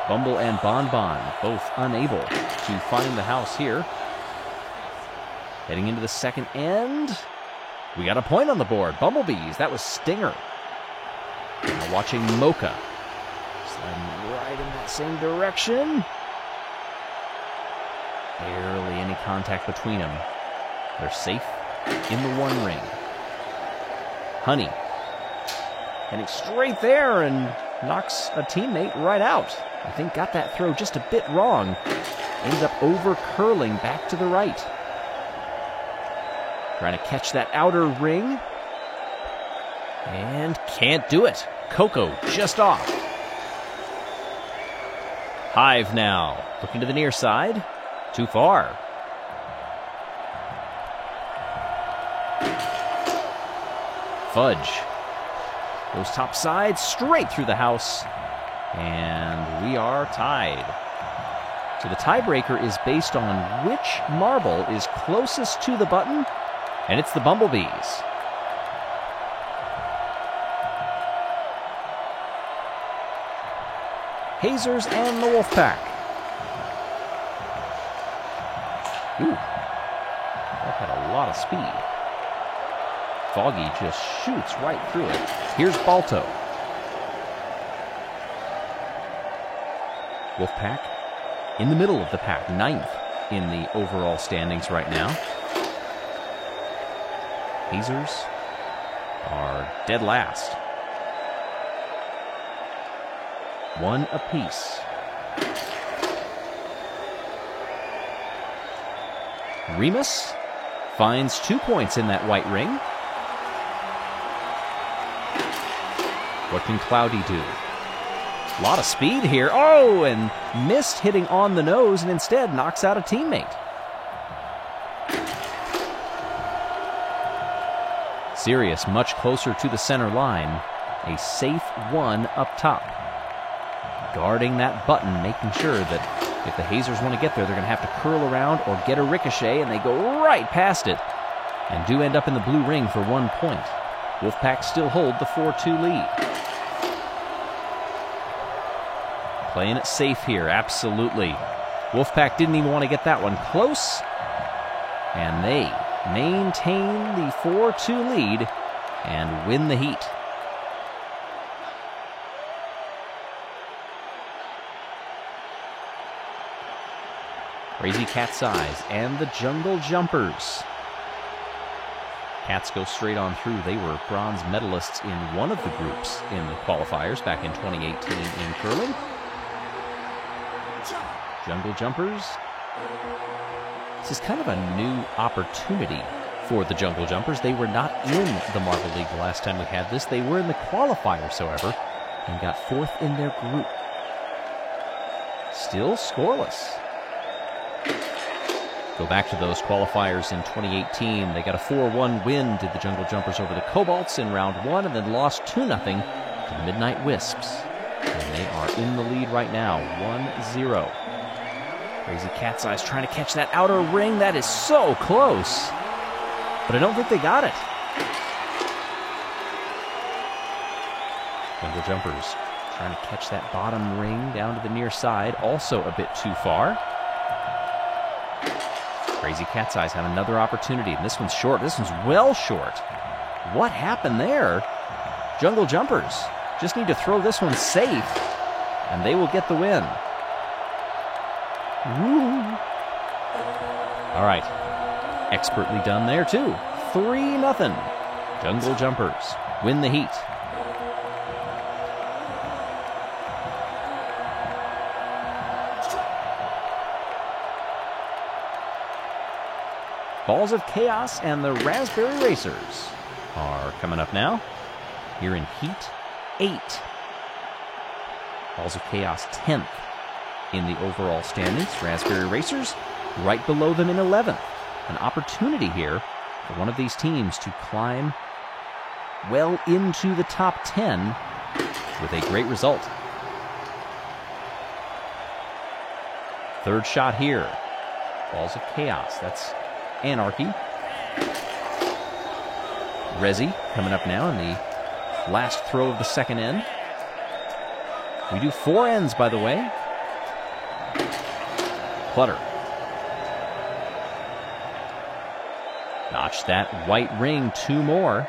Bumble and Bonbon both unable to find the house here. Heading into the second end, we got a point on the board. Bumblebees, that was Stinger. Now watching Mocha, sliding right in that same direction. Barely any contact between them. They're safe in the 1 ring. Honey, heading straight there and knocks a teammate right out. I think got that throw just a bit wrong. Ends up over-curling back to the right. Trying to catch that outer ring. And can't do it. Coco just off. Hive now, looking to the near side. Too far. Fudge goes top side, straight through the house. And we are tied. So the tiebreaker is based on which marble is closest to the button, and it's the Bumblebees. Hazers and the Wolfpack. Ooh, that had a lot of speed. Foggy just shoots right through it. Here's Balto. Wolfpack in the middle of the pack, 9th in the overall standings right now. Hazers are dead last. 1 apiece. Remus finds 2 points in that white ring. What can Cloudy do? A lot of speed here. Oh, and missed hitting on the nose and instead knocks out a teammate. Sirius much closer to the center line. A safe 1 up top. guarding that button, making sure that if the Hazers want to get there, they're going to have to curl around or get a ricochet, and they go right past it and do end up in the blue ring for 1 point. Wolfpack still hold the 4-2 lead. Playing it safe here, absolutely. Wolfpack didn't even want to get that one close, and they maintain the 4-2 lead and win the heat. Crazy Cat's Eyes and the Jungle Jumpers. Cats go straight on through. They were bronze medalists in one of the groups in the qualifiers back in 2018 in curling. Jungle Jumpers. This is kind of a new opportunity for the Jungle Jumpers. They were not in the Marble League the last time we had this. They were in the qualifiers, however, and got 4th in their group. Still scoreless. Go back to those qualifiers in 2018. They got a 4-1 win, did the Jungle Jumpers over the Cobalts in round 1, and then lost 2-0 to the Midnight Wisps. And they are in the lead right now, 1-0. Crazy Cat's Eyes trying to catch that outer ring. That is so close. But I don't think they got it. Jungle Jumpers trying to catch that bottom ring down to the near side. Also a bit too far. Crazy Cat's Eyes have another opportunity, and this one's short. This one's well short. What happened there? Jungle Jumpers just need to throw this one safe, and they will get the win. Woo. All right. Expertly done there, too. 3-0. Jungle Jumpers win the heat. Balls of Chaos and the Raspberry Racers are coming up now. Here in Heat 8. Balls of Chaos 10th in the overall standings. Raspberry Racers right below them in 11th. An opportunity here for one of these teams to climb well into the top 10 with a great result. Third shot here. Balls of Chaos. That's Anarchy. Resi coming up now in the last throw of the second end. We do 4 ends, by the way. Clutter. Notch that white ring 2 more.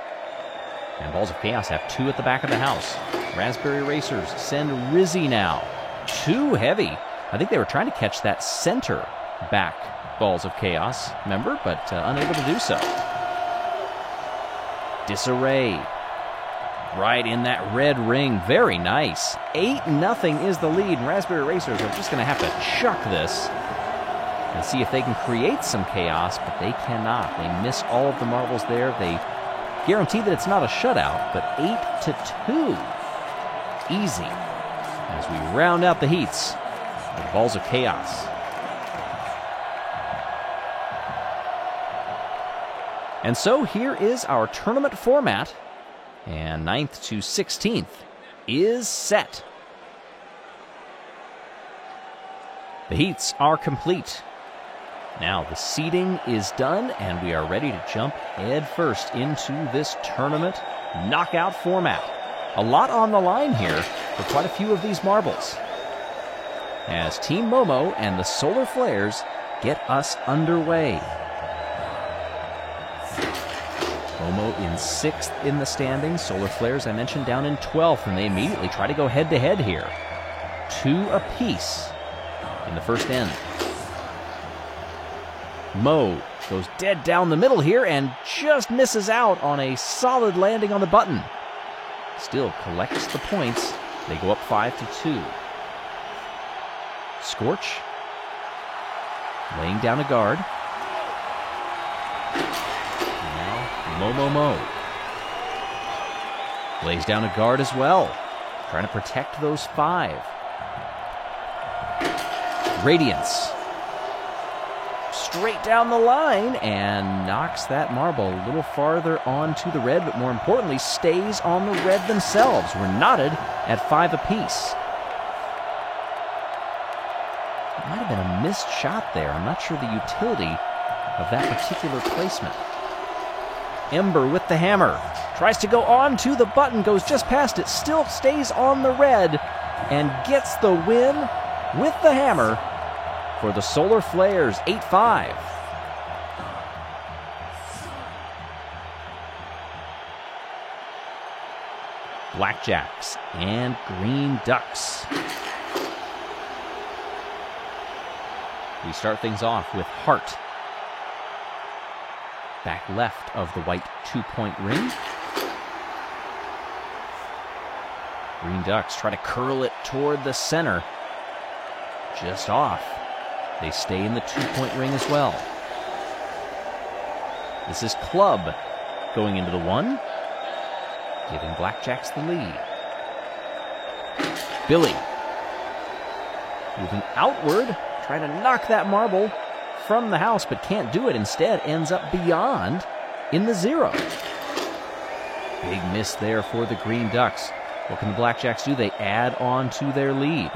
And Balls of Chaos have 2 at the back of the house. Raspberry Racers send Rizzy now. Too heavy. I think they were trying to catch that center back Balls of Chaos, remember, but unable to do so. Disarray. Right in that red ring. Very nice. 8-0 is the lead, and Raspberry Racers are just going to have to chuck this and see if they can create some chaos, but they cannot. They miss all of the marbles there. They guarantee that it's not a shutout, but 8-2. Easy. As we round out the heats with Balls of Chaos. And so here is our tournament format, and 9th to 16th is set. The heats are complete. Now the seeding is done, and we are ready to jump head first into this tournament knockout format. A lot on the line here for quite a few of these marbles, as Team Momo and the Solar Flares get us underway. Momo in 6th in the standings. Solar Flares, I mentioned, down in 12th, and they immediately try to go head-to-head here. 2 apiece in the first end. Mo goes dead down the middle here and just misses out on a solid landing on the button. Still collects the points. They go up 5-2. Scorch laying down a guard. Mo lays down a guard as well, trying to protect those 5. Radiance straight down the line and knocks that marble a little farther onto the red, but more importantly stays on the red themselves. We're knotted at 5 apiece. Might have been a missed shot there. I'm not sure the utility of that particular placement. Ember with the hammer. Tries to go on to the button, goes just past it, still stays on the red, and gets the win with the hammer for the Solar Flares, 8-5. Blackjacks and Green Ducks. We start things off with Hart. Back left of the white 2-point ring. Green Ducks try to curl it toward the center. Just off. They stay in the 2-point ring as well. This is Club going into the 1, giving Blackjacks the lead. Billy moving outward, trying to knock that marble from the house, but can't do it. Instead, ends up beyond in the 0. Big miss there for the Green Ducks. What can the Blackjacks do? They add on to their lead.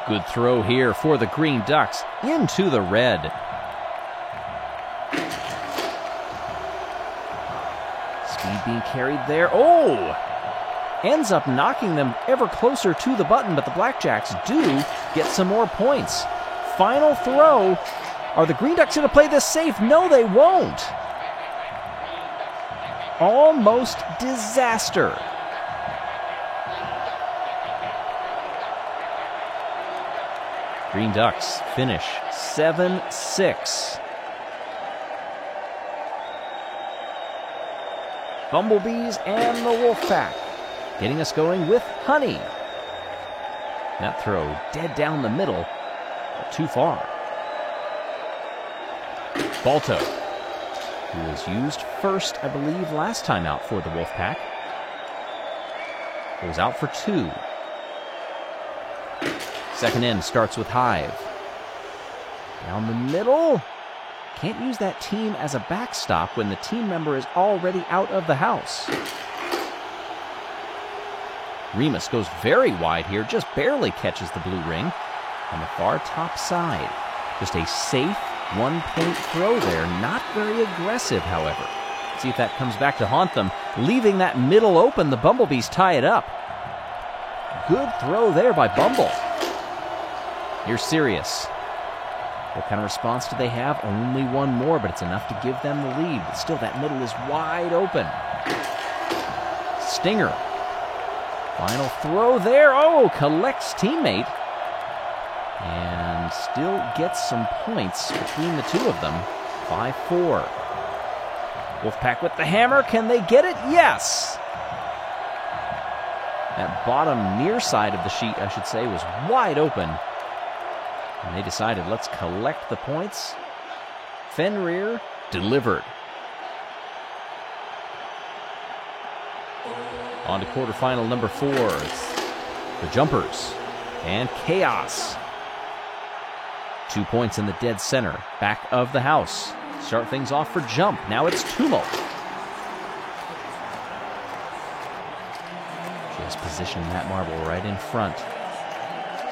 Good throw here for the Green Ducks into the red. Speed being carried there. Oh! Ends up knocking them ever closer to the button, but the Blackjacks do get some more points. Final throw. Are the Green Ducks going to play this safe? No, they won't. Almost disaster. Green Ducks finish 7-6. Bumblebees and the Wolfpack getting us going with Honey. That throw dead down the middle, but too far. Balto, who was used first, I believe, last time out for the Wolfpack, goes out for 2. Second end starts with Hive. Down the middle. Can't use that team as a backstop when the team member is already out of the house. Remus goes very wide here, just barely catches the blue ring on the far top side. Just a safe 1-point throw there. Not very aggressive, however. See if that comes back to haunt them. Leaving that middle open, the Bumblebees tie it up. Good throw there by Bumble. Here's Sirius. What kind of response do they have? Only one more, but it's enough to give them the lead. But still, that middle is wide open. Stinger. Final throw there. Oh, collects teammate. And still gets some points between the two of them. 5-4. Wolfpack with the hammer. Can they get it? Yes! That bottom near side of the sheet, I should say, was wide open. And they decided, let's collect the points. Fenrir delivered. On to quarterfinal number 4. The Jumpers and Chaos. 2 points in the dead center, back of the house. Start things off for Jump. Now it's Tumult. Just positioning that marble right in front.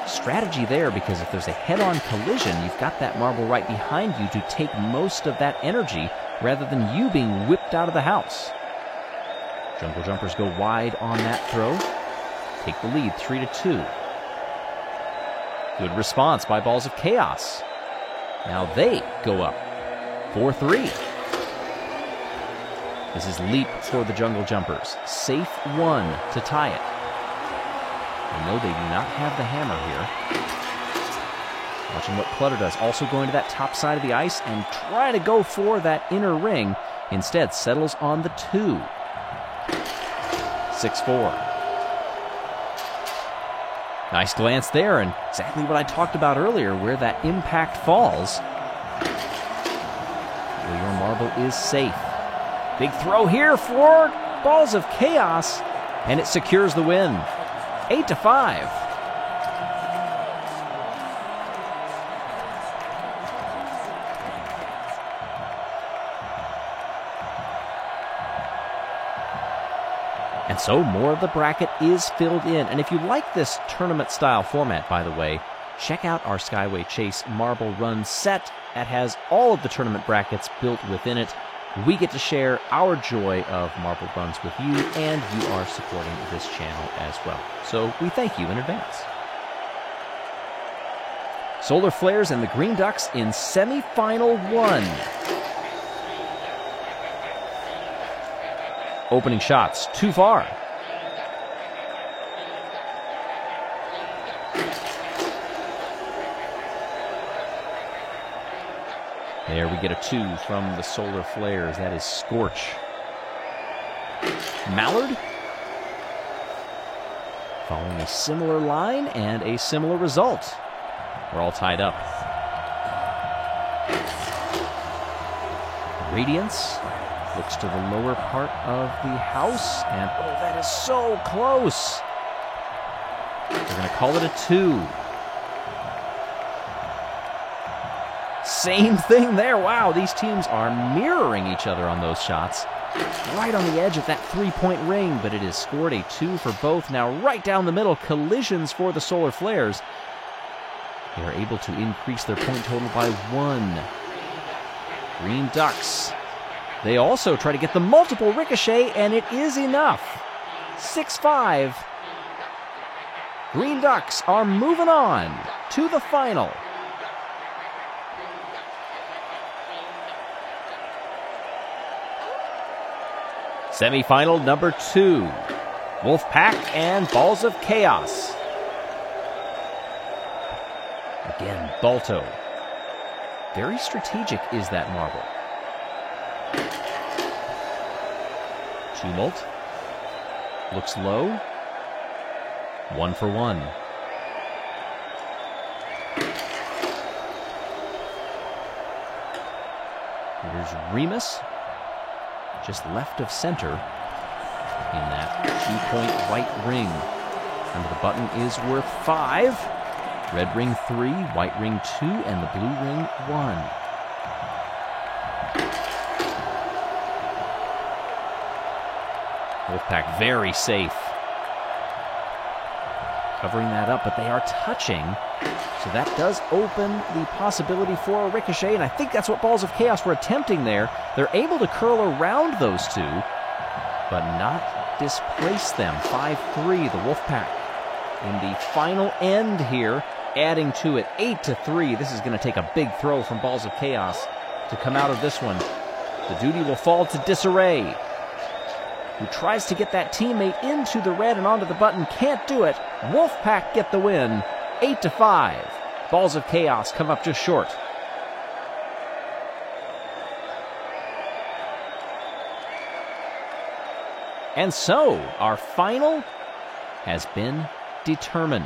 Strategy there, because if there's a head-on collision, you've got that marble right behind you to take most of that energy rather than you being whipped out of the house. Jungle Jumpers go wide on that throw. Take the lead 3-2. Good response by Balls of Chaos. Now they go up 4-3. This is Leap for the Jungle Jumpers. Safe 1 to tie it. I know they do not have the hammer here. Watching what Clutter does. Also going to that top side of the ice and trying to go for that inner ring. Instead, settles on the 2. 6-4. Nice glance there, and exactly what I talked about earlier, where that impact falls. Well, your marble is safe. Big throw here for Balls of Chaos, and it secures the win. 8-5. And so more of the bracket is filled in. And if you like this tournament-style format, by the way, check out our Skyway Chase Marble Run set. That has all of the tournament brackets built within it. We get to share our joy of marble runs with you, and you are supporting this channel as well. So we thank you in advance. Solar Flares and the Green Ducks in semifinal 1. Opening shots too far. There we get a 2 from the Solar Flares. That is Scorch. Mallard. Following a similar line and a similar result. We're all tied up. Radiance looks to the lower part of the house, and oh, that is so close. They're going to call it a 2. Same thing there. Wow, these teams are mirroring each other on those shots. Right on the edge of that 3-point ring, but it is scored a 2 for both. Now right down the middle, collisions for the Solar Flares. They are able to increase their point total by 1. Green Ducks. They also try to get the multiple ricochet, and it is enough. 6-5. Green Ducks are moving on to the final. Semifinal number 2. Wolfpack and Balls of Chaos. Again, Balto. Very strategic is that marble. Tumult. Looks low. 1 for 1. Here's Remus. Just left of center in that 2-point white ring. And the button is worth 5. Red ring 3, white ring 2, and the blue ring 1. Wolfpack very safe. Covering that up, but they are touching. So that does open the possibility for a ricochet, and I think that's what Balls of Chaos were attempting there. They're able to curl around those two, but not displace them. 5-3, the Wolfpack in the final end here, adding to it 8-3. This is going to take a big throw from Balls of Chaos to come out of this one. The duty will fall to Disarray, who tries to get that teammate into the red and onto the button. Can't do it. Wolfpack get the win. 8-5. Balls of Chaos come up just short. And so, our final has been determined.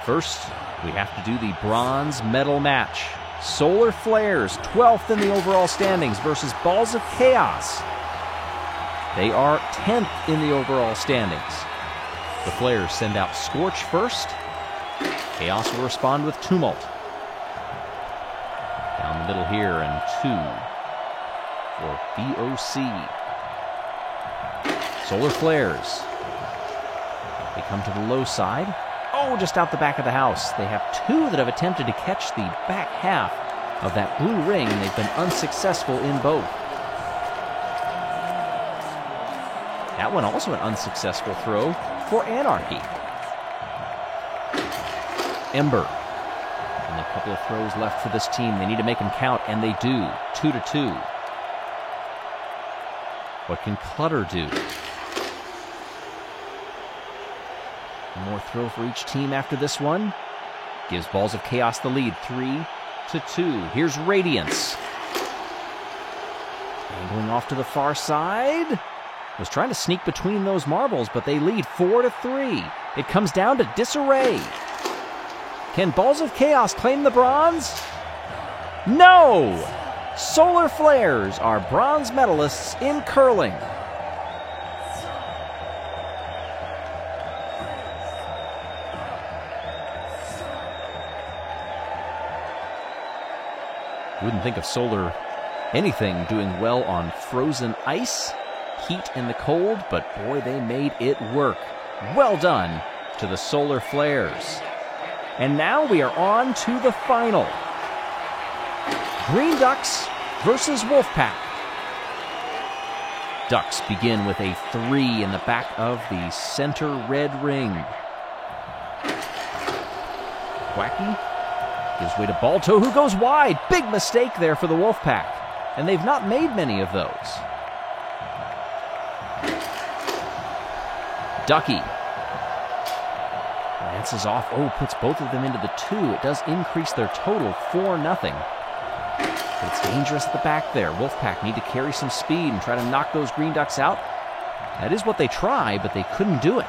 First, we have to do the bronze medal match. Solar Flares, 12th in the overall standings, versus Balls of Chaos. They are 10th in the overall standings. The Flares send out Scorch first. Chaos will respond with Tumult. Down the middle here, and 2 for BOC. Solar Flares. They come to the low side. Oh, just out the back of the house. They have 2 that have attempted to catch the back half of that blue ring, and they've been unsuccessful in both. That one also an unsuccessful throw for Anarchy. Ember. And a couple of throws left for this team. They need to make them count, and they do. 2-2. What can Clutter do? One more throw for each team after this one. Gives Balls of Chaos the lead. 3-2. Here's Radiance. Angling off to the far side. Was trying to sneak between those marbles, but they lead 4-3. It comes down to Disarray. Can Balls of Chaos claim the bronze? No! Solar Flares are bronze medalists in curling. Wouldn't think of Solar anything doing well on frozen ice, heat and the cold, but boy, they made it work. Well done to the Solar Flares. And now we are on to the final. Green Ducks versus Wolfpack. Ducks begin with a 3 in the back of the center red ring. Wacky gives way to Balto, who goes wide. Big mistake there for the Wolfpack, and they've not made many of those. Ducky lances off. Oh, puts both of them into the 2. It does increase their total 4-0. But it's dangerous at the back there. Wolfpack need to carry some speed and try to knock those Green Ducks out. That is what they try, but they couldn't do it.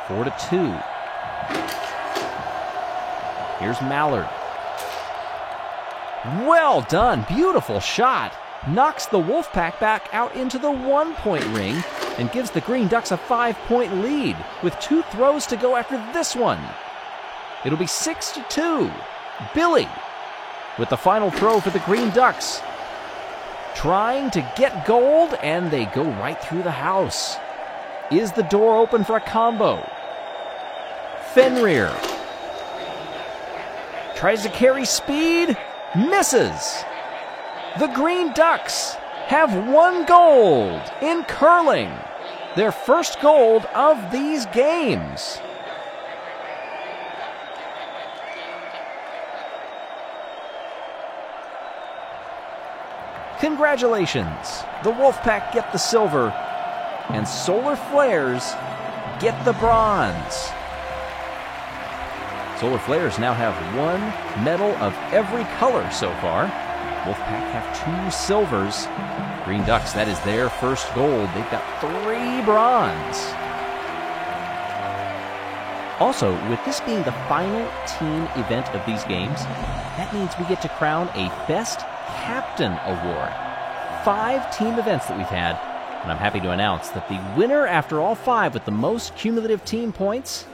4-2. Here's Mallard. Well done. Beautiful shot. Knocks the Wolfpack back out into the 1-point ring and gives the Green Ducks a 5-point lead with 2 throws to go after this one. It'll be 6-2. Billy with the final throw for the Green Ducks. Trying to get gold, and they go right through the house. Is the door open for a combo? Fenrir tries to carry speed, misses. The Green Ducks have 1 gold in curling, their first gold of these games. Congratulations! The Wolfpack get the silver, and Solar Flares get the bronze. Solar Flares now have 1 medal of every color so far. Wolfpack have 2 silvers. Green Ducks, that is their first gold. They've got 3 bronze. Also, with this being the final team event of these games, that means we get to crown a Best Captain Award. 5 team events that we've had, and I'm happy to announce that the winner after all 5 with the most cumulative team points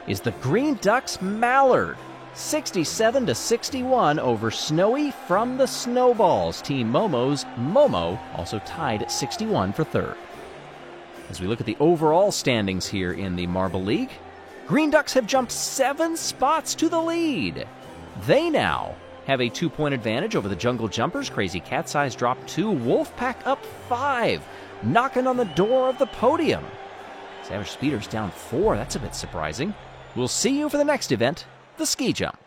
is the Green Ducks Mallard. 67-61 over Snowy from the Snowballs. Team Momo's Momo also tied at 61 for 3rd. As we look at the overall standings here in the Marble League, Green Ducks have jumped 7 spots to the lead. They now have a 2-point advantage over the Jungle Jumpers. Crazy Cat's Eyes dropped 2. Wolfpack up 5, knocking on the door of the podium. Savage Speeders down 4. That's a bit surprising. We'll see you for the next event, the ski jump.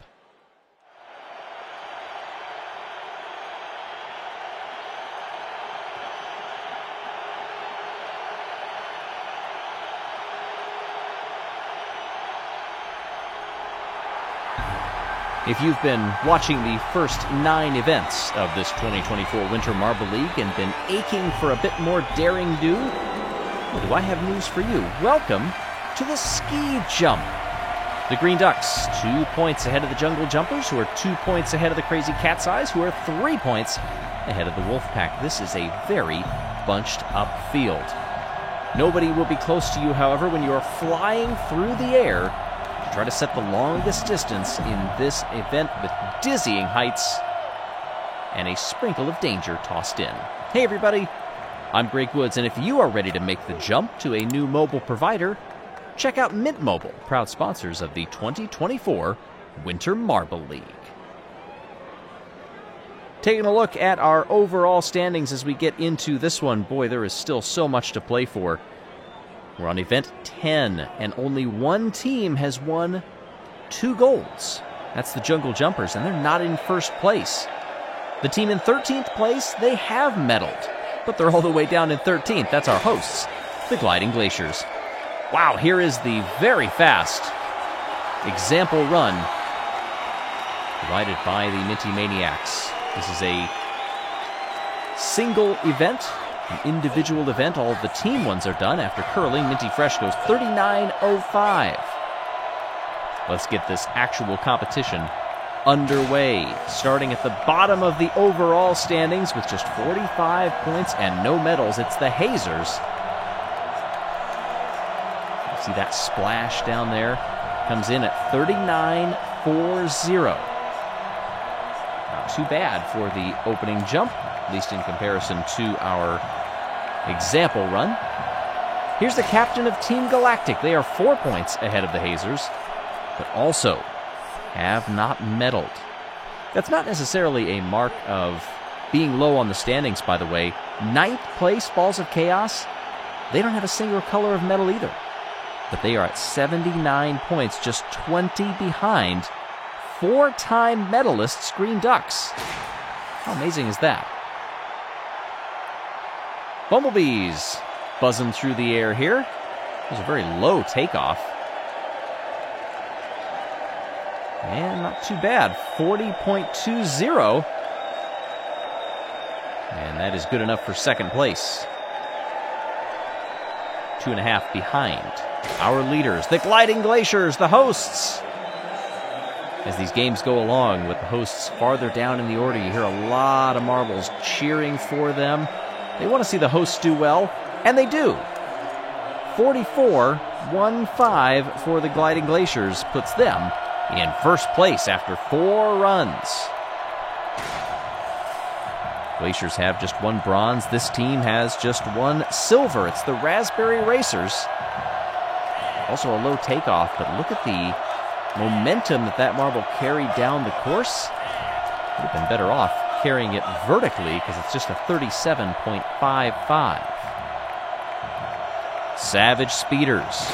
If you've been watching the first 9 events of this 2024 Winter Marble League and been aching for a bit more daring do, well, do I have news for you? Welcome to the ski jump. The Green Ducks, 2 points ahead of the Jungle Jumpers, who are 2 points ahead of the Crazy Cat's Eyes, who are 3 points ahead of the Wolfpack. This is a very bunched up field. Nobody will be close to you, however, when you are flying through the air to try to set the longest distance in this event with dizzying heights and a sprinkle of danger tossed in. Hey everybody, I'm Greg Woods, and if you are ready to make the jump to a new mobile provider, check out Mint Mobile, proud sponsors of the 2024 Winter Marble League. Taking a look at our overall standings as we get into this one, boy, there is still so much to play for. We're on event 10, and only 1 team has won 2 golds. That's the Jungle Jumpers, and they're not in first place. The team in 13th place, they have medaled, but they're all the way down in 13th. That's our hosts, the Gliding Glaciers. Wow, here is the very fast example run provided by the Minty Maniacs. This is a single event, an individual event. All of the team ones are done after curling. Minty Fresh goes 39.05. Let's get this actual competition underway. Starting at the bottom of the overall standings with just 45 points and no medals, it's the Hazers. See that splash down there? Comes in at 39.40. not too bad for the opening jump, at least in comparison to our example run. Here's the captain of Team Galactic. They are 4 points ahead of the Hazers, but also have not medaled. That's not necessarily a mark of being low on the standings, by the way. 9th place, Balls of Chaos, they don't have a single color of medal either. But they are at 79 points, just 20 behind 4-time medalists Green Ducks. How amazing is that? Bumblebees buzzing through the air here. It was a very low takeoff. And not too bad, 40.20. And that is good enough for second place. 2.5 behind our leaders, the Gliding Glaciers, the hosts. As these games go along with the hosts farther down in the order, you hear a lot of marbles cheering for them. They want to see the hosts do well, and they do. 44.15 for the Gliding Glaciers puts them in first place after 4 runs. Glaciers have just 1 bronze. This team has just 1 silver. It's the Raspberry Racers. Also a low takeoff, but look at the momentum that marble carried down the course. Would have been better off carrying it vertically because it's just a 37.55. Savage Speeders.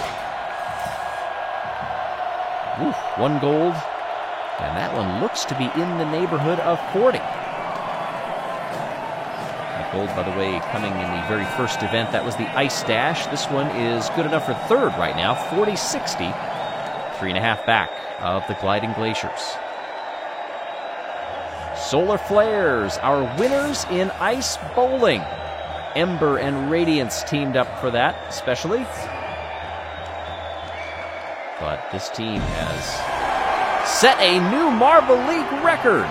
Oof, 1 gold, and that one looks to be in the neighborhood of 40. That gold, by the way, coming in the very first event, that was the Ice Dash. This one is good enough for third right now, 40.60, 3.5 back of the Gliding Glaciers. Solar Flares, our winners in ice bowling. Ember and Radiance teamed up for that, especially. But this team has set a new Marble League record.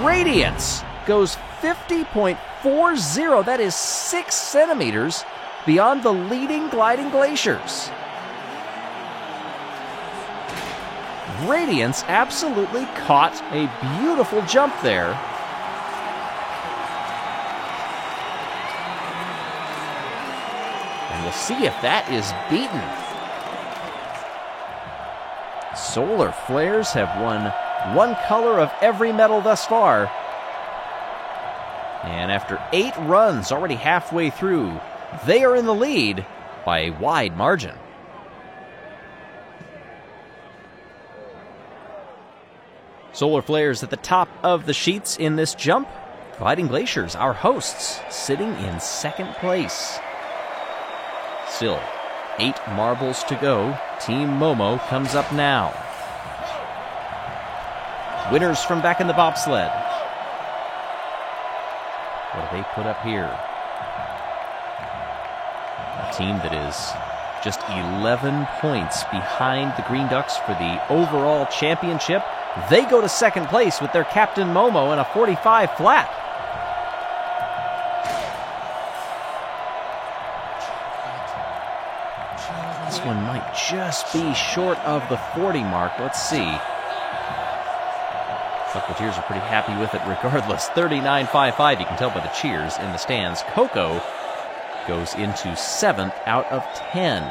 Radiance goes 50.40. That is 6 centimeters beyond the leading Gliding Glaciers. Radiance absolutely caught a beautiful jump there. And we'll see if that is beaten. Solar Flares have won 1 color of every medal thus far. And after 8 runs, already halfway through, they are in the lead by a wide margin. Solar Flares at the top of the sheets in this jump. Gliding Glaciers, our hosts, sitting in second place. Still 8 marbles to go. Team Momo comes up now. Winners from back in the bobsled. What do they put up here? A team that is just 11 points behind the Green Ducks for the overall championship. They go to second place with their captain Momo in a 45 flat. This one might just be short of the 40 mark. Let's see. Bucketeers are pretty happy with it regardless. 39.55, you can tell by the cheers in the stands. Coco goes into 7th out of 10.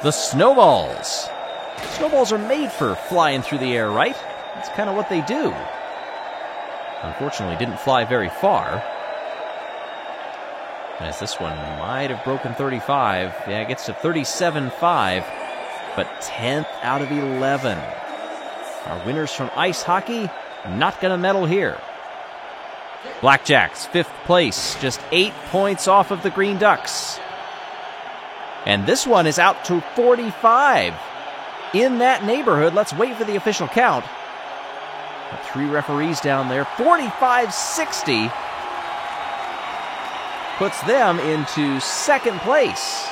The Snowballs. Snowballs are made for flying through the air, right? That's kind of what they do. Unfortunately, didn't fly very far. As this one might have broken 35. Yeah, it gets to 37.5, but 10th out of 11. Our winners from ice hockey, not going to medal here. Blackjacks, 5th place, just 8 points off of the Green Ducks. And this one is out to 45. In that neighborhood, let's wait for the official count. Got 3 referees down there. 45.60 puts them into second place.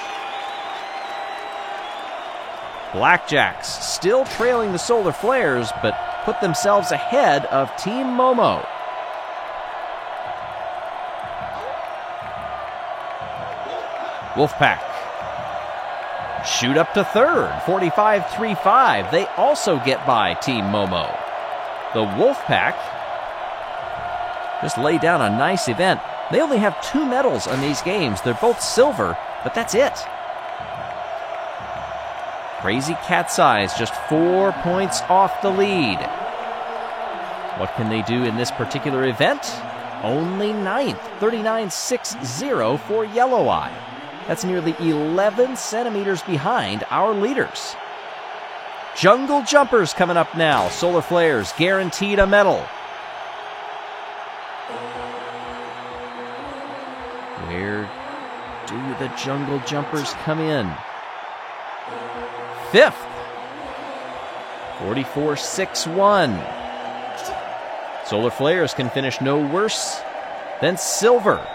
Blackjacks still trailing the Solar Flares, but put themselves ahead of Team Momo. Wolfpack shoot up to third, 45.35. They also get by Team Momo. The Wolfpack just laid down a nice event. They only have 2 medals in these games. They're both silver, but that's it. Crazy Cat's Eyes just 4 points off the lead. What can they do in this particular event? Only 9th, 39.60 for Yellow Eye. That's nearly 11 centimeters behind our leaders. Jungle Jumpers coming up now. Solar Flares guaranteed a medal. Where do the Jungle Jumpers come in? 5th, 44.61. Solar Flares can finish no worse than silver.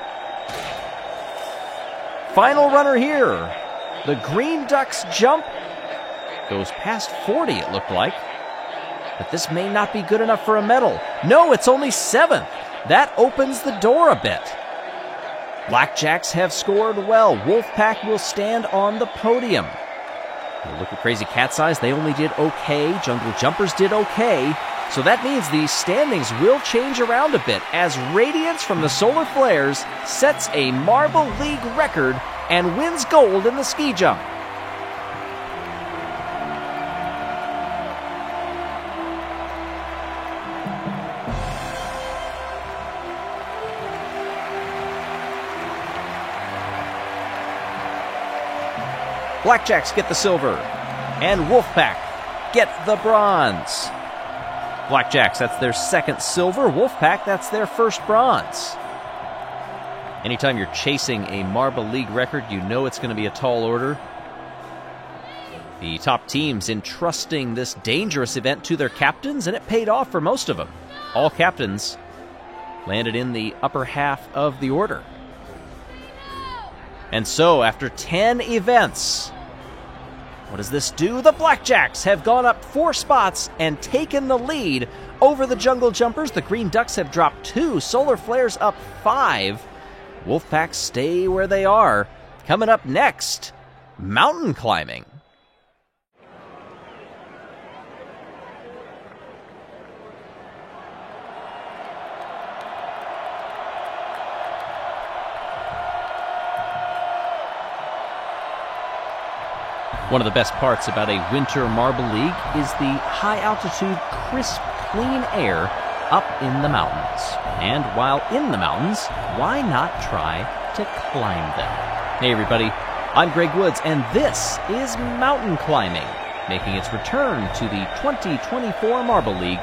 Final runner here. The Green Ducks jump goes past 40, it looked like. But this may not be good enough for a medal. No, it's only 7th. That opens the door a bit. Blackjacks have scored well. Wolfpack will stand on the podium. We'll look at Crazy Cat's Eyes. They only did okay. Jungle Jumpers did okay. So that means the standings will change around a bit as Radiance from the Solar Flares sets a Marble League record and wins gold in the ski jump. Blackjacks get the silver, and Wolfpack get the bronze. Blackjacks, that's their 2nd silver. Wolfpack, that's their 1st bronze. Anytime you're chasing a Marble League record, you know it's going to be a tall order. The top teams entrusting this dangerous event to their captains, and it paid off for most of them. All captains landed in the upper half of the order. And so, after 10 events, what does this do? The Blackjacks have gone up 4 spots and taken the lead over the Jungle Jumpers. The Green Ducks have dropped 2. Solar Flares up 5. Wolfpacks stay where they are. Coming up next, mountain climbing. One of the best parts about a winter Marble League is the high-altitude, crisp, clean air up in the mountains. And while in the mountains, why not try to climb them? Hey everybody, I'm Greg Woods, and this is Mountain Climbing, making its return to the 2024 Marble League,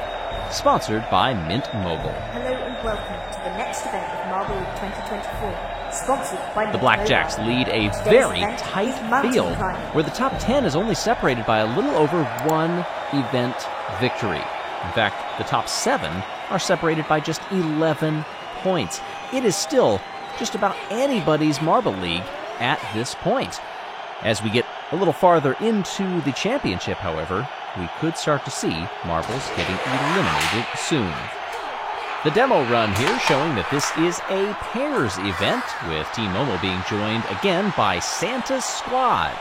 sponsored by Mint Mobile. Hello and welcome to the next event of Marble League 2024. Sponsored by the Blackjacks lead a very tight field where the top 10 is only separated by a little over 1 event victory. In fact, the top 7 are separated by just 11 points. It is still just about anybody's Marble League at this point. As we get a little farther into the championship, however, we could start to see marbles getting eliminated soon. The demo run here showing that this is a pairs event, with Team Momo being joined again by Santa's squad.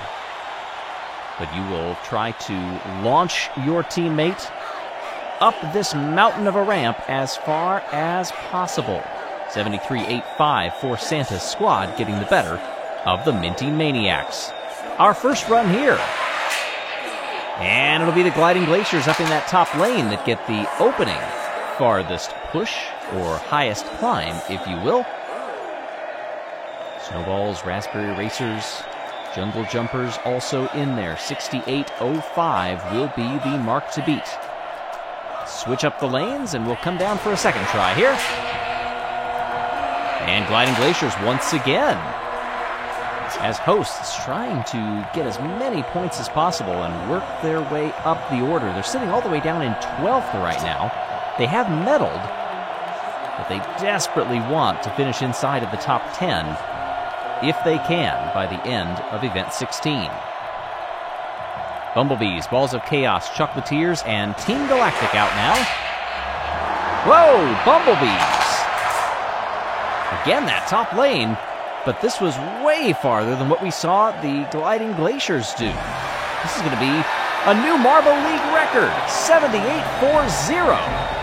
But you will try to launch your teammate up this mountain of a ramp as far as possible. 73.85 for Santa's squad, getting the better of the Minty Maniacs. Our first run here. And it'll be the Gliding Glaciers up in that top lane that get the opening farthest push, or highest climb, if you will. Snowballs, Raspberry Racers, Jungle Jumpers also in there. 68.05 will be the mark to beat. Switch up the lanes, and we'll come down for a second try here. And Gliding Glaciers once again, as hosts, trying to get as many points as possible and work their way up the order. They're sitting all the way down in 12th right now. They have medaled, but they desperately want to finish inside of the top 10, if they can, by the end of Event 16. Bumblebees, Balls of Chaos, Chocolatiers, and Team Galactic out now. Whoa, Bumblebees! Again, that top lane, but this was way farther than what we saw the Gliding Glaciers do. This is going to be a new Marble League record, 78.40.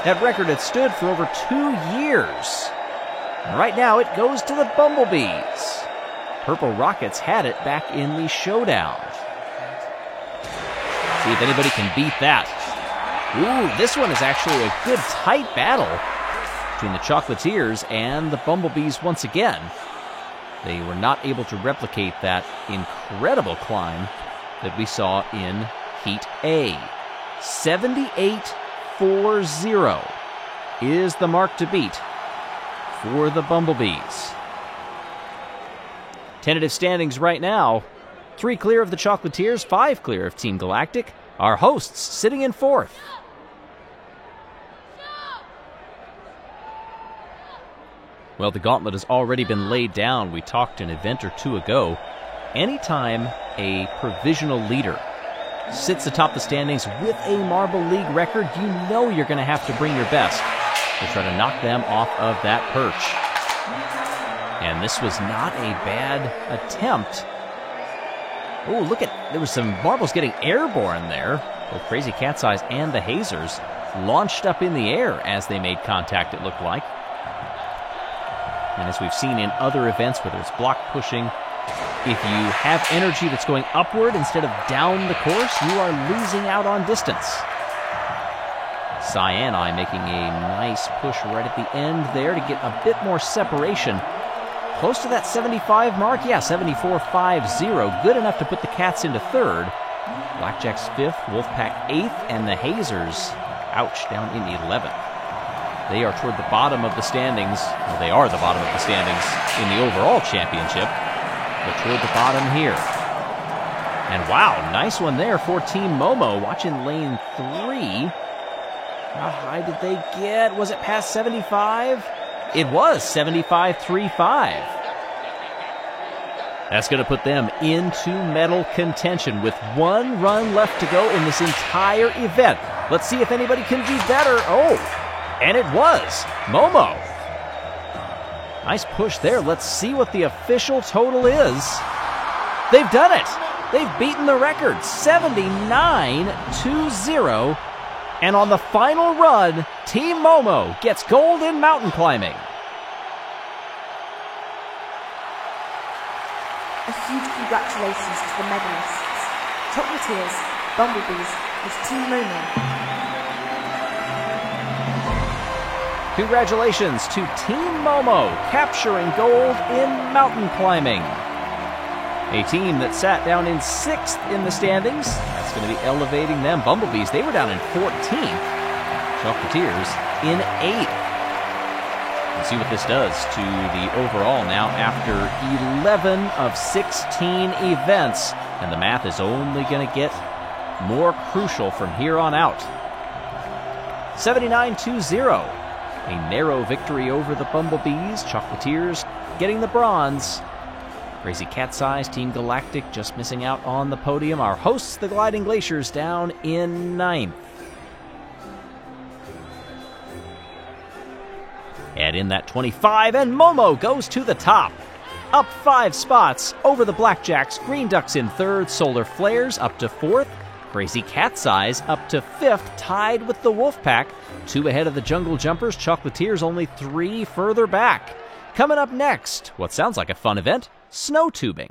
That record had stood for over 2 years. And right now it goes to the Bumblebees. Purple Rockets had it back in the showdown. See if anybody can beat that. Ooh, this one is actually a good tight battle between the Chocolatiers and the Bumblebees once again. They were not able to replicate that incredible climb that we saw in Heat A. 78-4-0 is the mark to beat for the Bumblebees. Tentative standings right now: 3 clear of the Chocolatiers, 5 clear of Team Galactic. Our hosts sitting in 4th. Well, the gauntlet has already been laid down. We talked an event or two ago. Anytime a provisional leader sits atop the standings with a Marble League record, you know you're going to have to bring your best to try to knock them off of that perch. And this was not a bad attempt. Oh, look at, there was some marbles getting airborne there. Both Crazy Cat's Eyes and the Hazers launched up in the air as they made contact, it looked like. And as we've seen in other events, whether it's block pushing, if you have energy that's going upward instead of down the course, you are losing out on distance. Cyan making a nice push right at the end there to get a bit more separation. Close to that 75 mark. Yeah, 74-5-0. Good enough to put the Cats into 3rd. Blackjack's 5th, Wolfpack 8th, and the Hazers, ouch, down in 11th. They are toward the bottom of the standings. Well, they are the bottom of the standings in the overall championship, but toward the bottom here. And wow, nice one there for Team Momo. Watching lane 3. How high did they get? Was it past 75? It was 75-35. That's going to put them into medal contention with 1 run left to go in this entire event. Let's see if anybody can do better. Oh, and it was Momo. Nice push there. Let's see what the official total is. They've done it. They've beaten the record, 79-20. And on the final run, Team Momo gets gold in mountain climbing. A huge congratulations to the medalists, Chocolatiers, Bumblebees, and Team Momo. Congratulations to Team Momo capturing gold in mountain climbing. A team that sat down in 6th in the standings. That's going to be elevating them. Bumblebees, they were down in 14th. Chocolatiers in 8th. Let's see what this does to the overall now after 11 of 16 events. And the math is only going to get more crucial from here on out. 79-20. A narrow victory over the Bumblebees. Chocolatiers getting the bronze. Crazy Cat's Eyes, Team Galactic just missing out on the podium. Our hosts, the Gliding Glaciers, down in 9th. Add in that 25, and Momo goes to the top. Up 5 spots over the Blackjacks. Green Ducks in 3rd. Solar Flares up to 4th. Crazy Cat's Eyes up to 5th, tied with the Wolfpack. 2 ahead of the Jungle Jumpers. Chocolatiers only 3 further back. Coming up next, what sounds like a fun event, snow tubing.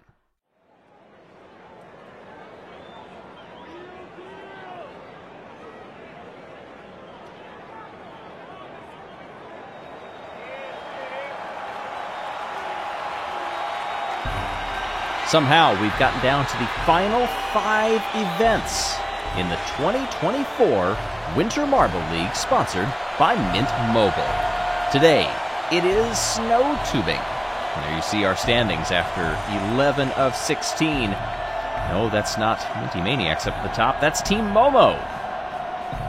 Somehow we've gotten down to the final 5 events in the 2024 Winter Marble League, sponsored by Mint Mobile. Today, it is snow tubing. And there you see our standings after 11 of 16. No, that's not Minty Maniacs up at the top. That's Team Momo.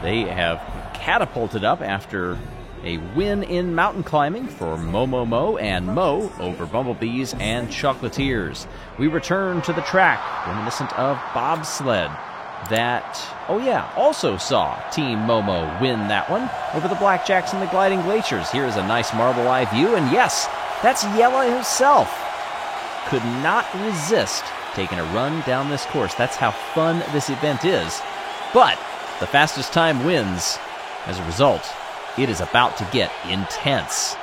They have catapulted up after a win in mountain climbing for Momo and Mo over Bumblebees and Chocolatiers. We return to the track, reminiscent of Bobsled. That, also saw Team Momo win that one over the Blackjacks and the Gliding Glaciers. Here is a nice marble eye view, and yes, that's Jelle himself. Could not resist taking a run down this course. That's how fun this event is. But the fastest time wins as a result It is about to get intense.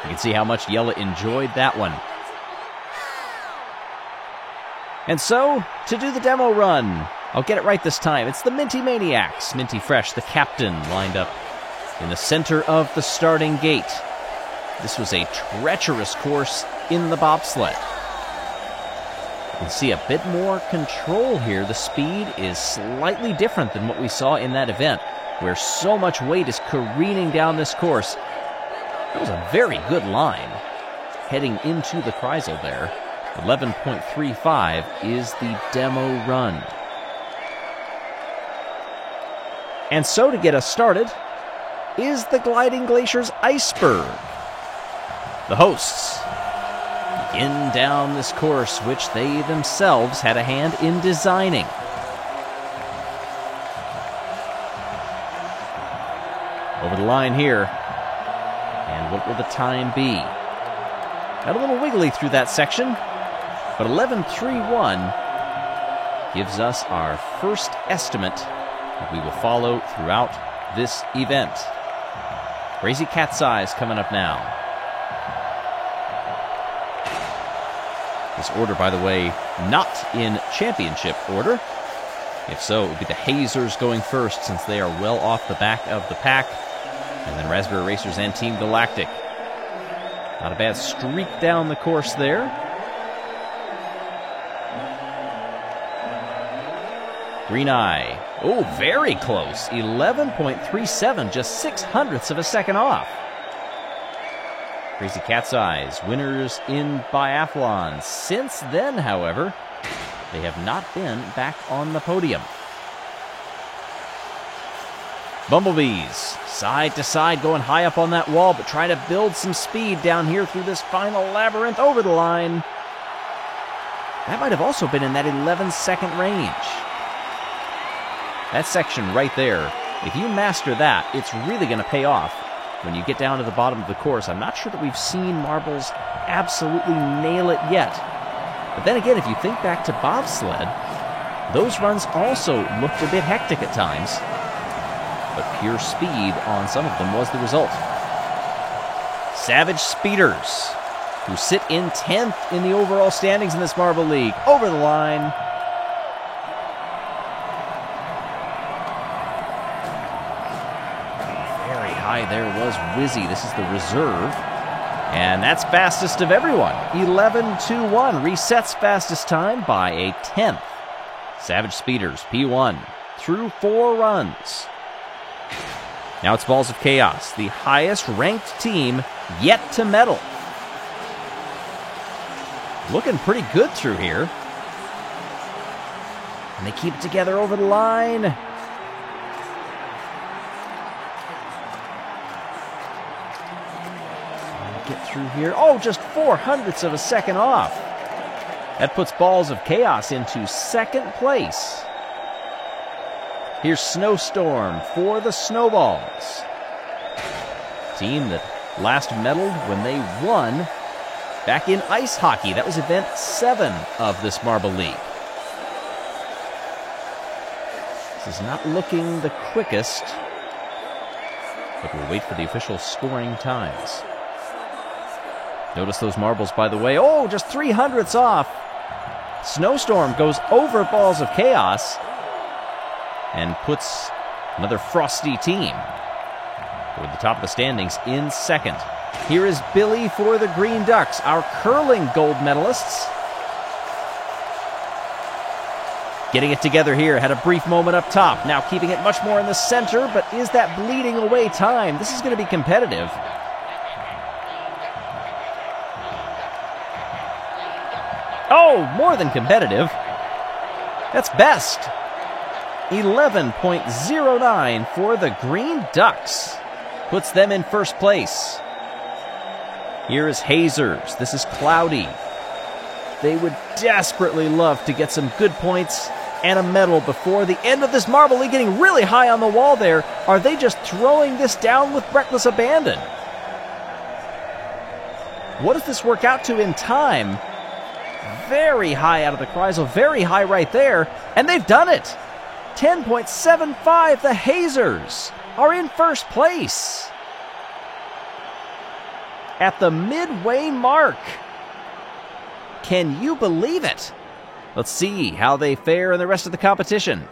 You can see how much Jelle enjoyed that one. And so, to do the demo run, I'll get it right this time. It's the Minty Maniacs. Minty Fresh, the captain, lined up in the center of the starting gate. This was a treacherous course in the bobsled. You can see a bit more control here. The speed is slightly different than what we saw in that event, where so much weight is careening down this course. That was a very good line heading into the Kreisel there. 11.35 is the demo run. And so to get us started is the Gliding Glaciers Iceberg. The hosts begin down this course, which they themselves had a hand in designing. Over the line here. And what will the time be? Got a little wiggly through that section, but 11.31 gives us our first estimate that we will follow throughout this event. Crazy Cat's Eyes coming up now. This order, by the way, not in championship order. If so, it would be the Hazers going first, since they are well off the back of the pack. And then Raspberry Racers and Team Galactic. Not a bad streak down the course there. Green Eye. Oh, very close. 11.37, just 0.06 of a second off. Crazy Cat's Eyes, winners in Biathlon. Since then, however, they have not been back on the podium. Bumblebees, side to side, going high up on that wall, but trying to build some speed down here through this final labyrinth over the line. That might have also been in that 11-second range. That section right there, if you master that, it's really going to pay off when you get down to the bottom of the course. I'm not sure that we've seen marbles absolutely nail it yet. But then again, if you think back to bobsled, those runs also looked a bit hectic at times. But pure speed on some of them was the result. Savage Speeders, who sit in 10th in the overall standings in this Marble League, over the line. Very high there was Wizzy. This is the reserve. And that's fastest of everyone. 11.21 resets fastest time by a 10th. Savage Speeders, P1, through 4 runs. Now it's Balls of Chaos, the highest ranked team yet to medal. Looking pretty good through here. And they keep it together over the line. Get through here. Oh, just 0.04 of a second off. That puts Balls of Chaos into second place. Here's Snowstorm for the Snowballs. Team that last medaled when they won back in ice hockey. That was event 7 of this Marble League. This is not looking the quickest, but we'll wait for the official scoring times. Notice those marbles, by the way. Oh, just 0.03 off. Snowstorm goes over Balls of Chaos and puts another frosty team toward the top of the standings in second. Here is Billy for the Green Ducks, our curling gold medalists. Getting it together here, had a brief moment up top. Now keeping it much more in the center, but is that bleeding away time? This is going to be competitive. Oh, more than competitive. That's best. 11.09 for the Green Ducks. Puts them in first place. Here is Hazers. This is Cloudy. They would desperately love to get some good points and a medal before the end of this Marble League. Getting really high on the wall there. Are they just throwing this down with reckless abandon? What does this work out to in time? Very high out of the Kreisel. Very high right there. And they've done it. 10.75, the Hazers. are in first place at the midway mark. Can you believe it? Let's see how they fare in the rest of the competition.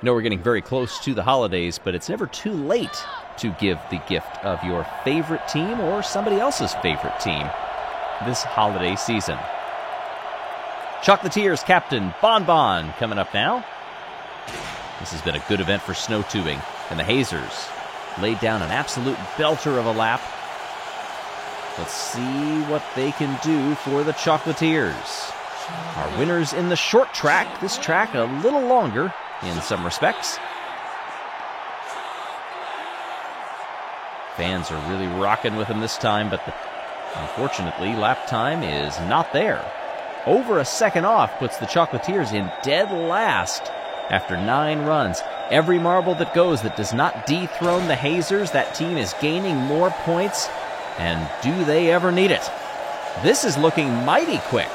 I know we're getting very close to the holidays, but it's never too late to give the gift of your favorite team or somebody else's favorite team this holiday season. Chocolatiers captain Bon Bon coming up now. This has been a good event for snow tubing, and the Hazers laid down an absolute belter of a lap. Let's see what they can do for the Chocolatiers. Our winners in the short track, this track a little longer in some respects. Fans are really rocking with them this time, but unfortunately, lap time is not there. Over a second off puts the Chocolatiers in dead last after 9 runs. Every marble that goes that does not dethrone the Hazers, that team is gaining more points. And do they ever need it? This is looking mighty quick.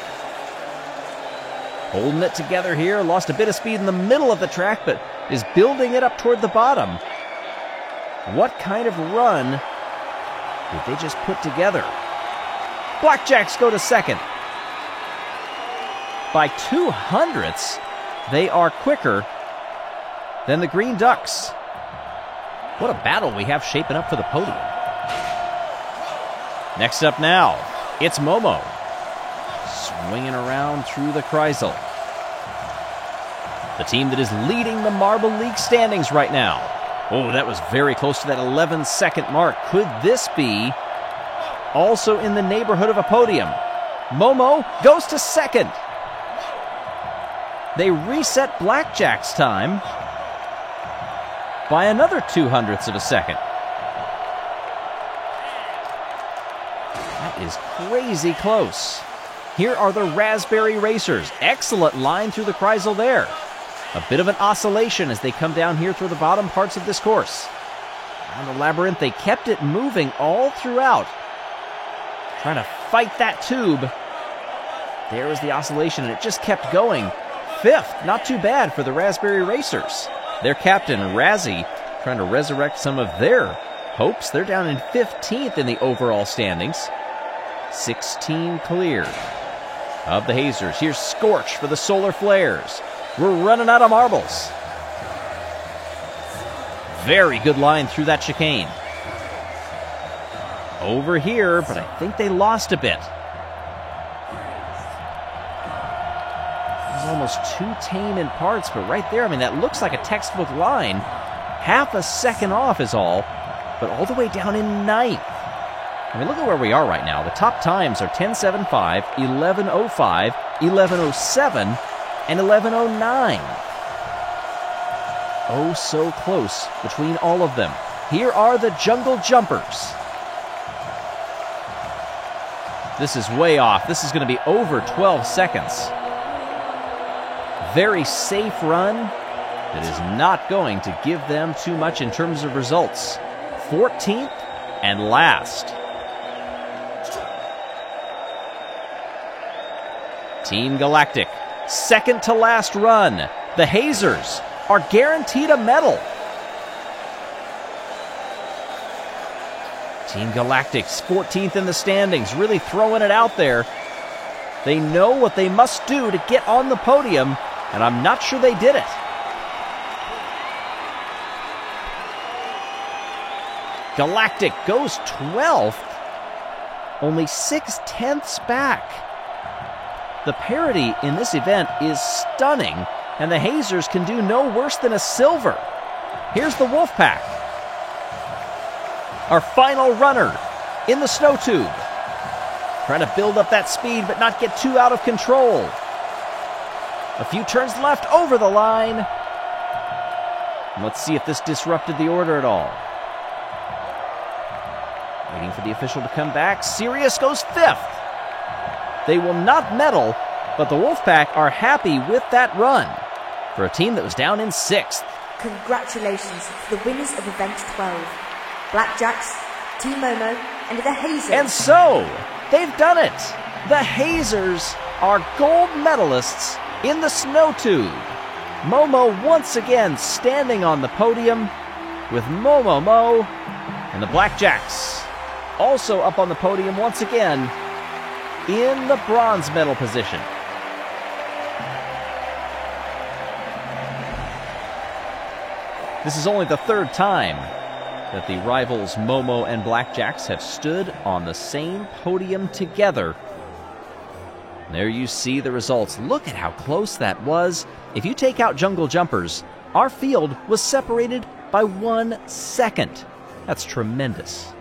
Holding it together here, lost a bit of speed in the middle of the track, but is building it up toward the bottom. What kind of run did they just put together? Blackjacks go to second. By 200ths, they are quicker than the Green Ducks. What a battle we have shaping up for the podium. Next up now, it's Momo. Swinging around through the Kreisel. The team that is leading the Marble League standings right now. Oh, that was very close to that 11-second mark. Could this be also in the neighborhood of a podium? Momo goes to second. They reset Blackjack's time by another 200ths of a second. That is crazy close. Here are the Raspberry Racers. Excellent line through the Kreisel there. A bit of an oscillation as they come down here through the bottom parts of this course. Around the labyrinth, they kept it moving all throughout. Trying to fight that tube. There was the oscillation, and it just kept going. Fifth, not too bad for the Raspberry Racers. Their captain, Razzie, trying to resurrect some of their hopes. They're down in 15th in the overall standings. 16 clear of the Hazers. Here's Scorch for the Solar Flares. We're running out of marbles. Very good line through that chicane. Over here, but I think they lost a bit. It was almost too tame in parts, but right there, I mean, that looks like a textbook line. Half a second off is all, but all the way down in 9th. I mean, look at where we are right now. The top times are 10.75, 11.05, 11.07, and 11.09. Oh, so close between all of them. Here are the Jungle Jumpers. This is way off. This is going to be over 12 seconds. Very safe run that is not going to give them too much in terms of results. 14th and last. Team Galactic, second to last run. The Hazers are guaranteed a medal. Team Galactic's 14th in the standings, really throwing it out there. They know what they must do to get on the podium, and I'm not sure they did it. Galactic goes 12th, only 6/10ths back. The parity in this event is stunning, and the Hazers can do no worse than a silver. Here's the Wolfpack. Our final runner in the snow tube. Trying to build up that speed, but not get too out of control. A few turns left over the line. And let's see if this disrupted the order at all. Waiting for the official to come back. Sirius goes 5th. They will not medal, but the Wolfpack are happy with that run for a team that was down in 6th. Congratulations to the winners of Event 12. Blackjacks, Team Momo, and the Hazers. And so, they've done it. The Hazers are gold medalists in the snow tube. Momo once again standing on the podium with Momo and the Blackjacks also up on the podium once again in the bronze medal position. This is only the third time that the rivals Momo and Blackjacks have stood on the same podium together. There you see the results. Look at how close that was. If you take out Jungle Jumpers, our field was separated by 1 second. That's tremendous.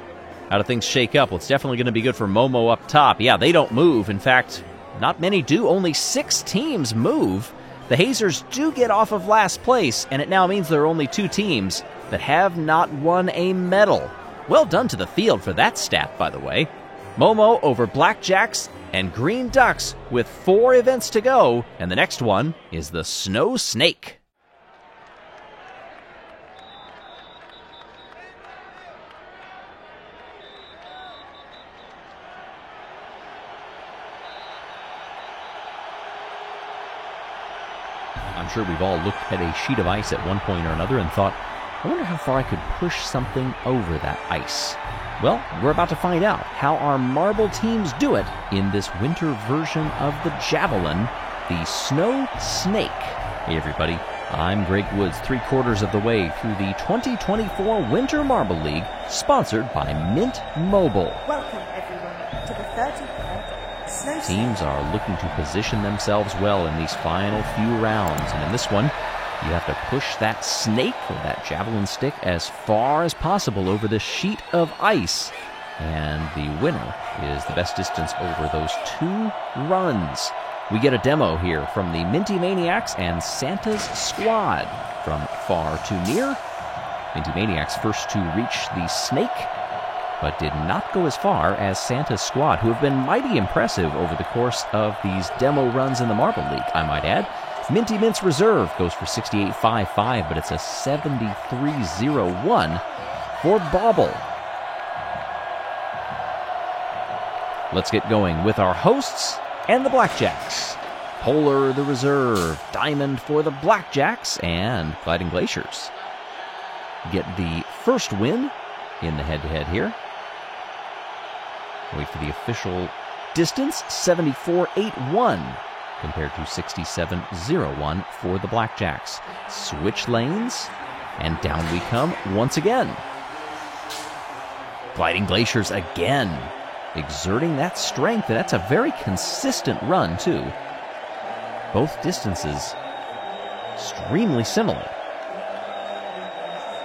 How do things shake up? Well, it's definitely going to be good for Momo up top. Yeah, they don't move. In fact, not many do. Only 6 teams move. The Hazers do get off of last place, and it now means there are only 2 teams that have not won a medal. Well done to the field for that stat, by the way. Momo over Blackjacks and Green Ducks with 4 events to go, and the next one is the Snow Snake. I'm sure we've all looked at a sheet of ice at one point or another and thought, I wonder how far I could push something over that ice. Well, we're about to find out how our marble teams do it in this winter version of the Javelin, the Snow Snake. Hey everybody, I'm Greg Woods, 3/4 of the way through the 2024 Winter Marble League, sponsored by Mint Mobile. Welcome everyone to the 33rd Snow Snake. Teams are looking to position themselves well in these final few rounds, and in this one, you have to push that snake or that javelin stick as far as possible over this sheet of ice. And the winner is the best distance over those 2 runs. We get a demo here from the Minty Maniacs and Santa's Squad. From far to near, Minty Maniacs first to reach the snake, but did not go as far as Santa's Squad, who have been mighty impressive over the course of these demo runs in the Marble League, I might add. Minty Mint's Reserve goes for 68.55, but it's a 73.01 for Bobble. Let's get going with our hosts and the Blackjacks. Polar the Reserve, Diamond for the Blackjacks, and Gliding Glaciers get the first win in the head-to-head here. Wait for the official distance, 74.81. Compared to 67.01 for the Blackjacks. Switch lanes, and down we come once again. Gliding Glaciers again, exerting that strength. That's a very consistent run, too. Both distances extremely similar.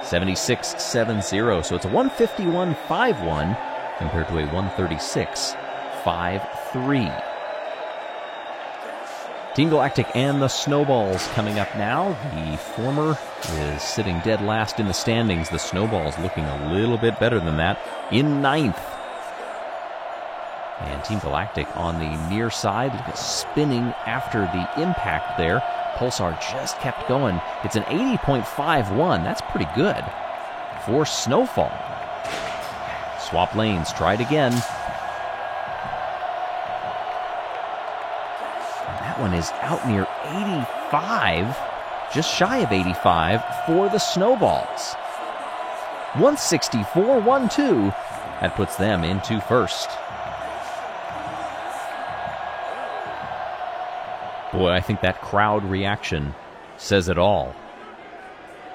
76.70, so it's a 151.51 compared to a 136.53. Team Galactic and the Snowballs coming up now. The former is sitting dead last in the standings. The Snowballs looking a little bit better than that in 9th. And Team Galactic on the near side, spinning after the impact there. Pulsar just kept going. It's an 80.51. That's pretty good for Snowfall. Swap lanes, tried again. One is out near 85, just shy of 85 for the Snowballs. 164.12. That puts them into first. Boy, I think that crowd reaction says it all.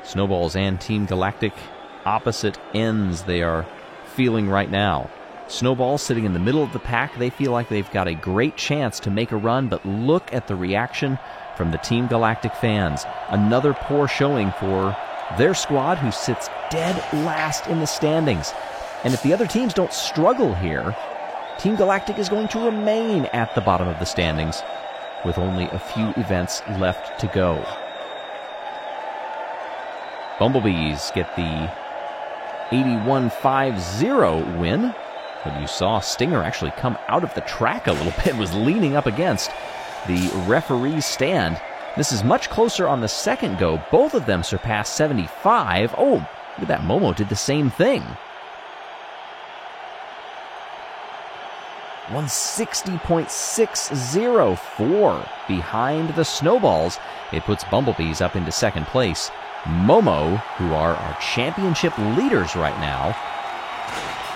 Snowballs and Team Galactic, opposite ends they are feeling right now. Snowballs sitting in the middle of the pack. They feel like they've got a great chance to make a run, but look at the reaction from the Team Galactic fans. Another poor showing for their squad, who sits dead last in the standings. And if the other teams don't struggle here, Team Galactic is going to remain at the bottom of the standings with only a few events left to go. Bumblebees get the 81.50 win. But you saw Stinger actually come out of the track a little bit, was leaning up against the referee's stand. This is much closer on the second go. Both of them surpassed 75. Oh, look at that. Momo did the same thing. 160.604 behind the Snowballs. It puts Bumblebees up into second place. Momo, who are our championship leaders right now,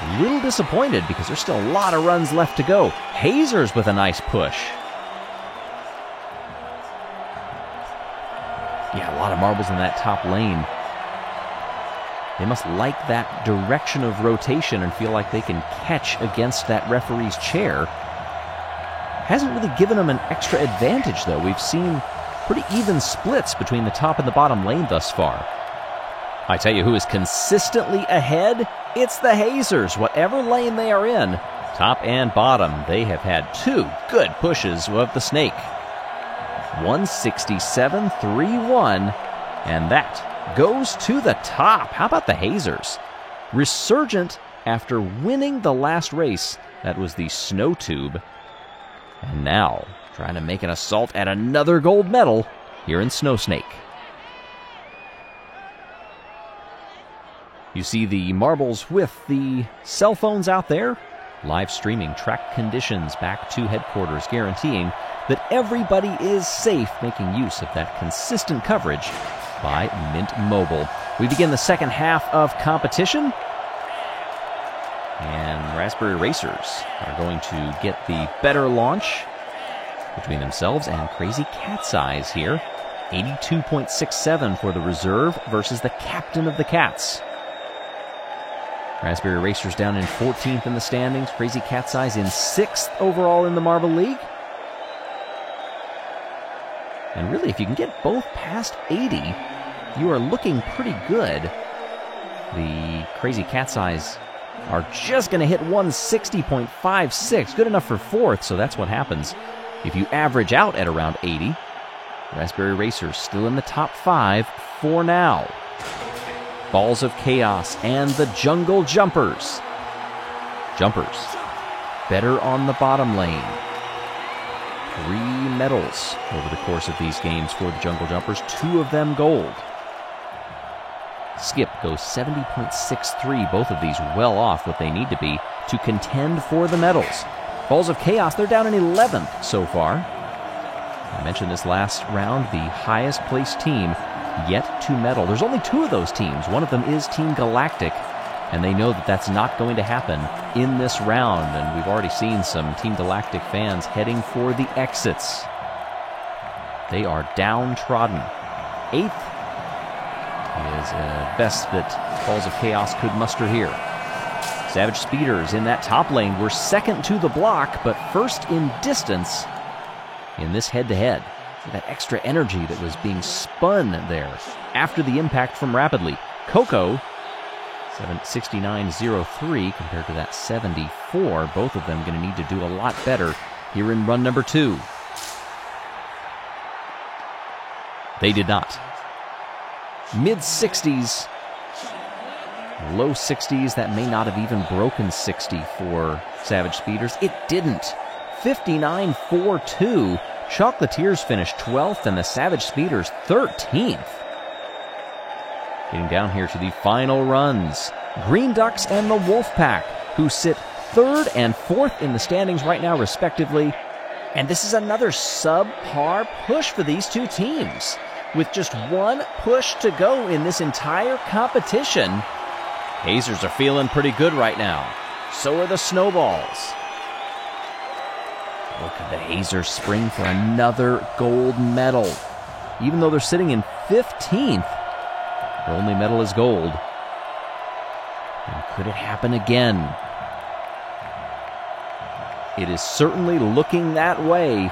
a little disappointed because there's still a lot of runs left to go. Hazers with a nice push. Yeah, a lot of marbles in that top lane. They must like that direction of rotation and feel like they can catch against that referee's chair. Hasn't really given them an extra advantage, though. We've seen pretty even splits between the top and the bottom lane thus far. I tell you who is consistently ahead, it's the Hazers. Whatever lane they are in, top and bottom, they have had two good pushes of the Snake. 167.31, and that goes to the top. How about the Hazers? Resurgent after winning the last race. That was the Snow Tube. And now trying to make an assault at another gold medal here in Snow Snake. You see the marbles with the cell phones out there, live streaming track conditions back to headquarters, guaranteeing that everybody is safe, making use of that consistent coverage by Mint Mobile. We begin the second half of competition, and Raspberry Racers are going to get the better launch between themselves and Crazy Cat's Eyes here. 82.67 for the reserve versus the captain of the Cats. Raspberry Racers down in 14th in the standings. Crazy Cat's Eyes in 6th overall in the Marble League. And really, if you can get both past 80, you are looking pretty good. The Crazy Cat's Eyes are just going to hit 160.56. Good enough for 4th, so that's what happens if you average out at around 80. Raspberry Racers still in the top 5 for now. Balls of Chaos and the Jungle Jumpers. Jumpers better on the bottom lane. 3 medals over the course of these games for the Jungle Jumpers, 2 of them gold. Skip goes 70.63, both of these well off what they need to be to contend for the medals. Balls of Chaos, they're down in 11th so far. I mentioned this last round, the highest placed team yet to medal. There's only 2 of those teams. One of them is Team Galactic, and they know that that's not going to happen in this round, and we've already seen some Team Galactic fans heading for the exits. They are downtrodden. 8th is best that Balls of Chaos could muster here. Savage Speeders in that top lane were second to the block, but first in distance in this head-to-head. That extra energy that was being spun there after the impact from Rapidly. Coco, 69.03 compared to that 74. Both of them going to need to do a lot better here in run number 2. They did not. Mid-60s, low 60s, that may not have even broken 60 for Savage Speeders. It didn't. 59.42. Chocolatiers finished 12th and the Savage Speeders 13th. Getting down here to the final runs. Green Ducks and the Wolfpack, who sit 3rd and 4th in the standings right now, respectively. And this is another subpar push for these 2 teams. With just 1 push to go in this entire competition, Hazers are feeling pretty good right now. So are the Snowballs. Look at the Hazers spring for another gold medal. Even though they're sitting in 15th, their only medal is gold. And could it happen again? It is certainly looking that way.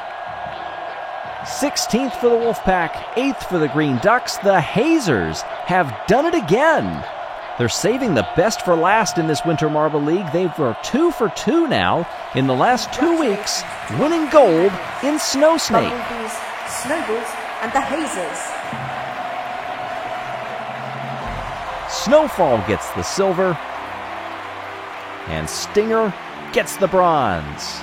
16th for the Wolfpack, 8th for the Green Ducks. The Hazers have done it again. They're saving the best for last in this Winter Marble League. They were 2 for 2 now in the last 2 weeks, winning gold in Snow Snake. Bumblebees, Snowballs, and the Hazers. Snowfall gets the silver, and Stinger gets the bronze.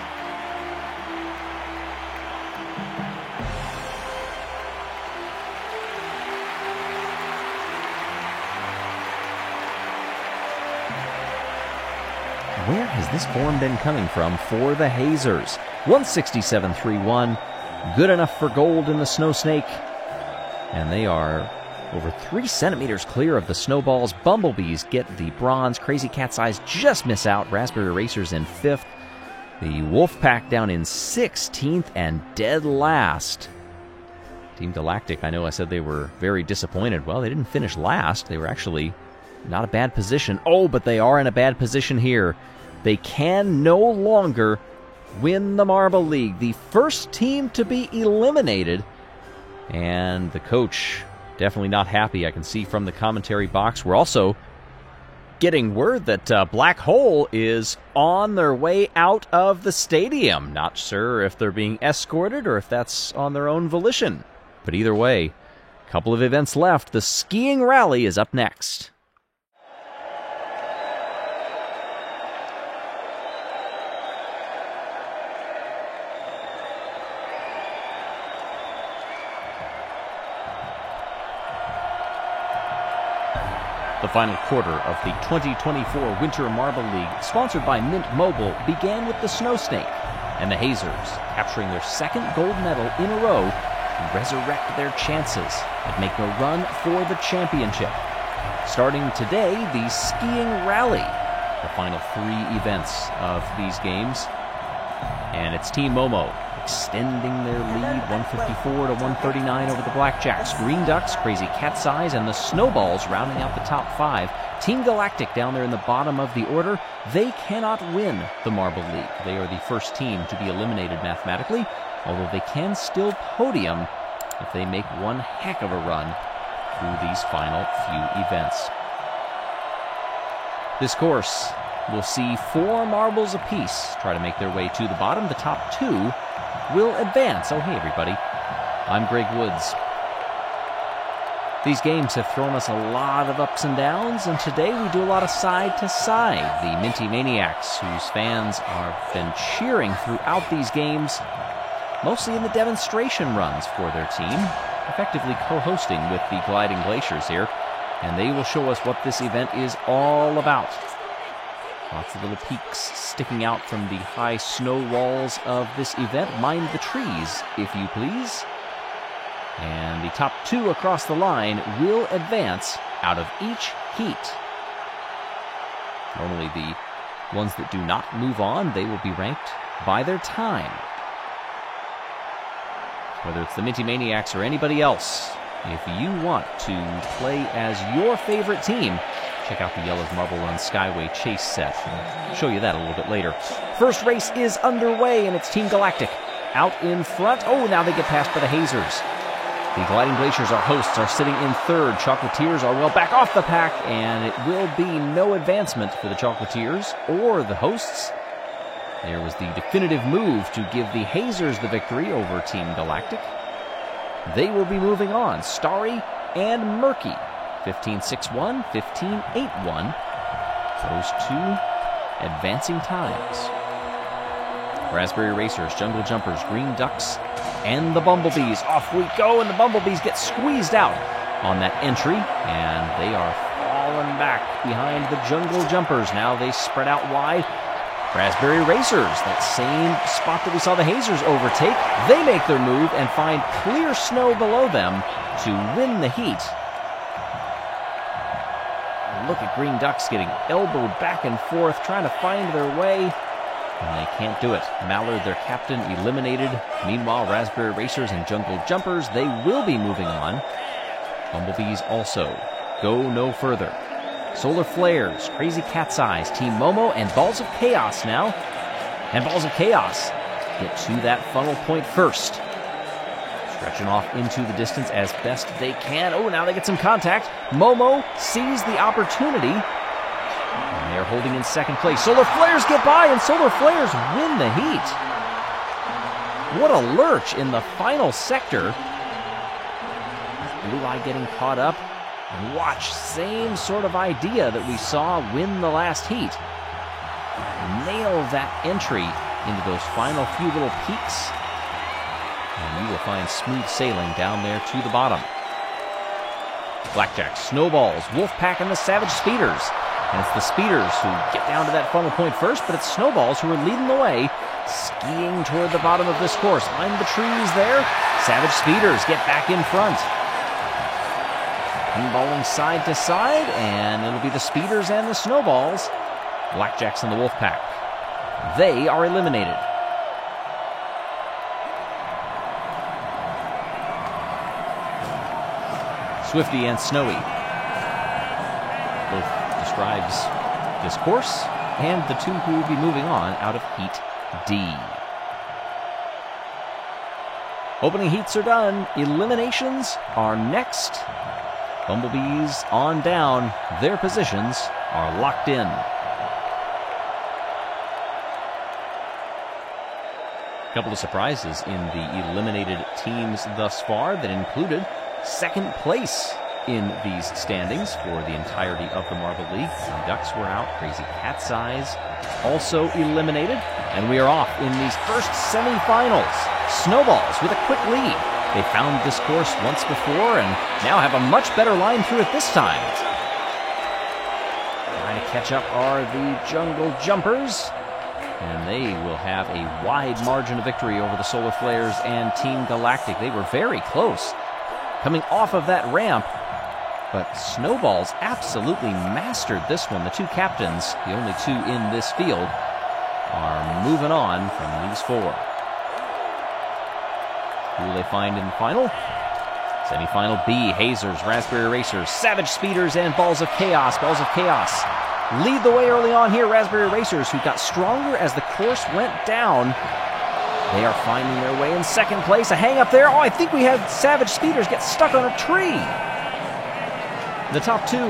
where has this form been coming from for the Hazers? 167.31, good enough for gold in the Snow Snake. And they are over 3 centimeters clear of the Snowballs. Bumblebees get the bronze. Crazy Cat's Eyes just miss out. Raspberry Racers in 5th. The Wolfpack down in 16th and dead last. Team Galactic, I know I said they were very disappointed. Well, they didn't finish last. They were actually not a bad position. Oh, but they are in a bad position here. They can no longer win the Marble League. The first team to be eliminated. And the coach definitely not happy. I can see from the commentary box. We're also getting word that Black Hole is on their way out of the stadium. Not sure if they're being escorted or if that's on their own volition. But either way, a couple of events left. The skiing rally is up next. The final quarter of the 2024 Winter Marble League, sponsored by Mint Mobile, began with the Snow Snake and the Hazers capturing their second gold medal in a row to resurrect their chances and make a run for the championship. Starting today, the skiing rally, the final 3 events of these games. And it's Team Momo extending their lead, 154 to 139 over the Blackjacks. Green Ducks, Crazy Cat's Eyes, and the Snowballs rounding out the top 5. Team Galactic down there in the bottom of the order. They cannot win the Marble League. They are the first team to be eliminated mathematically, although they can still podium if they make one heck of a run through these final few events. This course will see 4 marbles apiece try to make their way to the bottom. The top 2 will advance. Oh, hey, everybody. I'm Greg Woods. These games have thrown us a lot of ups and downs, and today we do a lot of side to side. The Minty Maniacs, whose fans have been cheering throughout these games, mostly in the demonstration runs for their team, effectively co-hosting with the Gliding Glaciers here, and they will show us what this event is all about. Lots of little peaks sticking out from the high snow walls of this event. Mind the trees, if you please. And the top 2 across the line will advance out of each heat. Normally the ones that do not move on, they will be ranked by their time. Whether it's the Minty Maniacs or anybody else, if you want to play as your favorite team, check out the Yellow's Marble Run Skyway Chase set. I'll show you that a little bit later. First race is underway, and it's Team Galactic out in front. Oh, now they get passed by the Hazers. The Gliding Glaciers, our hosts, are sitting in 3rd. Chocolatiers are well back off the pack, and it will be no advancement for the Chocolatiers or the hosts. There was the definitive move to give the Hazers the victory over Team Galactic. They will be moving on. Starry and Murky. 15.61, 15.81. Those 2 advancing times. Raspberry Racers, Jungle Jumpers, Green Ducks, and the Bumblebees. Off we go, and the Bumblebees get squeezed out on that entry, and they are falling back behind the Jungle Jumpers. Now they spread out wide. Raspberry Racers, that same spot that we saw the Hazers overtake, they make their move and find clear snow below them to win the heat. Look at Green Ducks getting elbowed back and forth, trying to find their way, and they can't do it. Mallard, their captain, eliminated. Meanwhile, Raspberry Racers and Jungle Jumpers, they will be moving on. Bumblebees also go no further. Solar Flares, Crazy Cat's Eyes, Team Momo, and Balls of Chaos now. And Balls of Chaos get to that funnel point first. Stretching off into the distance as best they can. Oh, now they get some contact. Momo sees the opportunity, and they're holding in 2nd place. Solar Flares get by, and Solar Flares win the heat. What a lurch in the final sector. Blue Eye getting caught up. And watch, same sort of idea that we saw win the last heat. Nail that entry into those final few little peaks, and you will find smooth sailing down there to the bottom. Blackjacks, Snowballs, Wolfpack, and the Savage Speeders And it's the speeders who get down to that funnel point first, but it's snowballs who are leading the way, skiing toward the bottom of this course. Behind the trees there, Savage speeders get back in front. Pinballing side to side, and it'll be the speeders and the snowballs. Blackjacks and the Wolfpack. They are eliminated. Swifty and Snowy. Both describes this course and the two who will be moving on out of Heat D. Opening heats are done. Eliminations are next. Bumblebees on down. Their positions are locked in. A couple of surprises in the eliminated teams thus far that included second place in these standings for the entirety of the Marble League. The Ducks were out. Crazy Cat's Eyes also eliminated. And we are off in these first semifinals. Snowballs with a quick lead. They found this course once before and now have a much better line through it this time. Trying to catch up are the Jungle Jumpers. And they will have a wide margin of victory over the Solar Flares and Team Galactic. They were very close coming off of that ramp. But Snowballs absolutely mastered this one. The two captains, the only two in this field, are moving on from these four. Who will they find in the final? Semi-final B, Hazers, Raspberry Racers, Savage Speeders, and Balls of Chaos. Balls of Chaos lead the way early on here. Raspberry Racers, who got stronger as the course went down. They are finding their way in second place. A hang up there. Oh, I think we had Savage Speeders get stuck on a tree. The top two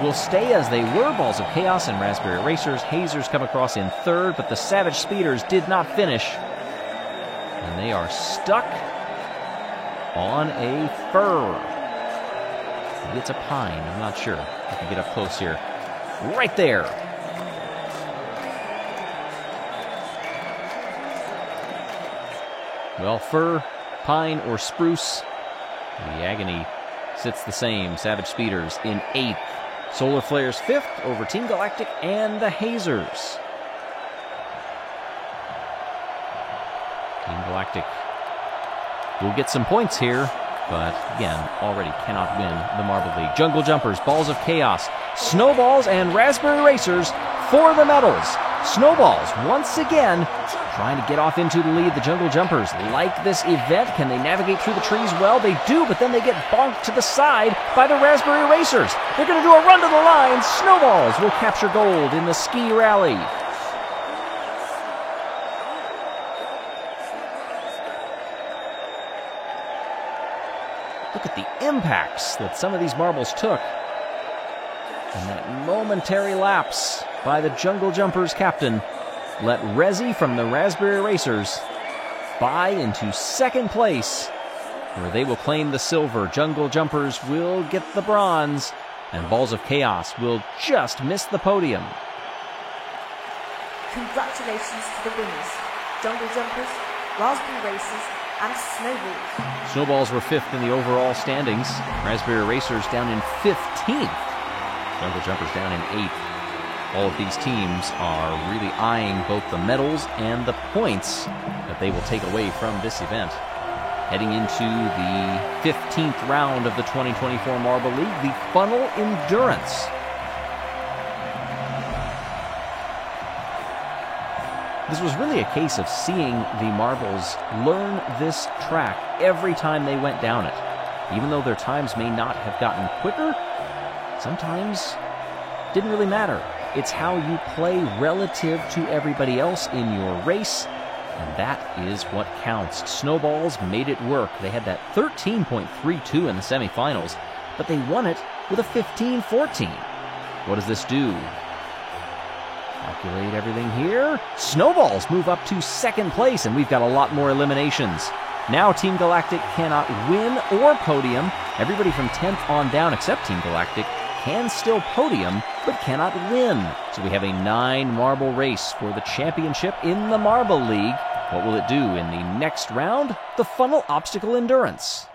will stay as they were. Balls of Chaos and Raspberry Racers. Hazers come across in third, but the Savage Speeders did not finish. And they are stuck on a fir. Maybe it's a pine. I'm not sure. I can get up close here. Right there. Well, fir, pine, or spruce, the agony sits the same. Savage Speeders in 8th. Solar Flares 5th over Team Galactic and the Hazers. Team Galactic will get some points here, but again, already cannot win the Marble League. Jungle Jumpers, Balls of Chaos, Snowballs, and Raspberry Racers for the medals. Snowballs, once again, trying to get off into the lead. The Jungle Jumpers like this event. Can they navigate through the trees? Well, they do, but then they get bonked to the side by the Raspberry Racers. They're going to do a run to the line. Snowballs will capture gold in the ski rally. Look at the impacts that some of these marbles took. And that momentary lapse by the Jungle Jumpers captain let Rezi from the Raspberry Racers buy into second place, where they will claim the silver. Jungle Jumpers will get the bronze, and Balls of Chaos will just miss the podium. Congratulations to the winners, Jungle Jumpers, Raspberry Racers, and Snowballs. Snowballs were 5th in the overall standings. Raspberry Racers down in 15th. Jungle Jumpers down in 8th. All of these teams are really eyeing both the medals and the points that they will take away from this event. Heading into the 15th round of the 2024 Marble League, the Funnel Endurance. This was really a case of seeing the marbles learn this track every time they went down it. Even though their times may not have gotten quicker, sometimes it didn't really matter. It's how you play relative to everybody else in your race, and that is what counts. Snowballs made it work. They had that 13.32 in the semifinals, but they won it with a 15-14. What does this do? Calculate everything here. Snowballs move up to second place, and we've got a lot more eliminations. Now Team Galactic cannot win or podium. Everybody from 10th on down, except Team Galactic, can still podium, but cannot win. So we have a 9-marble race for the championship in the Marble League. What will it do in the next round? The Funnel Obstacle Endurance.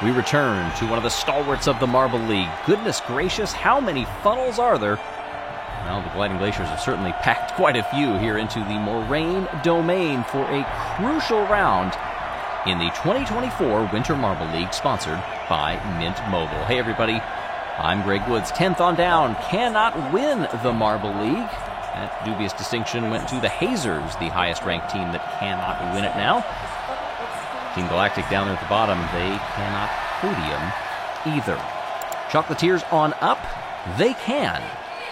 We return to one of the stalwarts of the Marble League. Goodness gracious, how many funnels are there? Well, the Gliding Glaciers have certainly packed quite a few here into the Moraine Domain for a crucial round in the 2024 Winter Marble League, sponsored by Mint Mobile. Hey everybody, I'm Greg Woods. 10th on down, cannot win the Marble League. That dubious distinction went to the Hazers, the highest ranked team that cannot win it now. Team Galactic down there at the bottom, they cannot podium either. Chocolatiers on up, they can.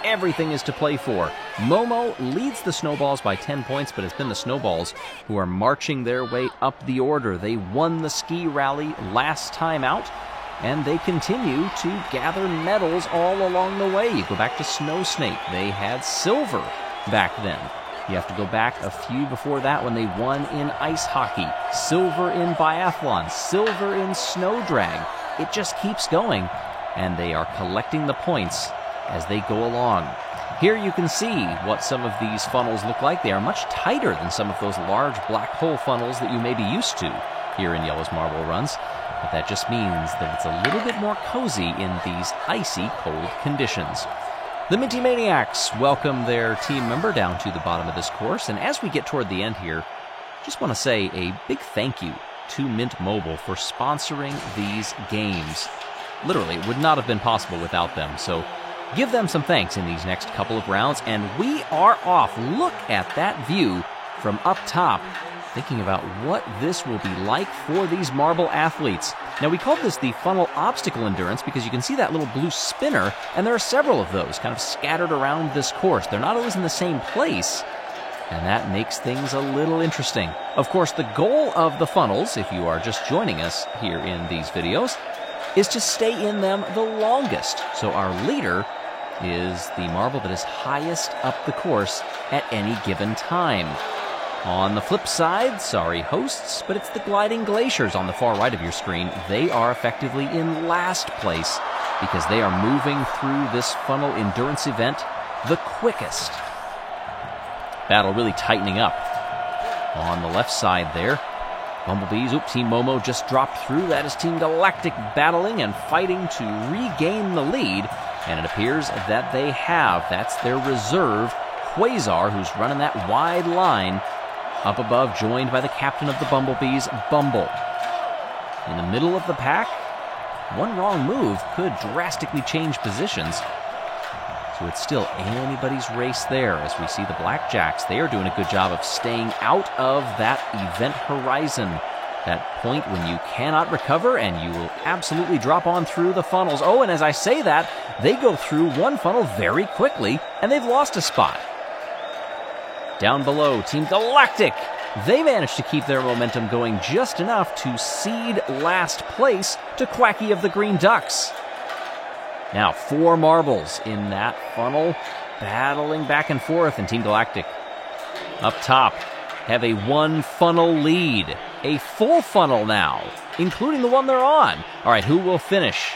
Everything is to play for. Momo leads the Snowballs by 10 points, but it's been the Snowballs who are marching their way up the order. They won the ski rally last time out, and they continue to gather medals all along the way. You go back to Snow Snake, they had silver back then. You have to go back a few before that when they won in ice hockey, silver in biathlon, silver in snow drag. It just keeps going, and they are collecting the points as they go along. Here you can see what some of these funnels look like. They are much tighter than some of those large black hole funnels that you may be used to here in Jelle's Marble runs, but that just means that it's a little bit more cozy in these icy cold conditions. The Minty Maniacs welcome their team member down to the bottom of this course, and as we get toward the end here, just want to say a big thank you to Mint Mobile for sponsoring these games. Literally, it would not have been possible without them, so give them some thanks in these next couple of rounds, and we are off. Look at that view from up top, thinking about what this will be like for these marble athletes. Now, we called this the funnel obstacle endurance because you can see that little blue spinner, and there are several of those kind of scattered around this course. They're not always in the same place, and that makes things a little interesting. Of course, the goal of the funnels, if you are just joining us here in these videos, is to stay in them the longest. So our leader is the marble that is highest up the course at any given time. On the flip side, sorry hosts, but it's the Gliding Glaciers on the far right of your screen. They are effectively in last place because they are moving through this funnel endurance event the quickest. Battle really tightening up on the left side there. Bumblebees, Team Momo just dropped through. That is Team Galactic battling and fighting to regain the lead, and it appears that they have. That's their reserve, Quasar, who's running that wide line up above, joined by the captain of the Bumblebees, Bumble. In the middle of the pack, one wrong move could drastically change positions. So it's still anybody's race there as we see the Blackjacks. They are doing a good job of staying out of that event horizon, that point when you cannot recover and you will absolutely drop on through the funnels. Oh, and as I say that, they go through one funnel very quickly and they've lost a spot. Down below, Team Galactic, they managed to keep their momentum going just enough to cede last place to Quacky of the Green Ducks. Now, 4 marbles in that funnel, battling back and forth, and Team Galactic up top have a 1 funnel lead. A full funnel now, including the one they're on. All right, who will finish?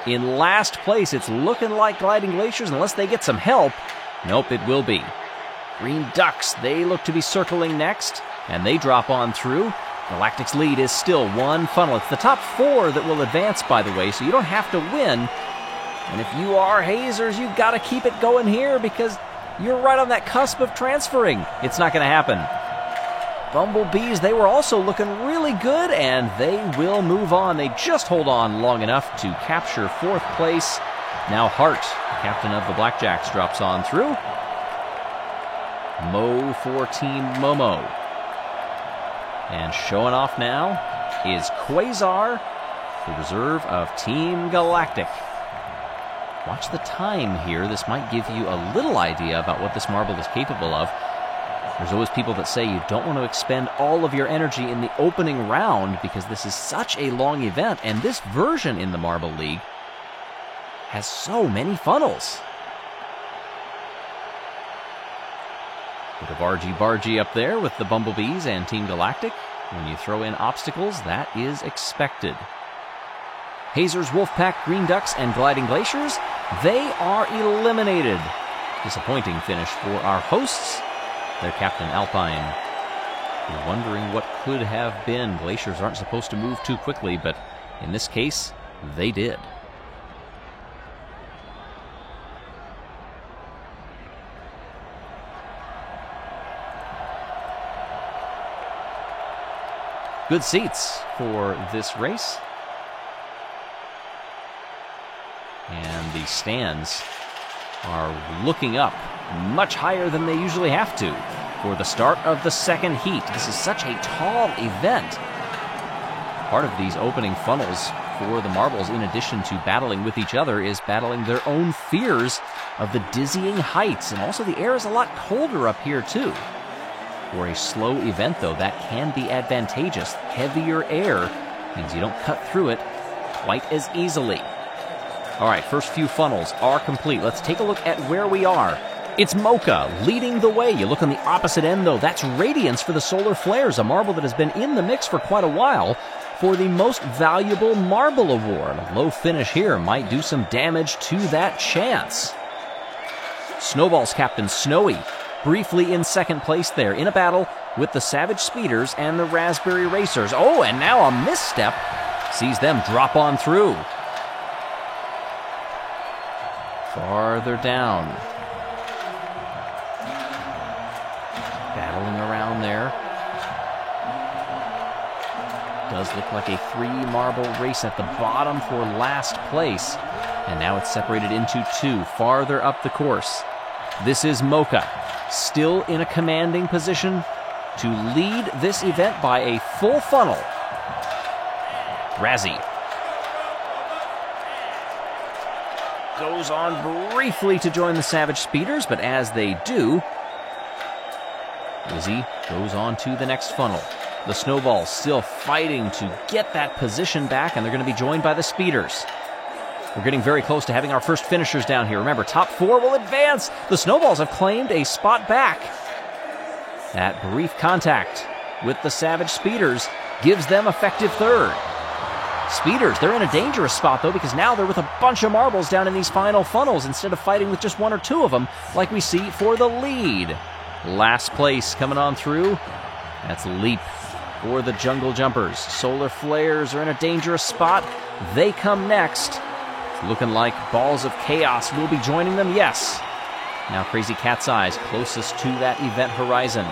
In last place, it's looking like Gliding Glaciers, unless they get some help. Nope, it will be Green Ducks. They look to be circling next, and they drop on through. Galactic's lead is still 1 funnel. It's the top 4 that will advance, by the way, so you don't have to win. And if you are Hazers, you've got to keep it going here because you're right on that cusp of transferring. It's not going to happen. Bumblebees, they were also looking really good, and they will move on. They just hold on long enough to capture 4th place. Now Hart, captain of the Blackjacks, drops on through. Mo for Team Momo. And showing off now is Quasar, the reserve of Team Galactic. Watch the time here. This might give you a little idea about what this marble is capable of. There's always people that say you don't want to expend all of your energy in the opening round because this is such a long event, and this version in the Marble League has so many funnels. Bit of argy-bargy up there with the Bumblebees and Team Galactic. When you throw in obstacles, that is expected. Hazers, Wolfpack, Green Ducks, and Gliding Glaciers, they are eliminated. Disappointing finish for our hosts. Their captain, Alpine. You're wondering what could have been. Glaciers aren't supposed to move too quickly, but In this case, they did. Good seats for this race. And the stands are looking up much higher than they usually have to for the start of the second heat. This is such a tall event. Part of these opening funnels for the marbles, in addition to battling with each other, is battling their own fears of the dizzying heights. And also the air is a lot colder up here too. For a slow event, though, that can be advantageous. Heavier air means you don't cut through it quite as easily. All right, first few funnels are complete. Let's take a look at where we are. It's Mocha leading the way. You look on the opposite end, though. That's Radiance for the Solar Flares, a marble that has been in the mix for quite a while for the Most Valuable Marble Award. A low finish here might do some damage to that chance. Snowball's captain, Snowy, briefly in second place there in a battle with the Savage Speeders and the Raspberry Racers. Oh, and now a misstep sees them drop on through. Farther down. Battling around there. Does look like a 3-marble race at the bottom for last place. And now it's separated into 2 farther up the course. This is Mocha, still in a commanding position to lead this event by a full funnel. Razzie goes on briefly to join the Savage Speeders, but as they do, Izzy goes on to the next funnel. The Snowballs still fighting to get that position back, and they're going to be joined by the Speeders. We're getting very close to having our first finishers down here. Remember, top 4 will advance. The Snowballs have claimed a spot back. That brief contact with the Savage Speeders gives them effective third. Speeders, they're in a dangerous spot, though, because now they're with a bunch of marbles down in these final funnels instead of fighting with just 1 or 2 of them like we see for the lead. Last place coming on through. That's Leap for the Jungle Jumpers. Solar Flares are in a dangerous spot. They come next. Looking like Balls of Chaos will be joining them, yes. Now Crazy Cat's Eyes closest to that event horizon.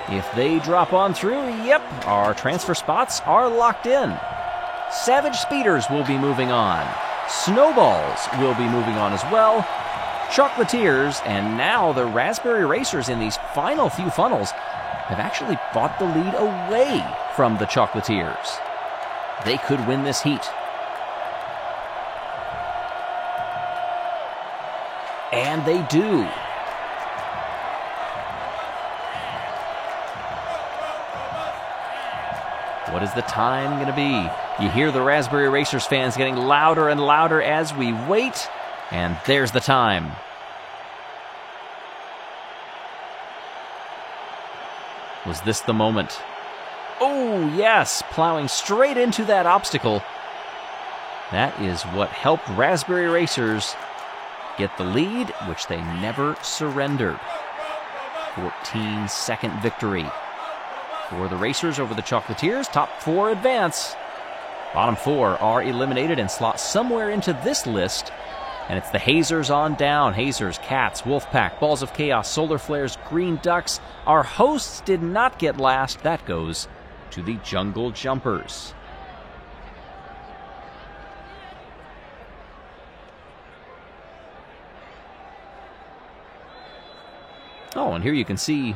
If they drop on through, yep, our transfer spots are locked in. Savage Speeders will be moving on. Snowballs will be moving on as well. Chocolatiers, and now the Raspberry Racers in these final few funnels have actually fought the lead away from the Chocolatiers. They could win this heat. And they do. What is the time going to be? You hear the Raspberry Racers fans getting louder and louder as we wait. And there's the time. Was this the moment? Oh, yes, plowing straight into that obstacle. That is what helped Raspberry Racers get the lead, which they never surrendered. 14-second victory for the Racers over the Chocolatiers. Top 4 advance. Bottom 4 are eliminated and slot somewhere into this list. And it's the Hazers on down. Hazers, Cats, Wolfpack, Balls of Chaos, Solar Flares, Green Ducks. Our hosts did not get last. That goes to the Jungle Jumpers. Oh, and here you can see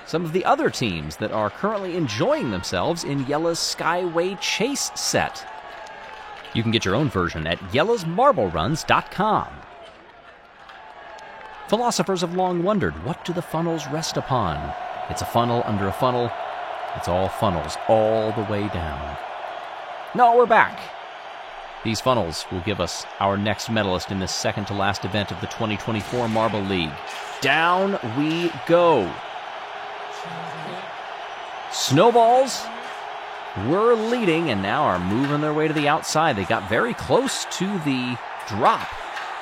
some of the other teams that are currently enjoying themselves in Jelle's Skyway Chase set. You can get your own version at yellesmarbleruns.com. Philosophers have long wondered, what do the funnels rest upon? It's a funnel under a funnel. It's all funnels all the way down. No, we're back. These funnels will give us our next medalist in this second-to-last event of the 2024 Marble League. Down we go. Snowballs were leading and now are moving their way to the outside. They got very close to the drop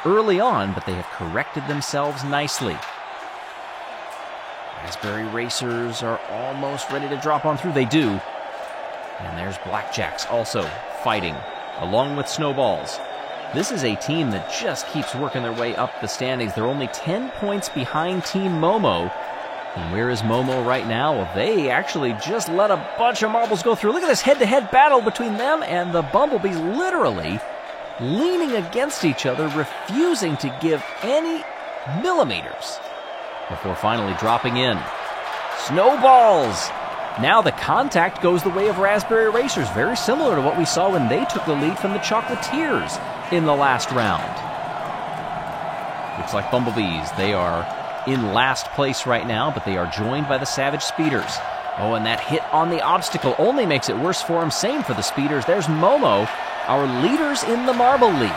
early on, but they have corrected themselves nicely. Raspberry Racers are almost ready to drop on through. They do. And there's Blackjacks also fighting, along with Snowballs. This is a team that just keeps working their way up the standings. They're only 10 points behind Team Momo. And where is Momo right now? Well, they actually just let a bunch of marbles go through. Look at this head-to-head battle between them and the Bumblebees, literally leaning against each other, refusing to give any millimeters before finally dropping in. Snowballs! Now the contact goes the way of Raspberry Racers, very similar to what we saw when they took the lead from the Chocolatiers in the last round. Looks like Bumblebees, they are in last place right now, but they are joined by the Savage Speeders. Oh, and that hit on the obstacle only makes it worse for them. Same for the Speeders. There's Momo, our leaders in the Marble League.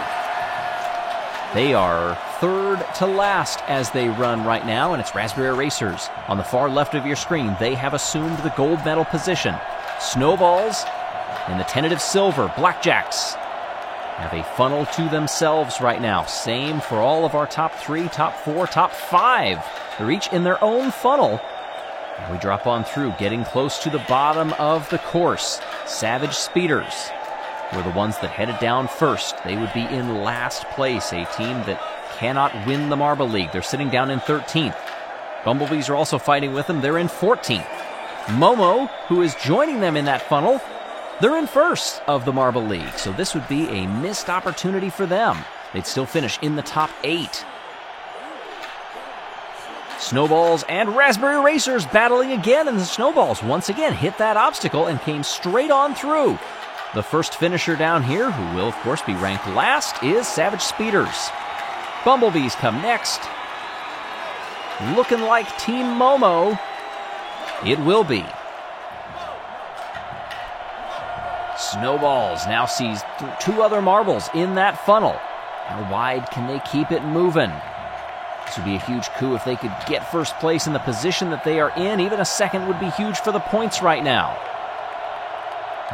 They are third to last as they run right now, and it's Raspberry Racers on the far left of your screen. They have assumed the gold medal position. Snowballs in the tentative silver. Blackjacks have a funnel to themselves right now. Same for all of our top 3, top 4, top 5. They're each in their own funnel. And we drop on through, getting close to the bottom of the course. Savage Speeders were the ones that headed down first. They would be in last place, a team that cannot win the Marble League. They're sitting down in 13th. Bumblebees are also fighting with them. They're in 14th. Momo, who is joining them in that funnel, they're in first of the Marble League, so this would be a missed opportunity for them. They'd still finish in the top 8. Snowballs and Raspberry Racers battling again, and the Snowballs once again hit that obstacle and came straight on through. The first finisher down here, who will of course be ranked last, is Savage Speeders. Bumblebees come next. Looking like Team Momo. It will be. Snowballs now sees 2 other marbles in that funnel. How wide can they keep it moving? This would be a huge coup if they could get first place in the position that they are in. Even a second would be huge for the points right now.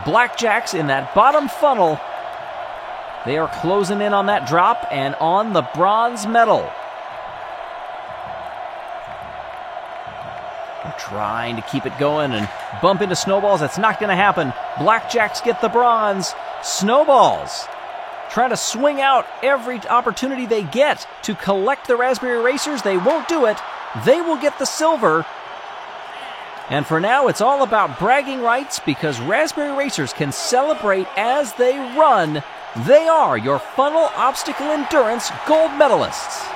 Blackjacks in that bottom funnel. They are closing in on that drop and on the bronze medal. They're trying to keep it going and bump into Snowballs. That's not going to happen. Blackjacks get the bronze. Snowballs trying to swing out every opportunity they get to collect the Raspberry Racers. They won't do it. They will get the silver. And for now, it's all about bragging rights because Raspberry Racers can celebrate as they run. They are your funnel obstacle endurance gold medalists.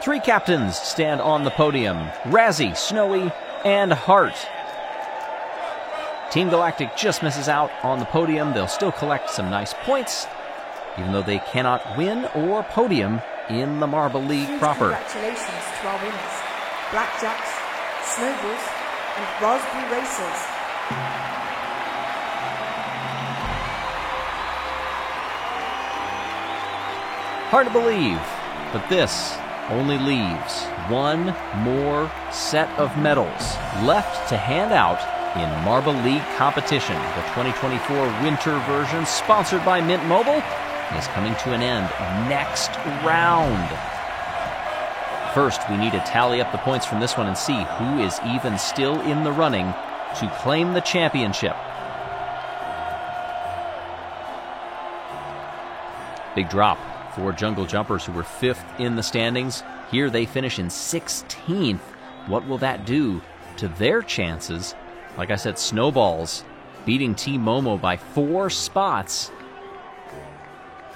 Three captains stand on the podium: Razzie, Snowy, and Hart. Team Galactic just misses out on the podium. They'll still collect some nice points, even though they cannot win or podium in the Marble League proper. Congratulations to our winners: Blackjacks, Snowballs, and Raspberry Racers. Hard to believe, but this only leaves one more set of medals left to hand out in Marble League competition. The 2024 winter version, sponsored by Mint Mobile, is coming to an end next round. First, we need to tally up the points from this one and see who is even still in the running to claim the championship. Big drop for Jungle Jumpers, who were 5th in the standings. Here they finish in 16th. What will that do to their chances? Like I said, Snowballs beating Team Momo by 4 spots.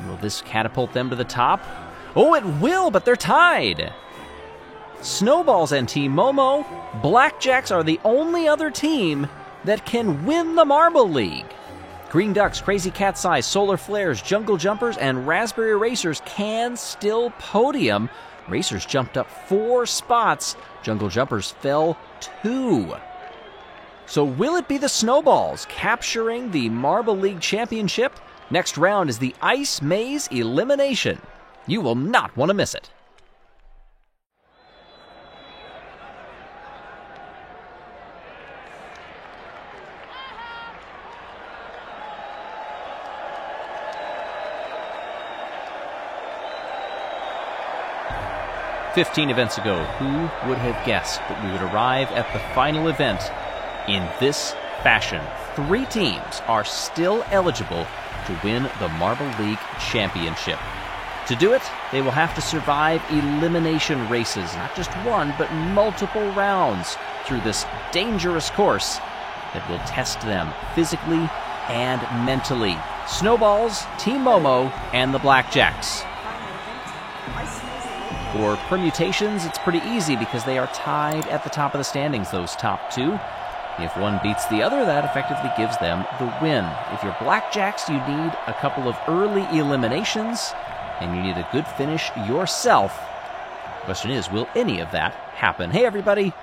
Will this catapult them to the top? Oh, it will, but they're tied. Snowballs and Team Momo, Blackjacks are the only other team that can win the Marble League. Green Ducks, Crazy Cat's Eye, Solar Flares, Jungle Jumpers, and Raspberry Racers can still podium. Racers jumped up 4 spots. Jungle Jumpers fell 2. So will it be the Snowballs capturing the Marble League Championship? Next round is the Ice Maze Elimination. You will not want to miss it. 15 events ago, who would have guessed that we would arrive at the final event in this fashion? 3 teams are still eligible to win the Marble League Championship. To do it, they will have to survive elimination races, not just one, but multiple rounds through this dangerous course that will test them physically and mentally. Snowballs, Team Momo, and the Blackjacks. For permutations, it's pretty easy because they are tied at the top of the standings, those top 2. If one beats the other, that effectively gives them the win. If you're Blackjacks, you need a couple of early eliminations, and you need a good finish yourself. Question is, will any of that happen? Hey everybody,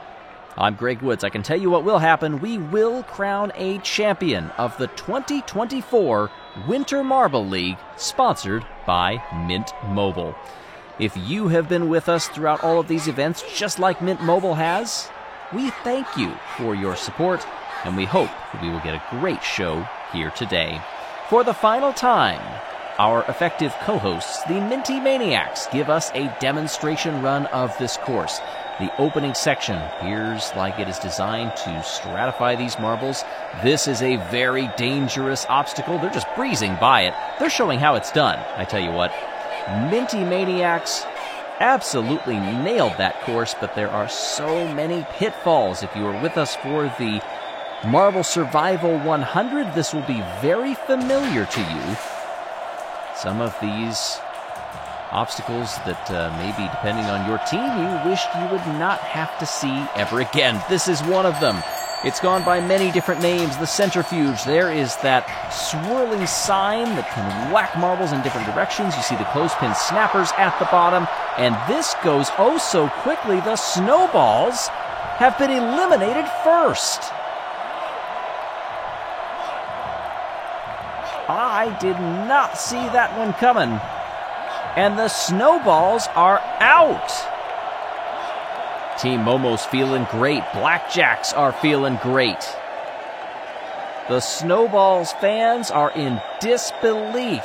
I'm Greg Woods. I can tell you what will happen. We will crown a champion of the 2024 Winter Marble League, sponsored by Mint Mobile. If you have been with us throughout all of these events, just like Mint Mobile has, we thank you for your support, and we hope that we will get a great show here today. For the final time, our effective co-hosts, the Minty Maniacs, give us a demonstration run of this course. The opening section appears like it is designed to stratify these marbles. This is a very dangerous obstacle. They're just breezing by it. They're showing how it's done. I tell you what, Minty Maniacs absolutely nailed that course, but there are so many pitfalls. If you were with us for the Marble Survival 100, this will be very familiar to you. Some of these obstacles that maybe, depending on your team, you wished you would not have to see ever again. This is one of them. It's gone by many different names. The centrifuge. There is that swirling sign that can whack marbles in different directions. You see the clothespin snappers at the bottom. And this goes oh so quickly. The snowballs have been eliminated first. I did not see that one coming. And the snowballs are out. Team Momo's feeling great. Blackjacks are feeling great. The Snowballs fans are in disbelief.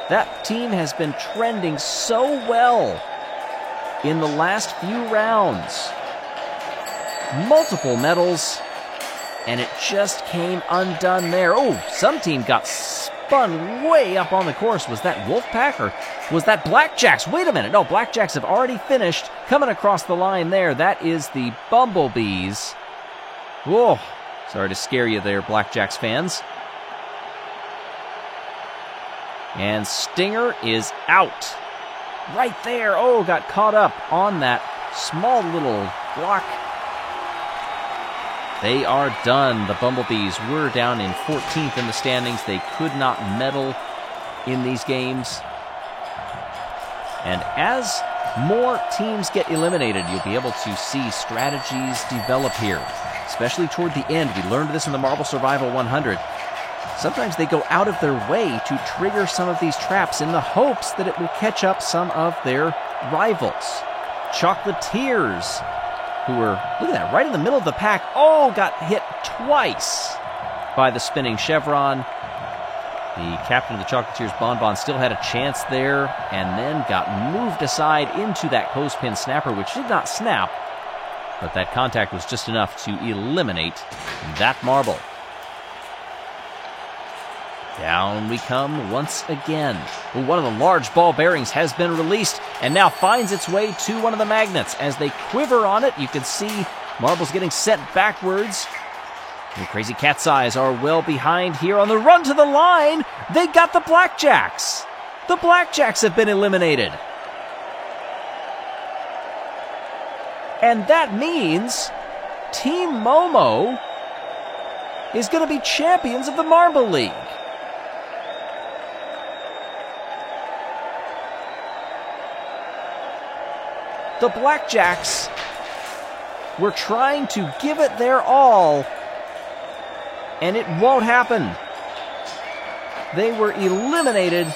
That team has been trending so well in the last few rounds. Multiple medals, and it just came undone there. Oh, some team got spun way up on the course. Was that Wolfpack or was that Blackjacks? Wait a minute. No, Blackjacks have already finished. Coming across the line there, that is the Bumblebees. Whoa, sorry to scare you there, Blackjacks fans. And Stinger is out. Right there. Oh, got caught up on that small little block. They are done. The Bumblebees were down in 14th in the standings. They could not medal in these games. And as more teams get eliminated, you'll be able to see strategies develop here, especially toward the end. We learned this in the Marble Survival 100. Sometimes they go out of their way to trigger some of these traps in the hopes that it will catch up some of their rivals. Chocolatiers, who were, look at that, right in the middle of the pack. Oh, got hit twice by the spinning chevron. The captain of the Chocolatiers, Bonbon, still had a chance there and then got moved aside into that clothespin snapper, which did not snap, but that contact was just enough to eliminate that marble. Down we come once again. Well, one of the large ball bearings has been released and now finds its way to one of the magnets. As they quiver on it, you can see marbles getting sent backwards. The Crazy Cat's Eyes are well behind here on the run to the line. They got the Blackjacks. The Blackjacks have been eliminated. And that means Team Momo is going to be champions of the Marble League. The Blackjacks were trying to give it their all, and it won't happen. They were eliminated,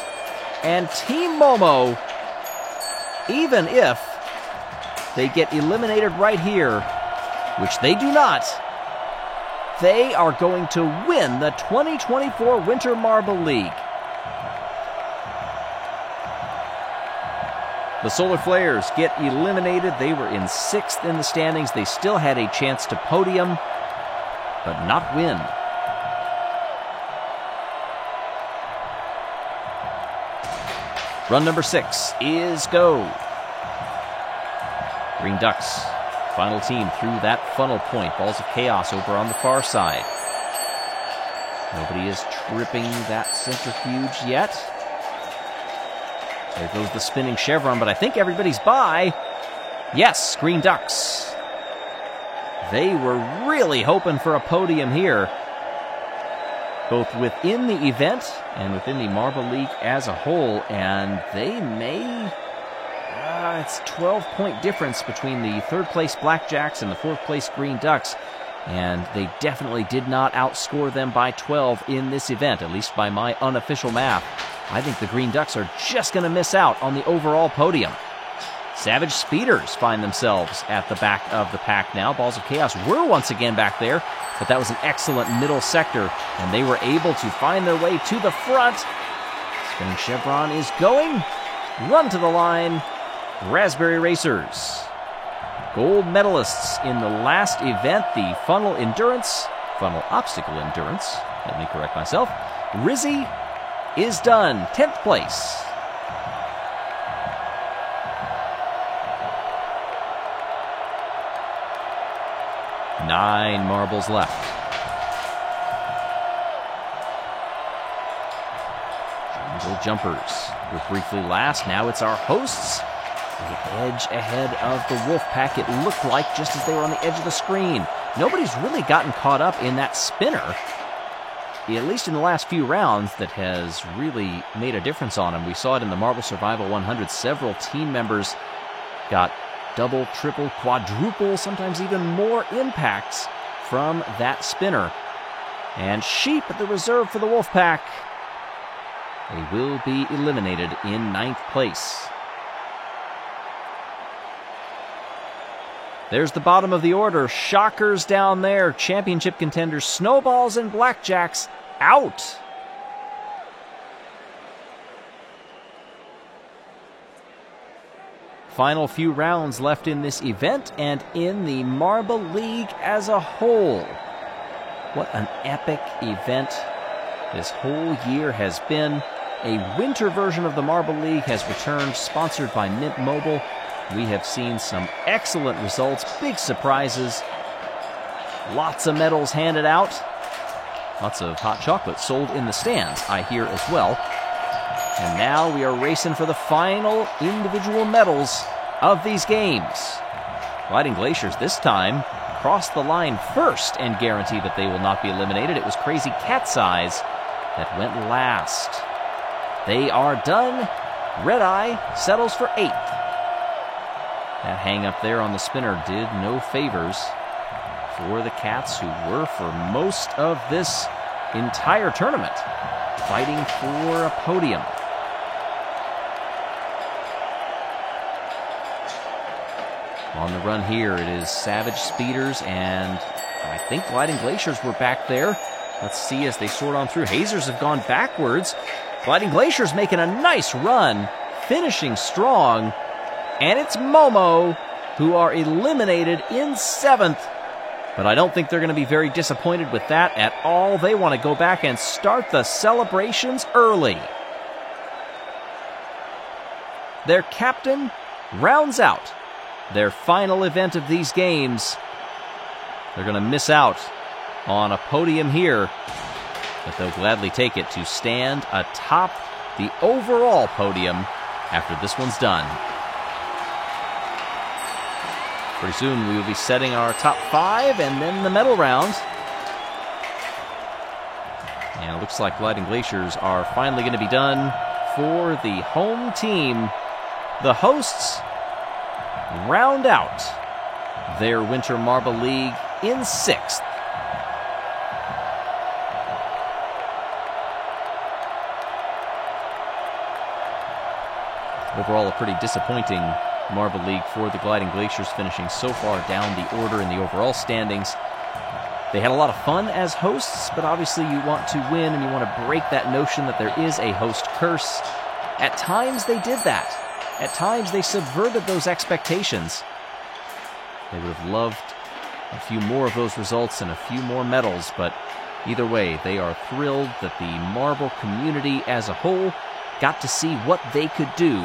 and Team Momo, even if they get eliminated right here, which they do not, they are going to win the 2024 Winter Marble League. The Solar Flares get eliminated. They were in 6th in the standings. They still had a chance to podium, but not win. Run number 6 is go. Green Ducks, final team through that funnel point. Balls of Chaos over on the far side. Nobody is tripping that centrifuge yet. There goes the spinning chevron, but I think everybody's by. Yes, Green Ducks. They were really hoping for a podium here, both within the event and within the Marble League as a whole, and they may... it's a 12-point difference between the 3rd place Blackjacks and the 4th place Green Ducks, and they definitely did not outscore them by 12 in this event, at least by my unofficial math. I think the Green Ducks are just going to miss out on the overall podium. Savage Speeders find themselves at the back of the pack now. Balls of Chaos were once again back there, but that was an excellent middle sector, and they were able to find their way to the front. Spinning Chevron is going. Run to the line. Raspberry Racers. Gold medalists in the last event, the funnel obstacle endurance. Let me correct myself. Rizzy is done. 10th place. Nine marbles left. Jungle Jumpers were briefly last. Now it's our hosts. The edge ahead of the Wolfpack, it looked like, just as they were on the edge of the screen. Nobody's really gotten caught up in that spinner, at least in the last few rounds, that has really made a difference on them. We saw it in the Marble Survival 100. Several team members got double, triple, quadruple, sometimes even more impacts from that spinner. And Sheep at the reserve for the Wolfpack. They will be eliminated in 9th place. There's the bottom of the order. Shockers down there. Championship contenders, Snowballs and Blackjacks out. Final few rounds left in this event and in the Marble League as a whole. What an epic event this whole year has been. A winter version of the Marble League has returned, sponsored by Mint Mobile. We have seen some excellent results, big surprises, lots of medals handed out, lots of hot chocolate sold in the stands, I hear as well. And now we are racing for the final individual medals of these games. Gliding Glaciers this time crossed the line first and guarantee that they will not be eliminated. It was Crazy Cat's Eyes that went last. They are done. Red Eye settles for 8th. That hang up there on the spinner did no favors for the Cats, who were for most of this entire tournament fighting for a podium. On the run here, it is Savage Speeders, and I think Gliding Glaciers were back there. Let's see as they sort on through. Hazers have gone backwards. Gliding Glaciers making a nice run, finishing strong. And it's Momo, who are eliminated in 7th. But I don't think they're going to be very disappointed with that at all. They want to go back and start the celebrations early. Their captain rounds out their final event of these games. They're going to miss out on a podium here, but they'll gladly take it to stand atop the overall podium after this one's done. Pretty soon we will be setting our top 5 and then the medal round. And it looks like Gliding Glaciers are finally going to be done for the home team. The hosts round out their Winter Marble League in 6th. Overall, a pretty disappointing Marble League for the Gliding Glaciers, finishing so far down the order in the overall standings. They had a lot of fun as hosts, but obviously you want to win and you want to break that notion that there is a host curse. At times they did that, at times they subverted those expectations. They would have loved a few more of those results and a few more medals, but either way, they are thrilled that the marble community as a whole got to see what they could do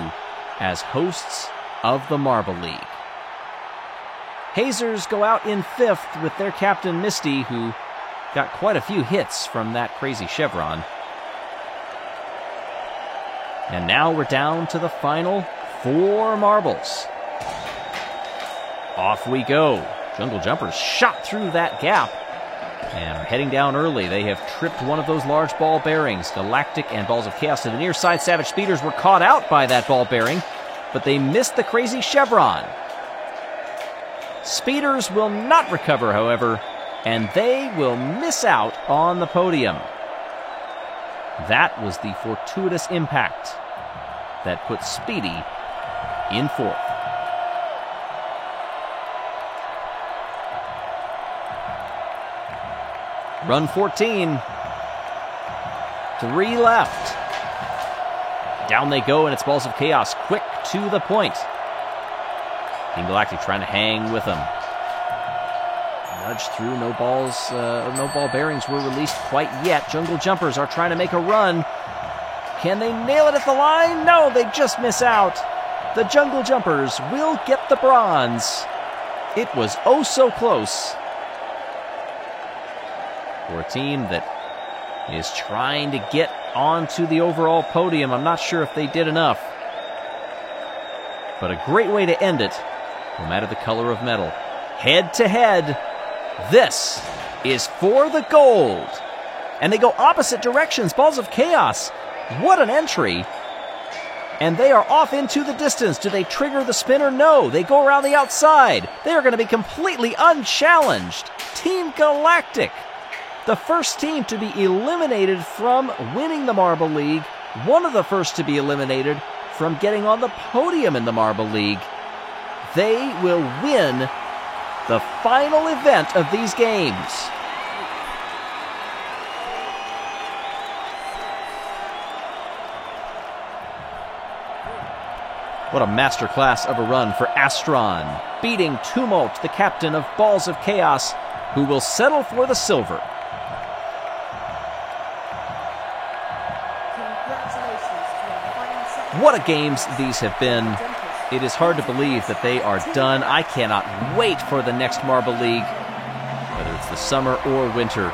as hosts of the Marble League. Hazers go out in 5th with their captain Misty, who got quite a few hits from that crazy chevron. And now we're down to the final 4 marbles. Off we go. Jungle Jumpers shot through that gap and are heading down early. They have tripped one of those large ball bearings. Galactic and Balls of Chaos to the near side. Savage Speeders were caught out by that ball bearing, but they missed the crazy chevron. Speeders will not recover, however, and they will miss out on the podium. That was the fortuitous impact that put Speedy in 4th. Run 14. 3 left. Down they go, and it's Balls of Chaos, quick to the point. Team Galactic trying to hang with them. Nudge through, no ball bearings were released quite yet. Jungle Jumpers are trying to make a run. Can they nail it at the line? No, they just miss out. The Jungle Jumpers will get the bronze. It was oh so close for a team that is trying to get onto the overall podium. I'm not sure if they did enough, but a great way to end it, no matter the color of medal. Head to head, this is for the gold. And they go opposite directions. Balls of Chaos, what an entry. And they are off into the distance. Do they trigger the spinner? No. They go around the outside. They are going to be completely unchallenged. Team Galactic, the first team to be eliminated from winning the Marble League, one of the first to be eliminated from getting on the podium in the Marble League. They will win the final event of these games. What a masterclass of a run for Astron, beating Tumult, the captain of Balls of Chaos, who will settle for the silver. What a games these have been. It is hard to believe that they are done. I cannot wait for the next Marble League, whether it's the summer or winter.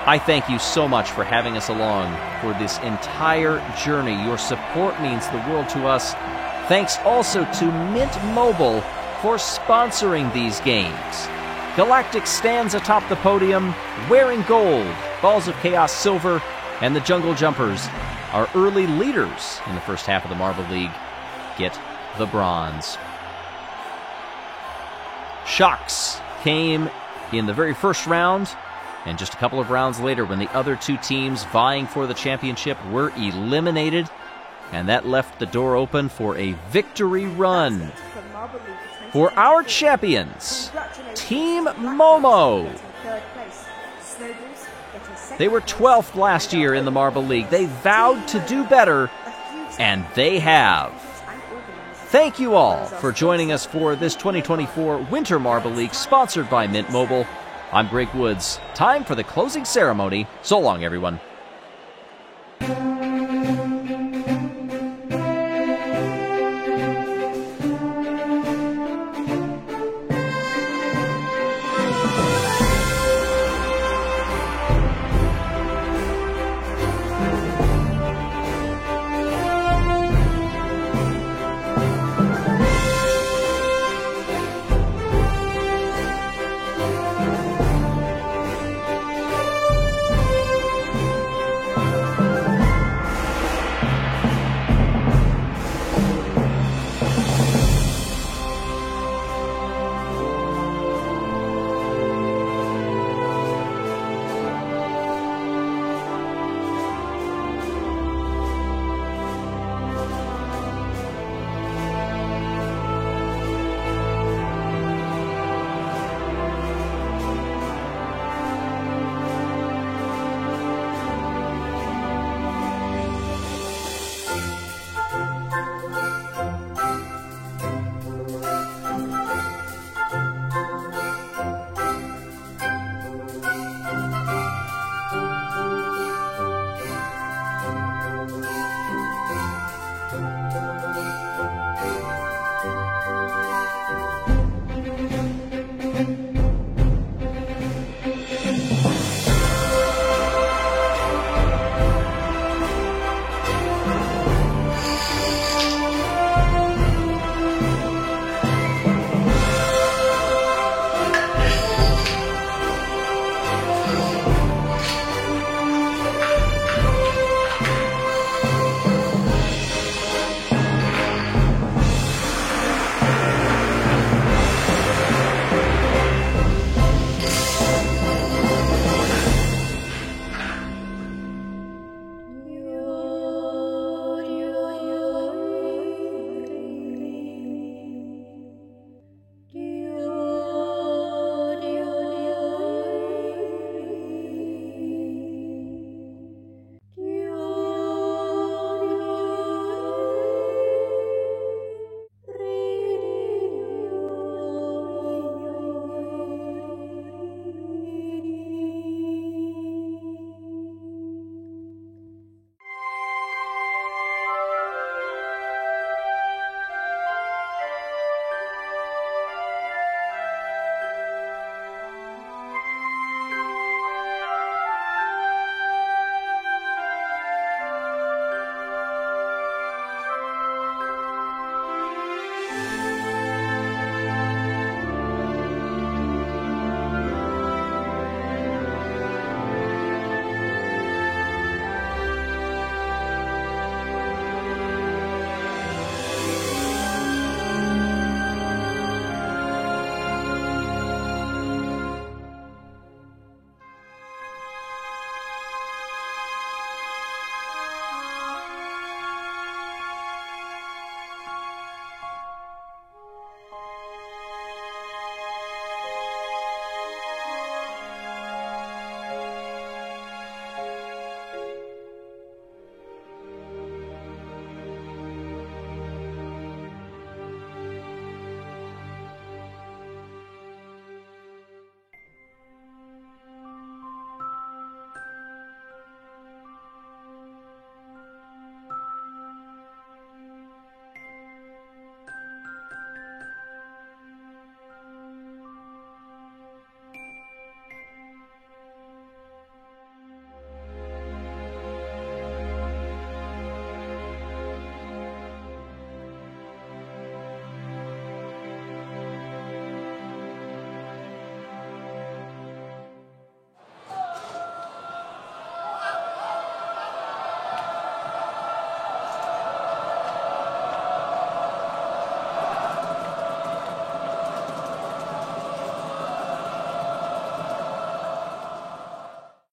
I thank you so much for having us along for this entire journey. Your support means the world to us. Thanks also to Mint Mobile for sponsoring these games. Galactic stands atop the podium, wearing gold, Balls of Chaos silver, and the Jungle Jumpers, our early leaders in the first half of the Marble League, get the bronze. Shocks came in the very first round, and just a couple of rounds later when the other two teams vying for the championship were eliminated, and that left the door open for a victory run for our champions, Team Momo. They were 12th last year in the Marble League. They vowed to do better, and they have. Thank you all for joining us for this 2024 Winter Marble League sponsored by Mint Mobile. I'm Greg Woods. Time for the closing ceremony. So long, everyone.